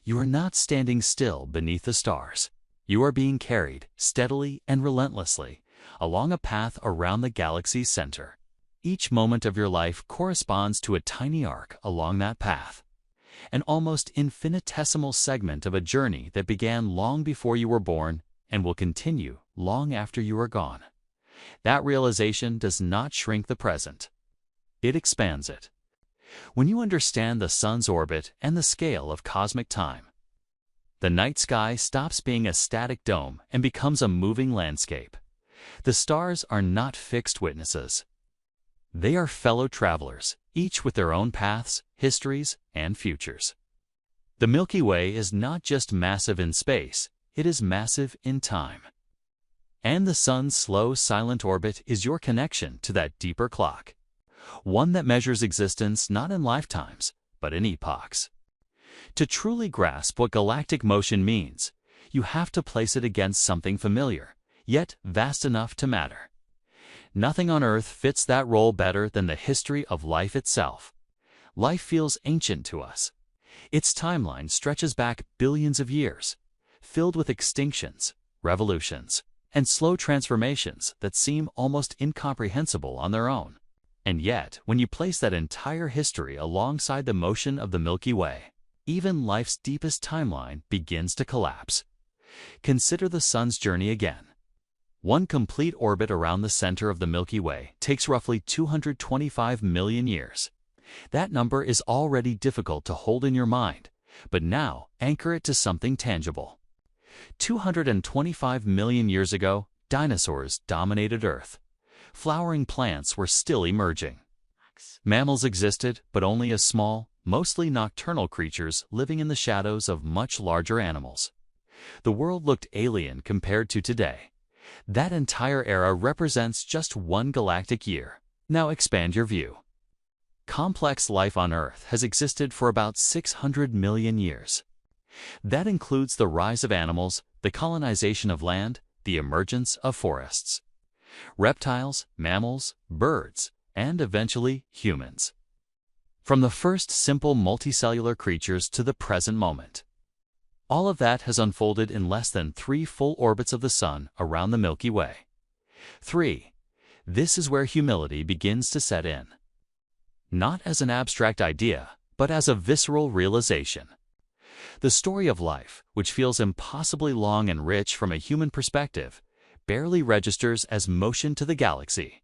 You are not standing still beneath the stars. You are being carried steadily and relentlessly along a path around the galaxy's center. Each moment of your life corresponds to a tiny arc along that path, an almost infinitesimal segment of a journey that began long before you were born and will continue long after you are gone. That realization does not shrink the present. It expands it. When you understand the Sun's orbit and the scale of cosmic time, the night sky stops being a static dome and becomes a moving landscape. The stars are not fixed witnesses. They are fellow travelers, each with their own paths, histories, and futures. The Milky Way is not just massive in space, it is massive in time. And the Sun's slow, silent orbit is your connection to that deeper clock, one that measures existence not in lifetimes, but in epochs. To truly grasp what galactic motion means, you have to place it against something familiar, yet vast enough to matter. Nothing on Earth fits that role better than the history of life itself. Life feels ancient to us. Its timeline stretches back billions of years, filled with extinctions, revolutions, and slow transformations that seem almost incomprehensible on their own. And yet, when you place that entire history alongside the motion of the Milky Way, even life's deepest timeline begins to collapse. Consider the Sun's journey again. One complete orbit around the center of the Milky Way takes roughly 225 million years. That number is already difficult to hold in your mind, but now anchor it to something tangible. 225 million years ago, dinosaurs dominated Earth. Flowering plants were still emerging. Mammals existed, but only as small, mostly nocturnal creatures living in the shadows of much larger animals. The world looked alien compared to today. That entire era represents just one galactic year. Now expand your view. Complex life on Earth has existed for about 600 million years. That includes the rise of animals, the colonization of land, the emergence of forests. Reptiles, mammals, birds, and eventually humans. From the first simple multicellular creatures to the present moment. All of that has unfolded in less than 3 full orbits of the Sun around the Milky Way. 3. This is where humility begins to set in. Not as an abstract idea, but as a visceral realization. The story of life, which feels impossibly long and rich from a human perspective, barely registers as motion to the galaxy.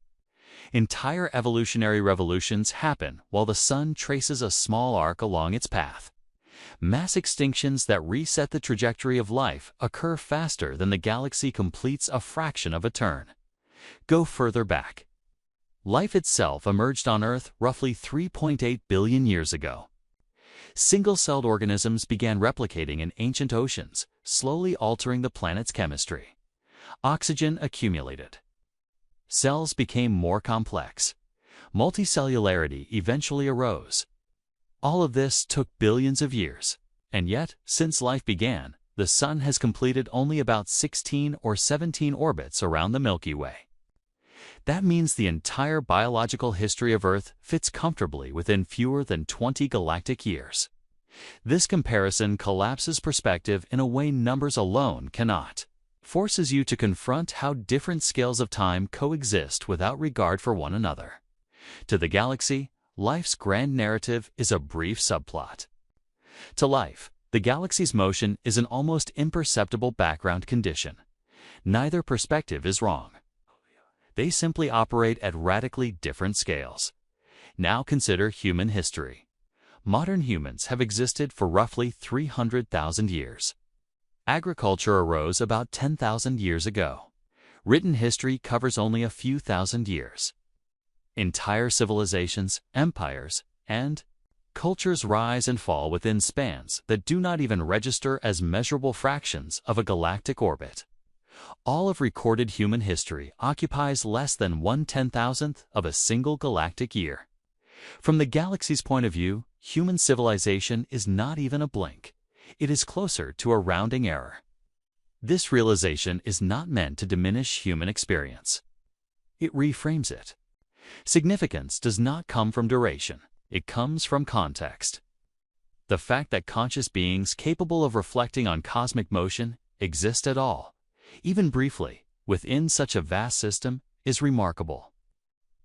Entire evolutionary revolutions happen while the Sun traces a small arc along its path. Mass extinctions that reset the trajectory of life occur faster than the galaxy completes a fraction of a turn. Go further back. Life itself emerged on Earth roughly 3.8 billion years ago. Single-celled organisms began replicating in ancient oceans, slowly altering the planet's chemistry. Oxygen accumulated. Cells became more complex. Multicellularity eventually arose. All of this took billions of years, and yet, since life began, the Sun has completed only about 16 or 17 orbits around the Milky Way. That means the entire biological history of Earth fits comfortably within fewer than 20 galactic years. This comparison collapses perspective in a way numbers alone cannot. Forces you to confront how different scales of time coexist without regard for one another. To the galaxy, life's grand narrative is a brief subplot. To life, the galaxy's motion is an almost imperceptible background condition. Neither perspective is wrong. They simply operate at radically different scales. Now consider human history. Modern humans have existed for roughly 300,000 years. Agriculture arose about 10,000 years ago. Written history covers only a few thousand years. Entire civilizations, empires, and cultures rise and fall within spans that do not even register as measurable fractions of a galactic orbit. All of recorded human history occupies less than 1/10,000th of a single galactic year. From the galaxy's point of view, human civilization is not even a blink. It is closer to a rounding error. This realization is not meant to diminish human experience. It reframes it. Significance does not come from duration. It comes from context. The fact that conscious beings capable of reflecting on cosmic motion exist at all, even briefly, within such a vast system, is remarkable.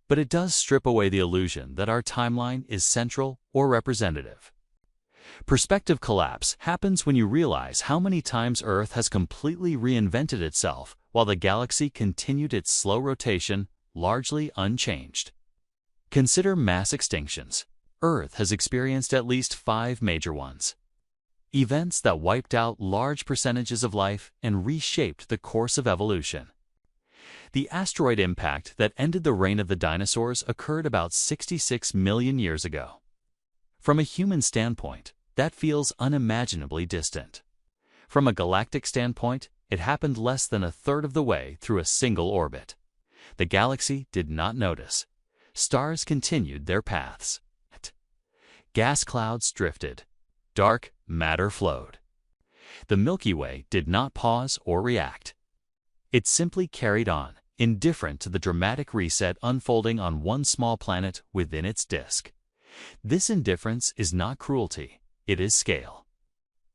But it does strip away the illusion that our timeline is central or representative. Perspective collapse happens when you realize how many times Earth has completely reinvented itself while the galaxy continued its slow rotation, largely unchanged. Consider mass extinctions. Earth has experienced at least 5 major ones. Events that wiped out large percentages of life and reshaped the course of evolution. The asteroid impact that ended the reign of the dinosaurs occurred about 66 million years ago. From a human standpoint, that feels unimaginably distant. From a galactic standpoint, it happened less than a third of the way through a single orbit. The galaxy did not notice. Stars continued their paths. Gas clouds drifted. Dark matter flowed. The Milky Way did not pause or react. It simply carried on, indifferent to the dramatic reset unfolding on one small planet within its disk. This indifference is not cruelty, it is scale.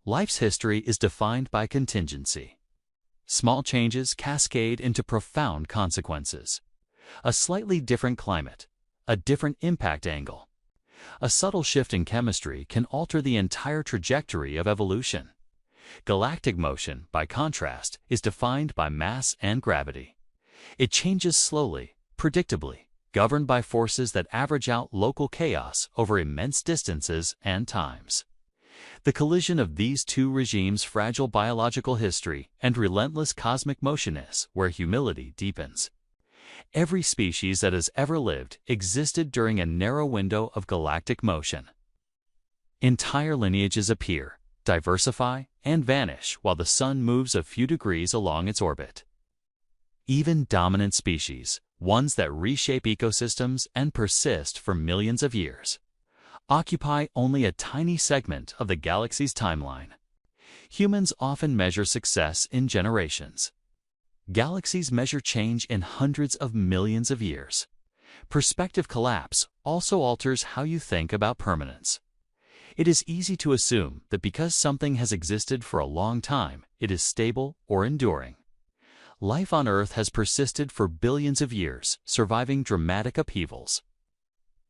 Life's history is defined by contingency. Small changes cascade into profound consequences. A slightly different climate, a different impact angle. A subtle shift in chemistry can alter the entire trajectory of evolution. Galactic motion, by contrast, is defined by mass and gravity. It changes slowly, predictably, governed by forces that average out local chaos over immense distances and times. The collision of these two regimes' fragile biological history and relentless cosmic motion is where humility deepens. Every species that has ever lived existed during a narrow window of galactic motion. Entire lineages appear, diversify, and vanish while the sun moves a few degrees along its orbit. Even dominant species, ones that reshape ecosystems and persist for millions of years, occupy only a tiny segment of the galaxy's timeline. Humans often measure success in generations. Galaxies measure change in hundreds of millions of years. Perspective collapse also alters how you think about permanence. It is easy to assume that because something has existed for a long time, it is stable or enduring. Life on Earth has persisted for billions of years, surviving dramatic upheavals.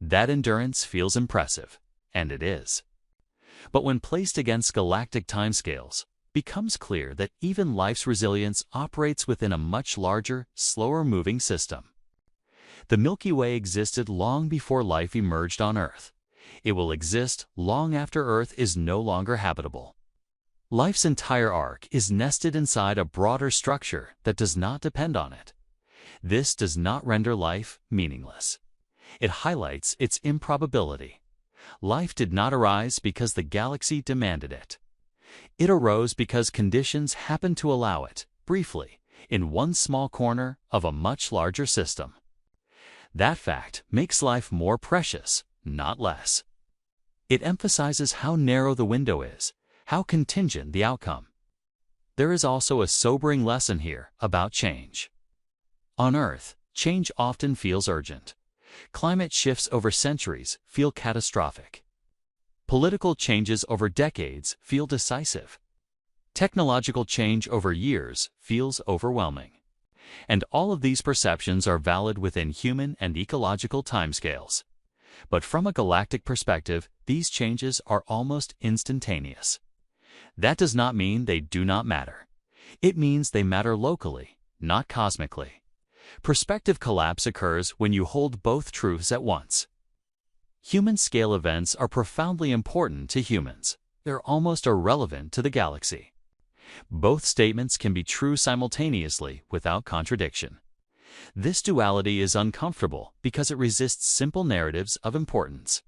That endurance feels impressive, and it is. But when placed against galactic timescales, it becomes clear that even life's resilience operates within a much larger, slower-moving system. The Milky Way existed long before life emerged on Earth. It will exist long after Earth is no longer habitable. Life's entire arc is nested inside a broader structure that does not depend on it. This does not render life meaningless. It highlights its improbability. Life did not arise because the galaxy demanded it. It arose because conditions happened to allow it, briefly, in one small corner of a much larger system. That fact makes life more precious, not less. It emphasizes how narrow the window is, how contingent the outcome. There is also a sobering lesson here about change. On Earth, change often feels urgent. Climate shifts over centuries feel catastrophic. Political changes over decades feel decisive. Technological change over years feels overwhelming. And all of these perceptions are valid within human and ecological timescales. But from a galactic perspective, these changes are almost instantaneous. That does not mean they do not matter. It means they matter locally, not cosmically. Perspective collapse occurs when you hold both truths at once. Human-scale events are profoundly important to humans. They're almost irrelevant to the galaxy. Both statements can be true simultaneously without contradiction. This duality is uncomfortable because it resists simple narratives of importance.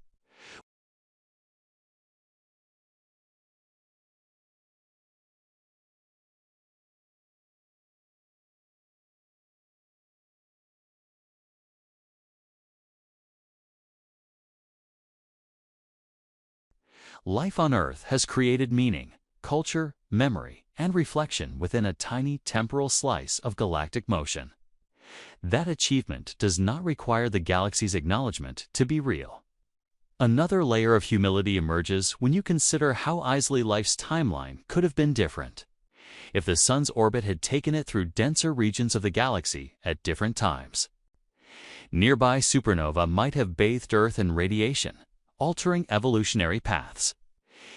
Life on Earth has created meaning, culture, memory, and reflection within a tiny temporal slice of galactic motion. That achievement does not require the galaxy's acknowledgement to be real. Another layer of humility emerges when you consider how easily life's timeline could have been different if the Sun's orbit had taken it through denser regions of the galaxy at different times. Nearby supernova might have bathed Earth in radiation, altering evolutionary paths.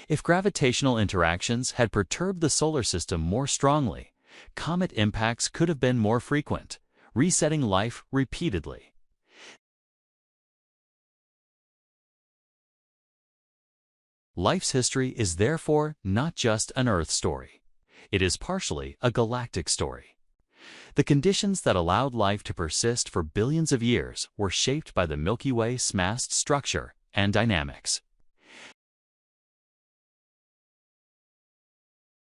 If gravitational interactions had perturbed the solar system more strongly, comet impacts could have been more frequent, resetting life repeatedly. Life's history is therefore not just an Earth story. It is partially a galactic story. The conditions that allowed life to persist for billions of years were shaped by the Milky Way's mass structure and dynamics.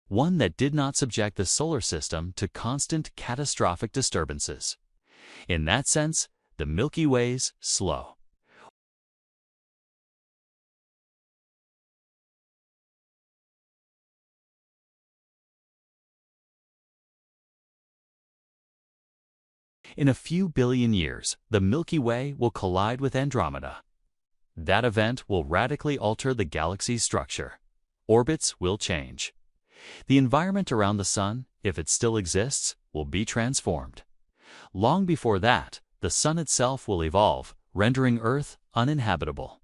One that did not subject the solar system to constant catastrophic disturbances. In that sense, the Milky Way's slow. In a few billion years, the Milky Way will collide with Andromeda. That event will radically alter the galaxy's structure. Orbits will change. The environment around the Sun, if it still exists, will be transformed. Long before that, the Sun itself will evolve, rendering Earth uninhabitable.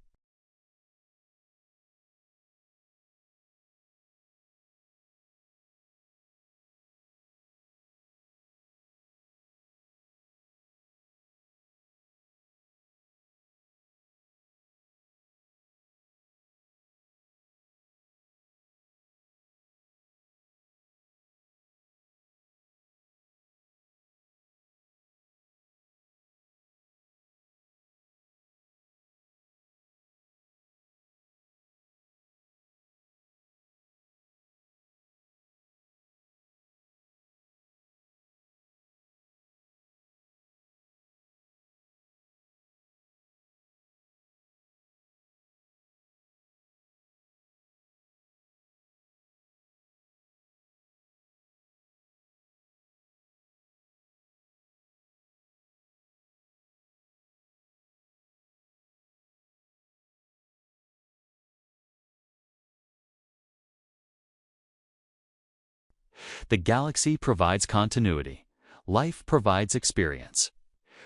The galaxy provides continuity. Life provides experience.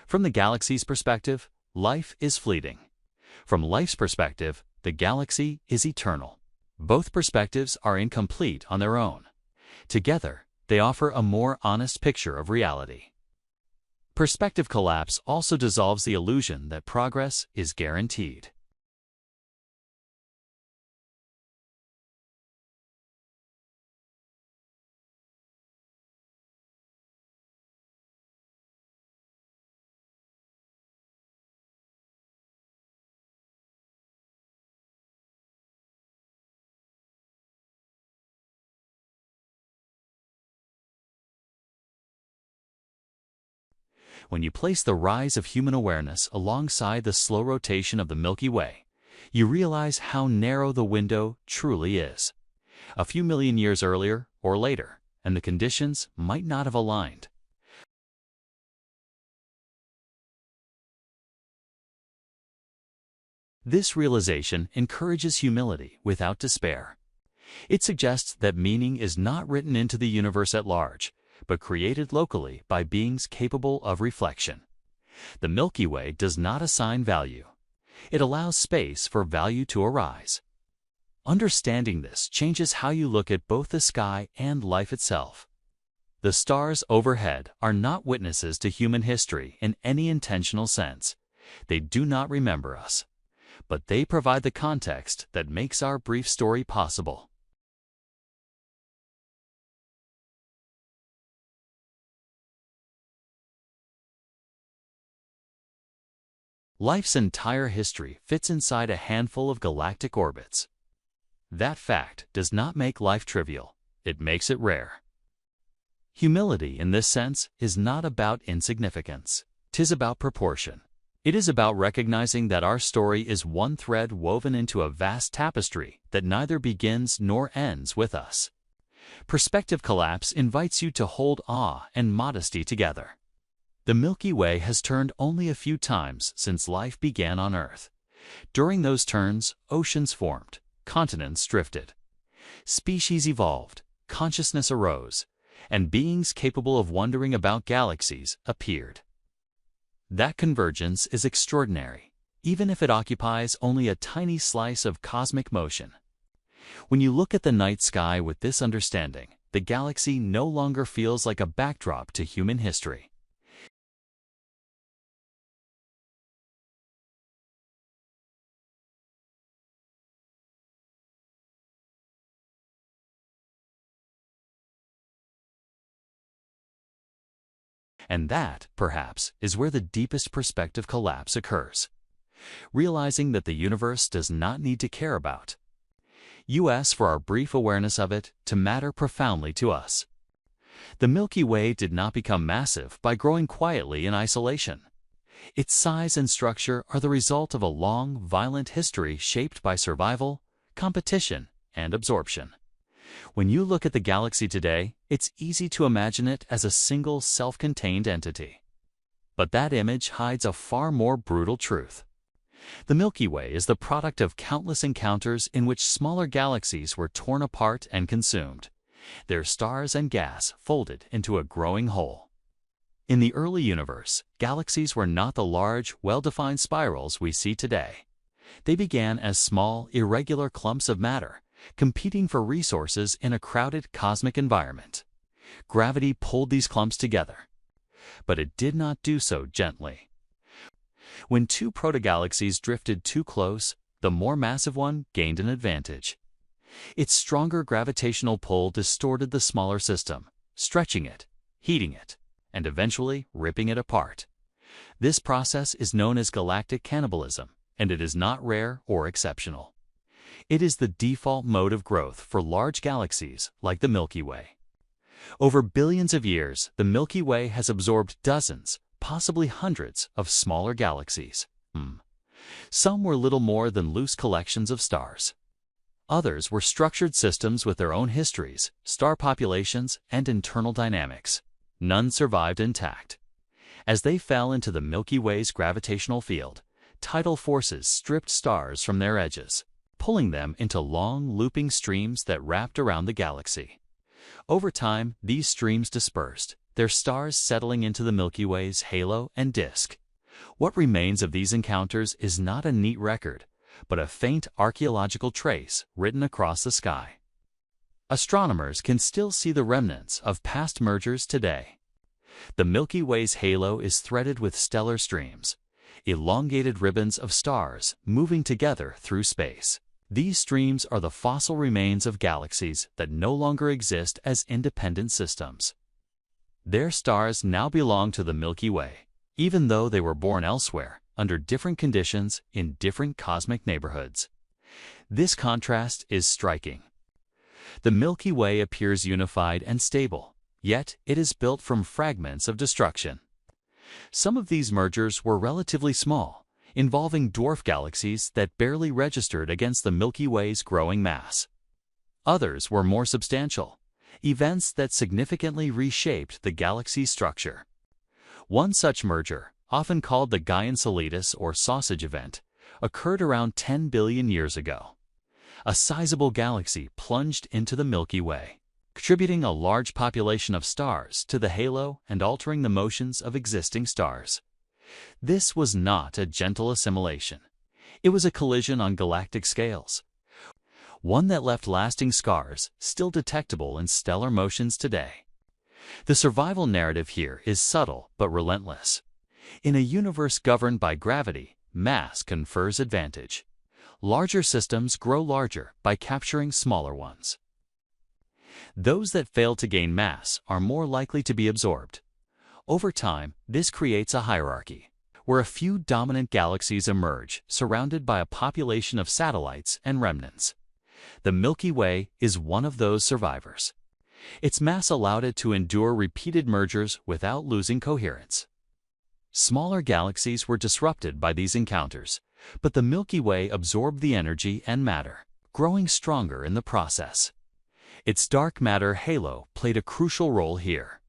From the galaxy's perspective, life is fleeting. From life's perspective, the galaxy is eternal. Both perspectives are incomplete on their own. Together, they offer a more honest picture of reality. Perspective collapse also dissolves the illusion that progress is guaranteed. When you place the rise of human awareness alongside the slow rotation of the Milky Way, you realize how narrow the window truly is. A few million years earlier or later, and the conditions might not have aligned. This realization encourages humility without despair. It suggests that meaning is not written into the universe at large, but created locally by beings capable of reflection. The Milky Way does not assign value. It allows space for value to arise. Understanding this changes how you look at both the sky and life itself. The stars overhead are not witnesses to human history in any intentional sense. They do not remember us, but they provide the context that makes our brief story possible. Life's entire history fits inside a handful of galactic orbits. That fact does not make life trivial, it makes it rare. Humility, in this sense, is not about insignificance. 'Tis about proportion. It is about recognizing that our story is one thread woven into a vast tapestry that neither begins nor ends with us. Perspective collapse invites you to hold awe and modesty together. The Milky Way has turned only a few times since life began on Earth. During those turns, oceans formed, continents drifted, species evolved, consciousness arose, and beings capable of wondering about galaxies appeared. That convergence is extraordinary, even if it occupies only a tiny slice of cosmic motion. When you look at the night sky with this understanding, the galaxy no longer feels like a backdrop to human history. And that, perhaps, is where the deepest perspective collapse occurs. Realizing that the universe does not need to care about us for our brief awareness of it to matter profoundly to us. The Milky Way did not become massive by growing quietly in isolation. Its size and structure are the result of a long, violent history shaped by survival, competition, and absorption. When you look at the galaxy today, it's easy to imagine it as a single self-contained entity. But that image hides a far more brutal truth. The Milky Way is the product of countless encounters in which smaller galaxies were torn apart and consumed, their stars and gas folded into a growing whole. In the early universe, galaxies were not the large, well-defined spirals we see today. They began as small, irregular clumps of matter, competing for resources in a crowded cosmic environment. Gravity pulled these clumps together, but it did not do so gently. When two protogalaxies drifted too close, the more massive one gained an advantage. Its stronger gravitational pull distorted the smaller system, stretching it, heating it, and eventually ripping it apart. This process is known as galactic cannibalism, and it is not rare or exceptional. It is the default mode of growth for large galaxies like the Milky Way. Over billions of years, the Milky Way has absorbed dozens, possibly hundreds, of smaller galaxies. Some were little more than loose collections of stars. Others were structured systems with their own histories, star populations, and internal dynamics. None survived intact. As they fell into the Milky Way's gravitational field, tidal forces stripped stars from their edges, pulling them into long, looping streams that wrapped around the galaxy. Over time, these streams dispersed, their stars settling into the Milky Way's halo and disk. What remains of these encounters is not a neat record, but a faint archaeological trace written across the sky. Astronomers can still see the remnants of past mergers today. The Milky Way's halo is threaded with stellar streams, elongated ribbons of stars moving together through space. These streams are the fossil remains of galaxies that no longer exist as independent systems. Their stars now belong to the Milky Way, even though they were born elsewhere, under different conditions in different cosmic neighborhoods. This contrast is striking. The Milky Way appears unified and stable, yet it is built from fragments of destruction. Some of these mergers were relatively small, involving dwarf galaxies that barely registered against the Milky Way's growing mass. Others were more substantial, events that significantly reshaped the galaxy's structure. One such merger, often called the Gaian-Enceladus or sausage event, occurred around 10 billion years ago. A sizable galaxy plunged into the Milky Way, contributing a large population of stars to the halo and altering the motions of existing stars. This was not a gentle assimilation. It was a collision on galactic scales, one that left lasting scars still detectable in stellar motions today. The survival narrative here is subtle but relentless. In a universe governed by gravity, mass confers advantage. Larger systems grow larger by capturing smaller ones. Those that fail to gain mass are more likely to be absorbed. Over time, this creates a hierarchy, where a few dominant galaxies emerge, surrounded by a population of satellites and remnants. The Milky Way is one of those survivors. Its mass allowed it to endure repeated mergers without losing coherence. Smaller galaxies were disrupted by these encounters, but the Milky Way absorbed the energy and matter, growing stronger in the process. Its dark matter halo played a crucial role here,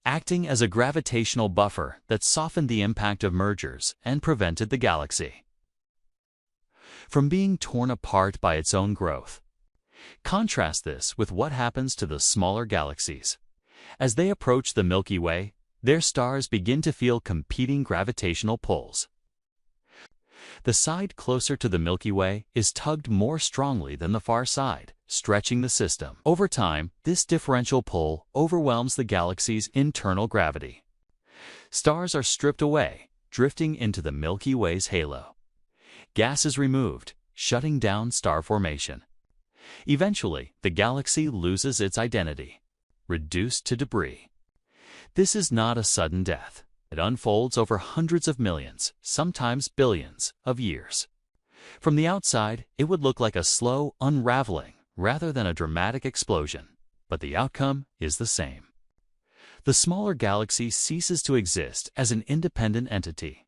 acting as a gravitational buffer that softened the impact of mergers and prevented the galaxy from being torn apart by its own growth. Contrast this with what happens to the smaller galaxies. As they approach the Milky Way, their stars begin to feel competing gravitational pulls. The side closer to the Milky Way is tugged more strongly than the far side, stretching the system. Over time, this differential pull overwhelms the galaxy's internal gravity. Stars are stripped away, drifting into the Milky Way's halo. Gas is removed, shutting down star formation. Eventually, the galaxy loses its identity, reduced to debris. This is not a sudden death. It unfolds over hundreds of millions, sometimes billions, of years. From the outside, it would look like a slow unraveling rather than a dramatic explosion, but the outcome is the same. The smaller galaxy ceases to exist as an independent entity.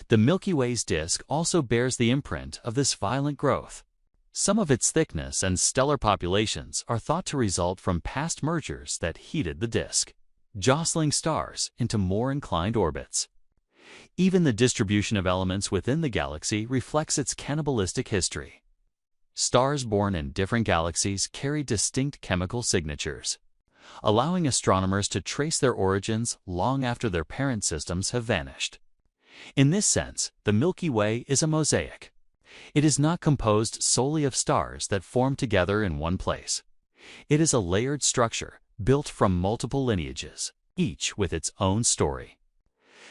The Milky Way's disk also bears the imprint of this violent growth. Some of its thickness and stellar populations are thought to result from past mergers that heated the disk, jostling stars into more inclined orbits. Even the distribution of elements within the galaxy reflects its cannibalistic history. Stars born in different galaxies carry distinct chemical signatures, allowing astronomers to trace their origins long after their parent systems have vanished. In this sense, the Milky Way is a mosaic. It is not composed solely of stars that form together in one place. It is a layered structure built from multiple lineages, each with its own story.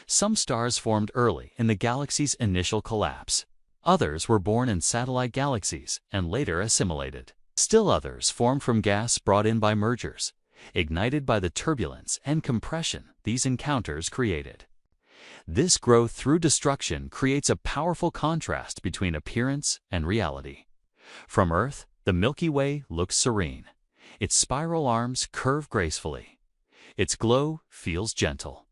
Some stars formed early in the galaxy's initial collapse. Others were born in satellite galaxies and later assimilated. Still others formed from gas brought in by mergers, ignited by the turbulence and compression these encounters created. This growth through destruction creates a powerful contrast between appearance and reality. From Earth, the Milky Way looks serene. Its spiral arms curve gracefully. Its glow feels gentle.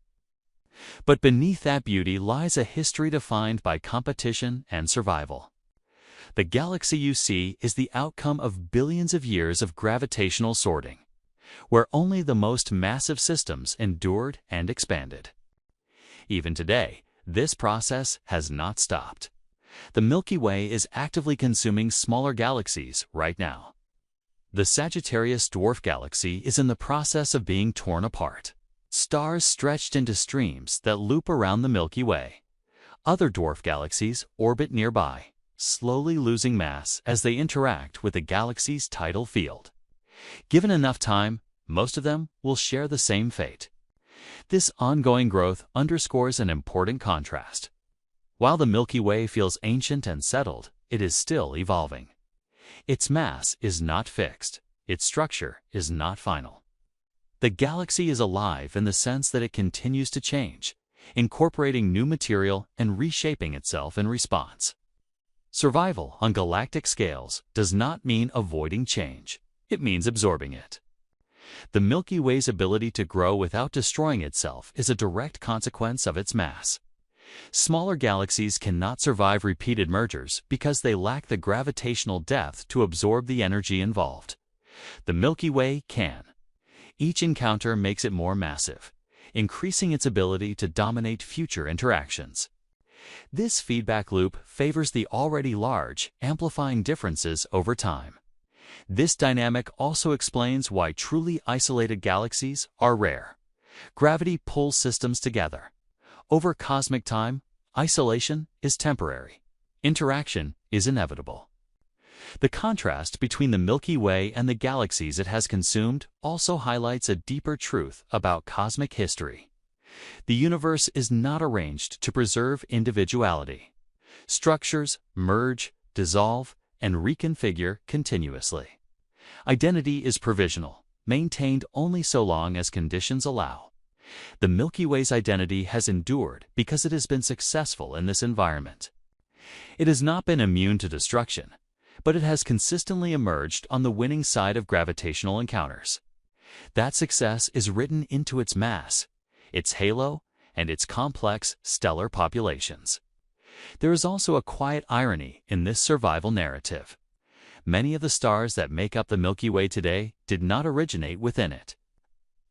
But beneath that beauty lies a history defined by competition and survival. The galaxy you see is the outcome of billions of years of gravitational sorting, where only the most massive systems endured and expanded. Even today, this process has not stopped. The Milky Way is actively consuming smaller galaxies right now. The Sagittarius dwarf galaxy is in the process of being torn apart. Stars stretched into streams that loop around the Milky Way. Other dwarf galaxies orbit nearby, slowly losing mass as they interact with the galaxy's tidal field. Given enough time, most of them will share the same fate. This ongoing growth underscores an important contrast. While the Milky Way feels ancient and settled, it is still evolving. Its mass is not fixed. Its structure is not final. The galaxy is alive in the sense that it continues to change, incorporating new material and reshaping itself in response. Survival on galactic scales does not mean avoiding change. It means absorbing it. The Milky Way's ability to grow without destroying itself is a direct consequence of its mass. Smaller galaxies cannot survive repeated mergers because they lack the gravitational depth to absorb the energy involved. The Milky Way can. Each encounter makes it more massive, increasing its ability to dominate future interactions. This feedback loop favors the already large, amplifying differences over time. This dynamic also explains why truly isolated galaxies are rare. Gravity pulls systems together. Over cosmic time, isolation is temporary. Interaction is inevitable. The contrast between the Milky Way and the galaxies it has consumed also highlights a deeper truth about cosmic history. The universe is not arranged to preserve individuality. Structures merge, dissolve, and reconfigure continuously. Identity is provisional, maintained only so long as conditions allow. The Milky Way's identity has endured because it has been successful in this environment. It has not been immune to destruction, but it has consistently emerged on the winning side of gravitational encounters. That success is written into its mass, its halo, and its complex stellar populations. There is also a quiet irony in this survival narrative. Many of the stars that make up the Milky Way today did not originate within it.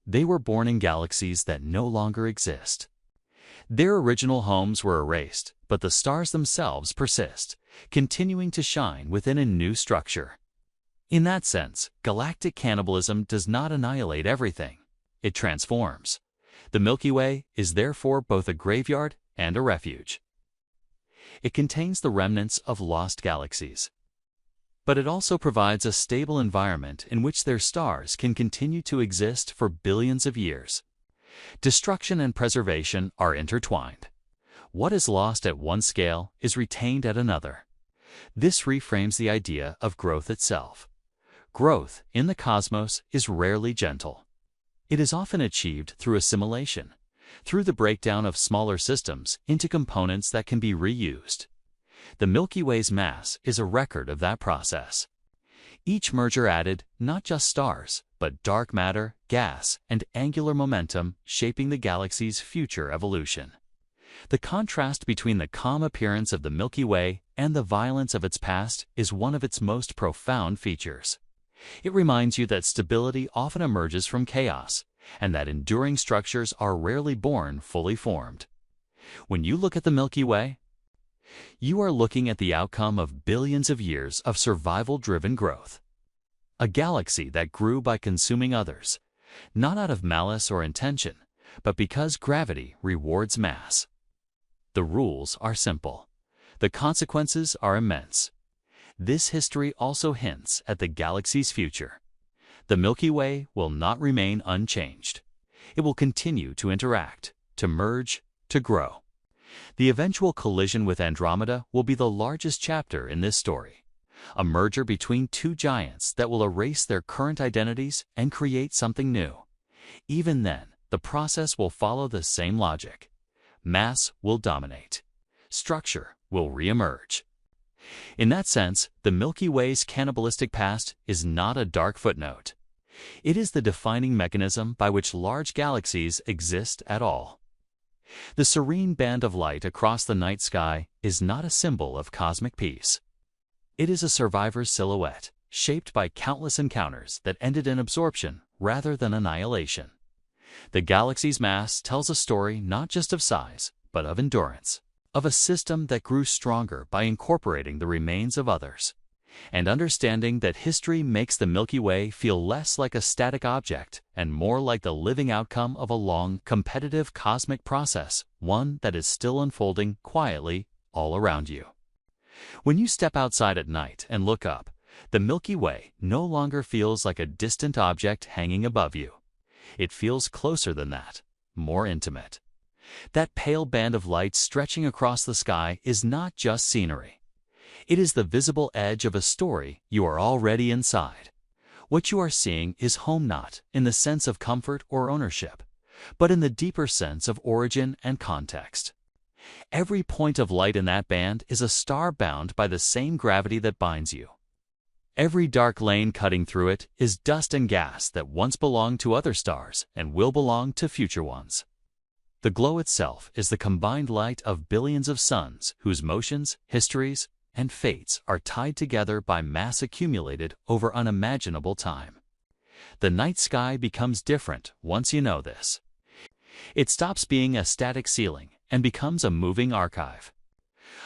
They were born in galaxies that no longer exist. Their original homes were erased, but the stars themselves persist, continuing to shine within a new structure. In that sense, galactic cannibalism does not annihilate everything. It transforms. The Milky Way is therefore both a graveyard and a refuge. It contains the remnants of lost galaxies. But it also provides a stable environment in which their stars can continue to exist for billions of years. Destruction and preservation are intertwined. What is lost at one scale is retained at another. This reframes the idea of growth itself. Growth in the cosmos is rarely gentle. It is often achieved through assimilation, through the breakdown of smaller systems into components that can be reused. The Milky Way's mass is a record of that process. Each merger added not just stars, but dark matter, gas, and angular momentum shaping the galaxy's future evolution. The contrast between the calm appearance of the Milky Way and the violence of its past is one of its most profound features. It reminds you that stability often emerges from chaos, and that enduring structures are rarely born fully formed. When you look at the Milky Way, you are looking at the outcome of billions of years of survival-driven growth. A galaxy that grew by consuming others, not out of malice or intention, but because gravity rewards mass. The rules are simple. The consequences are immense. This history also hints at the galaxy's future. The Milky Way will not remain unchanged. It will continue to interact, to merge, to grow. The eventual collision with Andromeda will be the largest chapter in this story, a merger between two giants that will erase their current identities and create something new. Even then, the process will follow the same logic. Mass will dominate. Structure will reemerge. In that sense, the Milky Way's cannibalistic past is not a dark footnote. It is the defining mechanism by which large galaxies exist at all. The serene band of light across the night sky is not a symbol of cosmic peace. It is a survivor's silhouette, shaped by countless encounters that ended in absorption rather than annihilation. The galaxy's mass tells a story not just of size, but of endurance, of a system that grew stronger by incorporating the remains of others, and understanding that history makes the Milky Way feel less like a static object and more like the living outcome of a long, competitive cosmic process, one that is still unfolding quietly all around you. When you step outside at night and look up, the Milky Way no longer feels like a distant object hanging above you. It feels closer than that, more intimate. That pale band of light stretching across the sky is not just scenery. It is the visible edge of a story you are already inside. What you are seeing is home not in the sense of comfort or ownership, but in the deeper sense of origin and context. Every point of light in that band is a star bound by the same gravity that binds you. Every dark lane cutting through it is dust and gas that once belonged to other stars and will belong to future ones. The glow itself is the combined light of billions of suns whose motions, histories, and fates are tied together by mass accumulated over unimaginable time. The night sky becomes different once you know this. It stops being a static ceiling and becomes a moving archive.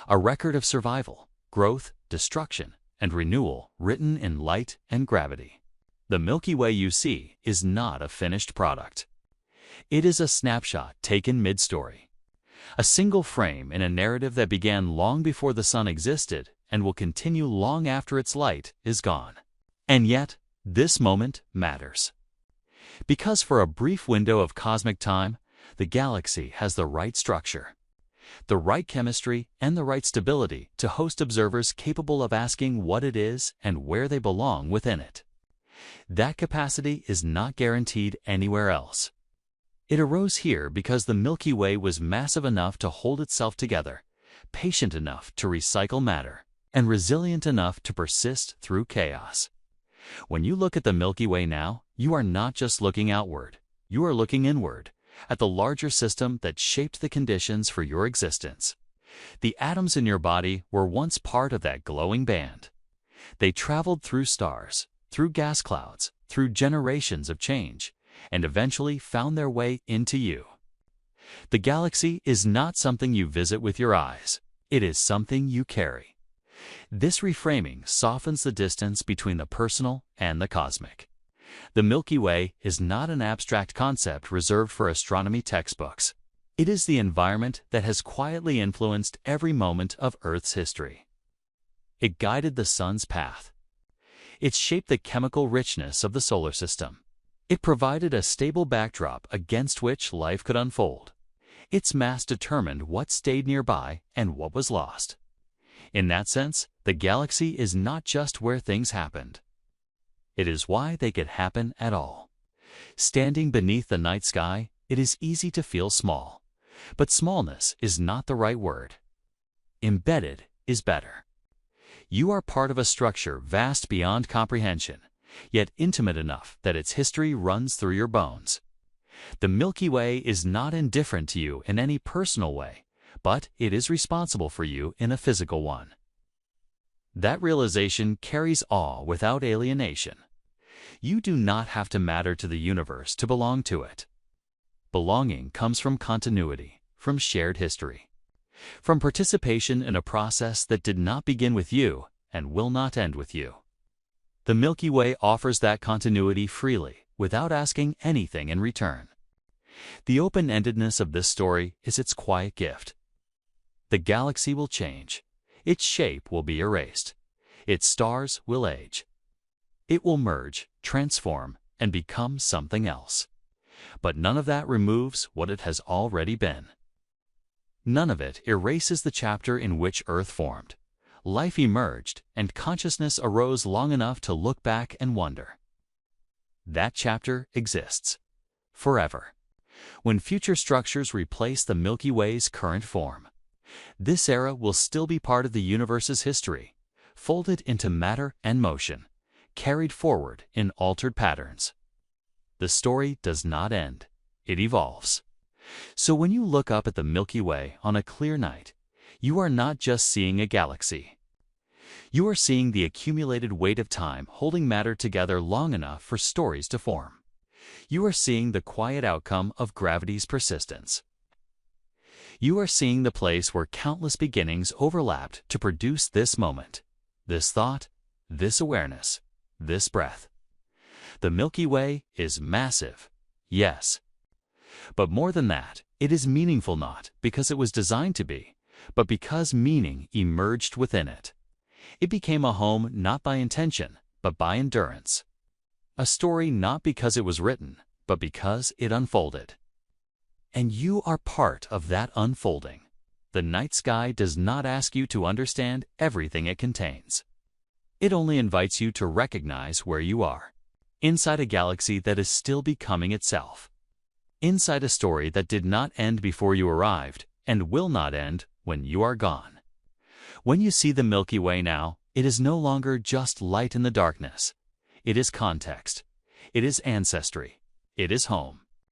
A record of survival, growth, destruction, and renewal written in light and gravity. The Milky Way you see is not a finished product. It is a snapshot taken mid-story. A single frame in a narrative that began long before the sun existed and will continue long after its light is gone. And yet, this moment matters. Because for a brief window of cosmic time, the galaxy has the right structure, the right chemistry, and the right stability to host observers capable of asking what it is and where they belong within it. That capacity is not guaranteed anywhere else. It arose here because the Milky Way was massive enough to hold itself together, patient enough to recycle matter, and resilient enough to persist through chaos. When you look at the Milky Way now, you are not just looking outward. You are looking inward, at the larger system that shaped the conditions for your existence. The atoms in your body were once part of that glowing band. They traveled through stars, through gas clouds, through generations of change, and eventually found their way into you. The galaxy is not something you visit with your eyes. It is something you carry. This reframing softens the distance between the personal and the cosmic. The Milky Way is not an abstract concept reserved for astronomy textbooks. It is the environment that has quietly influenced every moment of Earth's history. It guided the sun's path. It shaped the chemical richness of the solar system. It provided a stable backdrop against which life could unfold. Its mass determined what stayed nearby and what was lost. In that sense, the galaxy is not just where things happened. It is why they could happen at all. Standing beneath the night sky, it is easy to feel small. But smallness is not the right word. Embedded is better. You are part of a structure vast beyond comprehension, yet intimate enough that its history runs through your bones. The Milky Way is not indifferent to you in any personal way, but it is responsible for you in a physical one. That realization carries awe without alienation. You do not have to matter to the universe to belong to it. Belonging comes from continuity, from shared history, from participation in a process that did not begin with you and will not end with you. The Milky Way offers that continuity freely, without asking anything in return. The open-endedness of this story is its quiet gift. The galaxy will change. Its shape will be erased. Its stars will age. It will merge, transform, and become something else. But none of that removes what it has already been. None of it erases the chapter in which Earth formed. Life emerged, and consciousness arose long enough to look back and wonder. That chapter exists. Forever. When future structures replace the Milky Way's current form, this era will still be part of the universe's history, folded into matter and motion, carried forward in altered patterns. The story does not end. It evolves. So when you look up at the Milky Way on a clear night, you are not just seeing a galaxy. You are seeing the accumulated weight of time holding matter together long enough for stories to form. You are seeing the quiet outcome of gravity's persistence. You are seeing the place where countless beginnings overlapped to produce this moment, this thought, this awareness, this breath. The Milky Way is massive, yes. But more than that, it is meaningful not because it was designed to be, but because meaning emerged within it. It became a home not by intention, but by endurance. A story not because it was written, but because it unfolded. And you are part of that unfolding. The night sky does not ask you to understand everything it contains. It only invites you to recognize where you are, inside a galaxy that is still becoming itself. Inside a story that did not end before you arrived and will not end when you are gone. When you see the Milky Way now, it is no longer just light in the darkness. It is context. It is ancestry. It is home.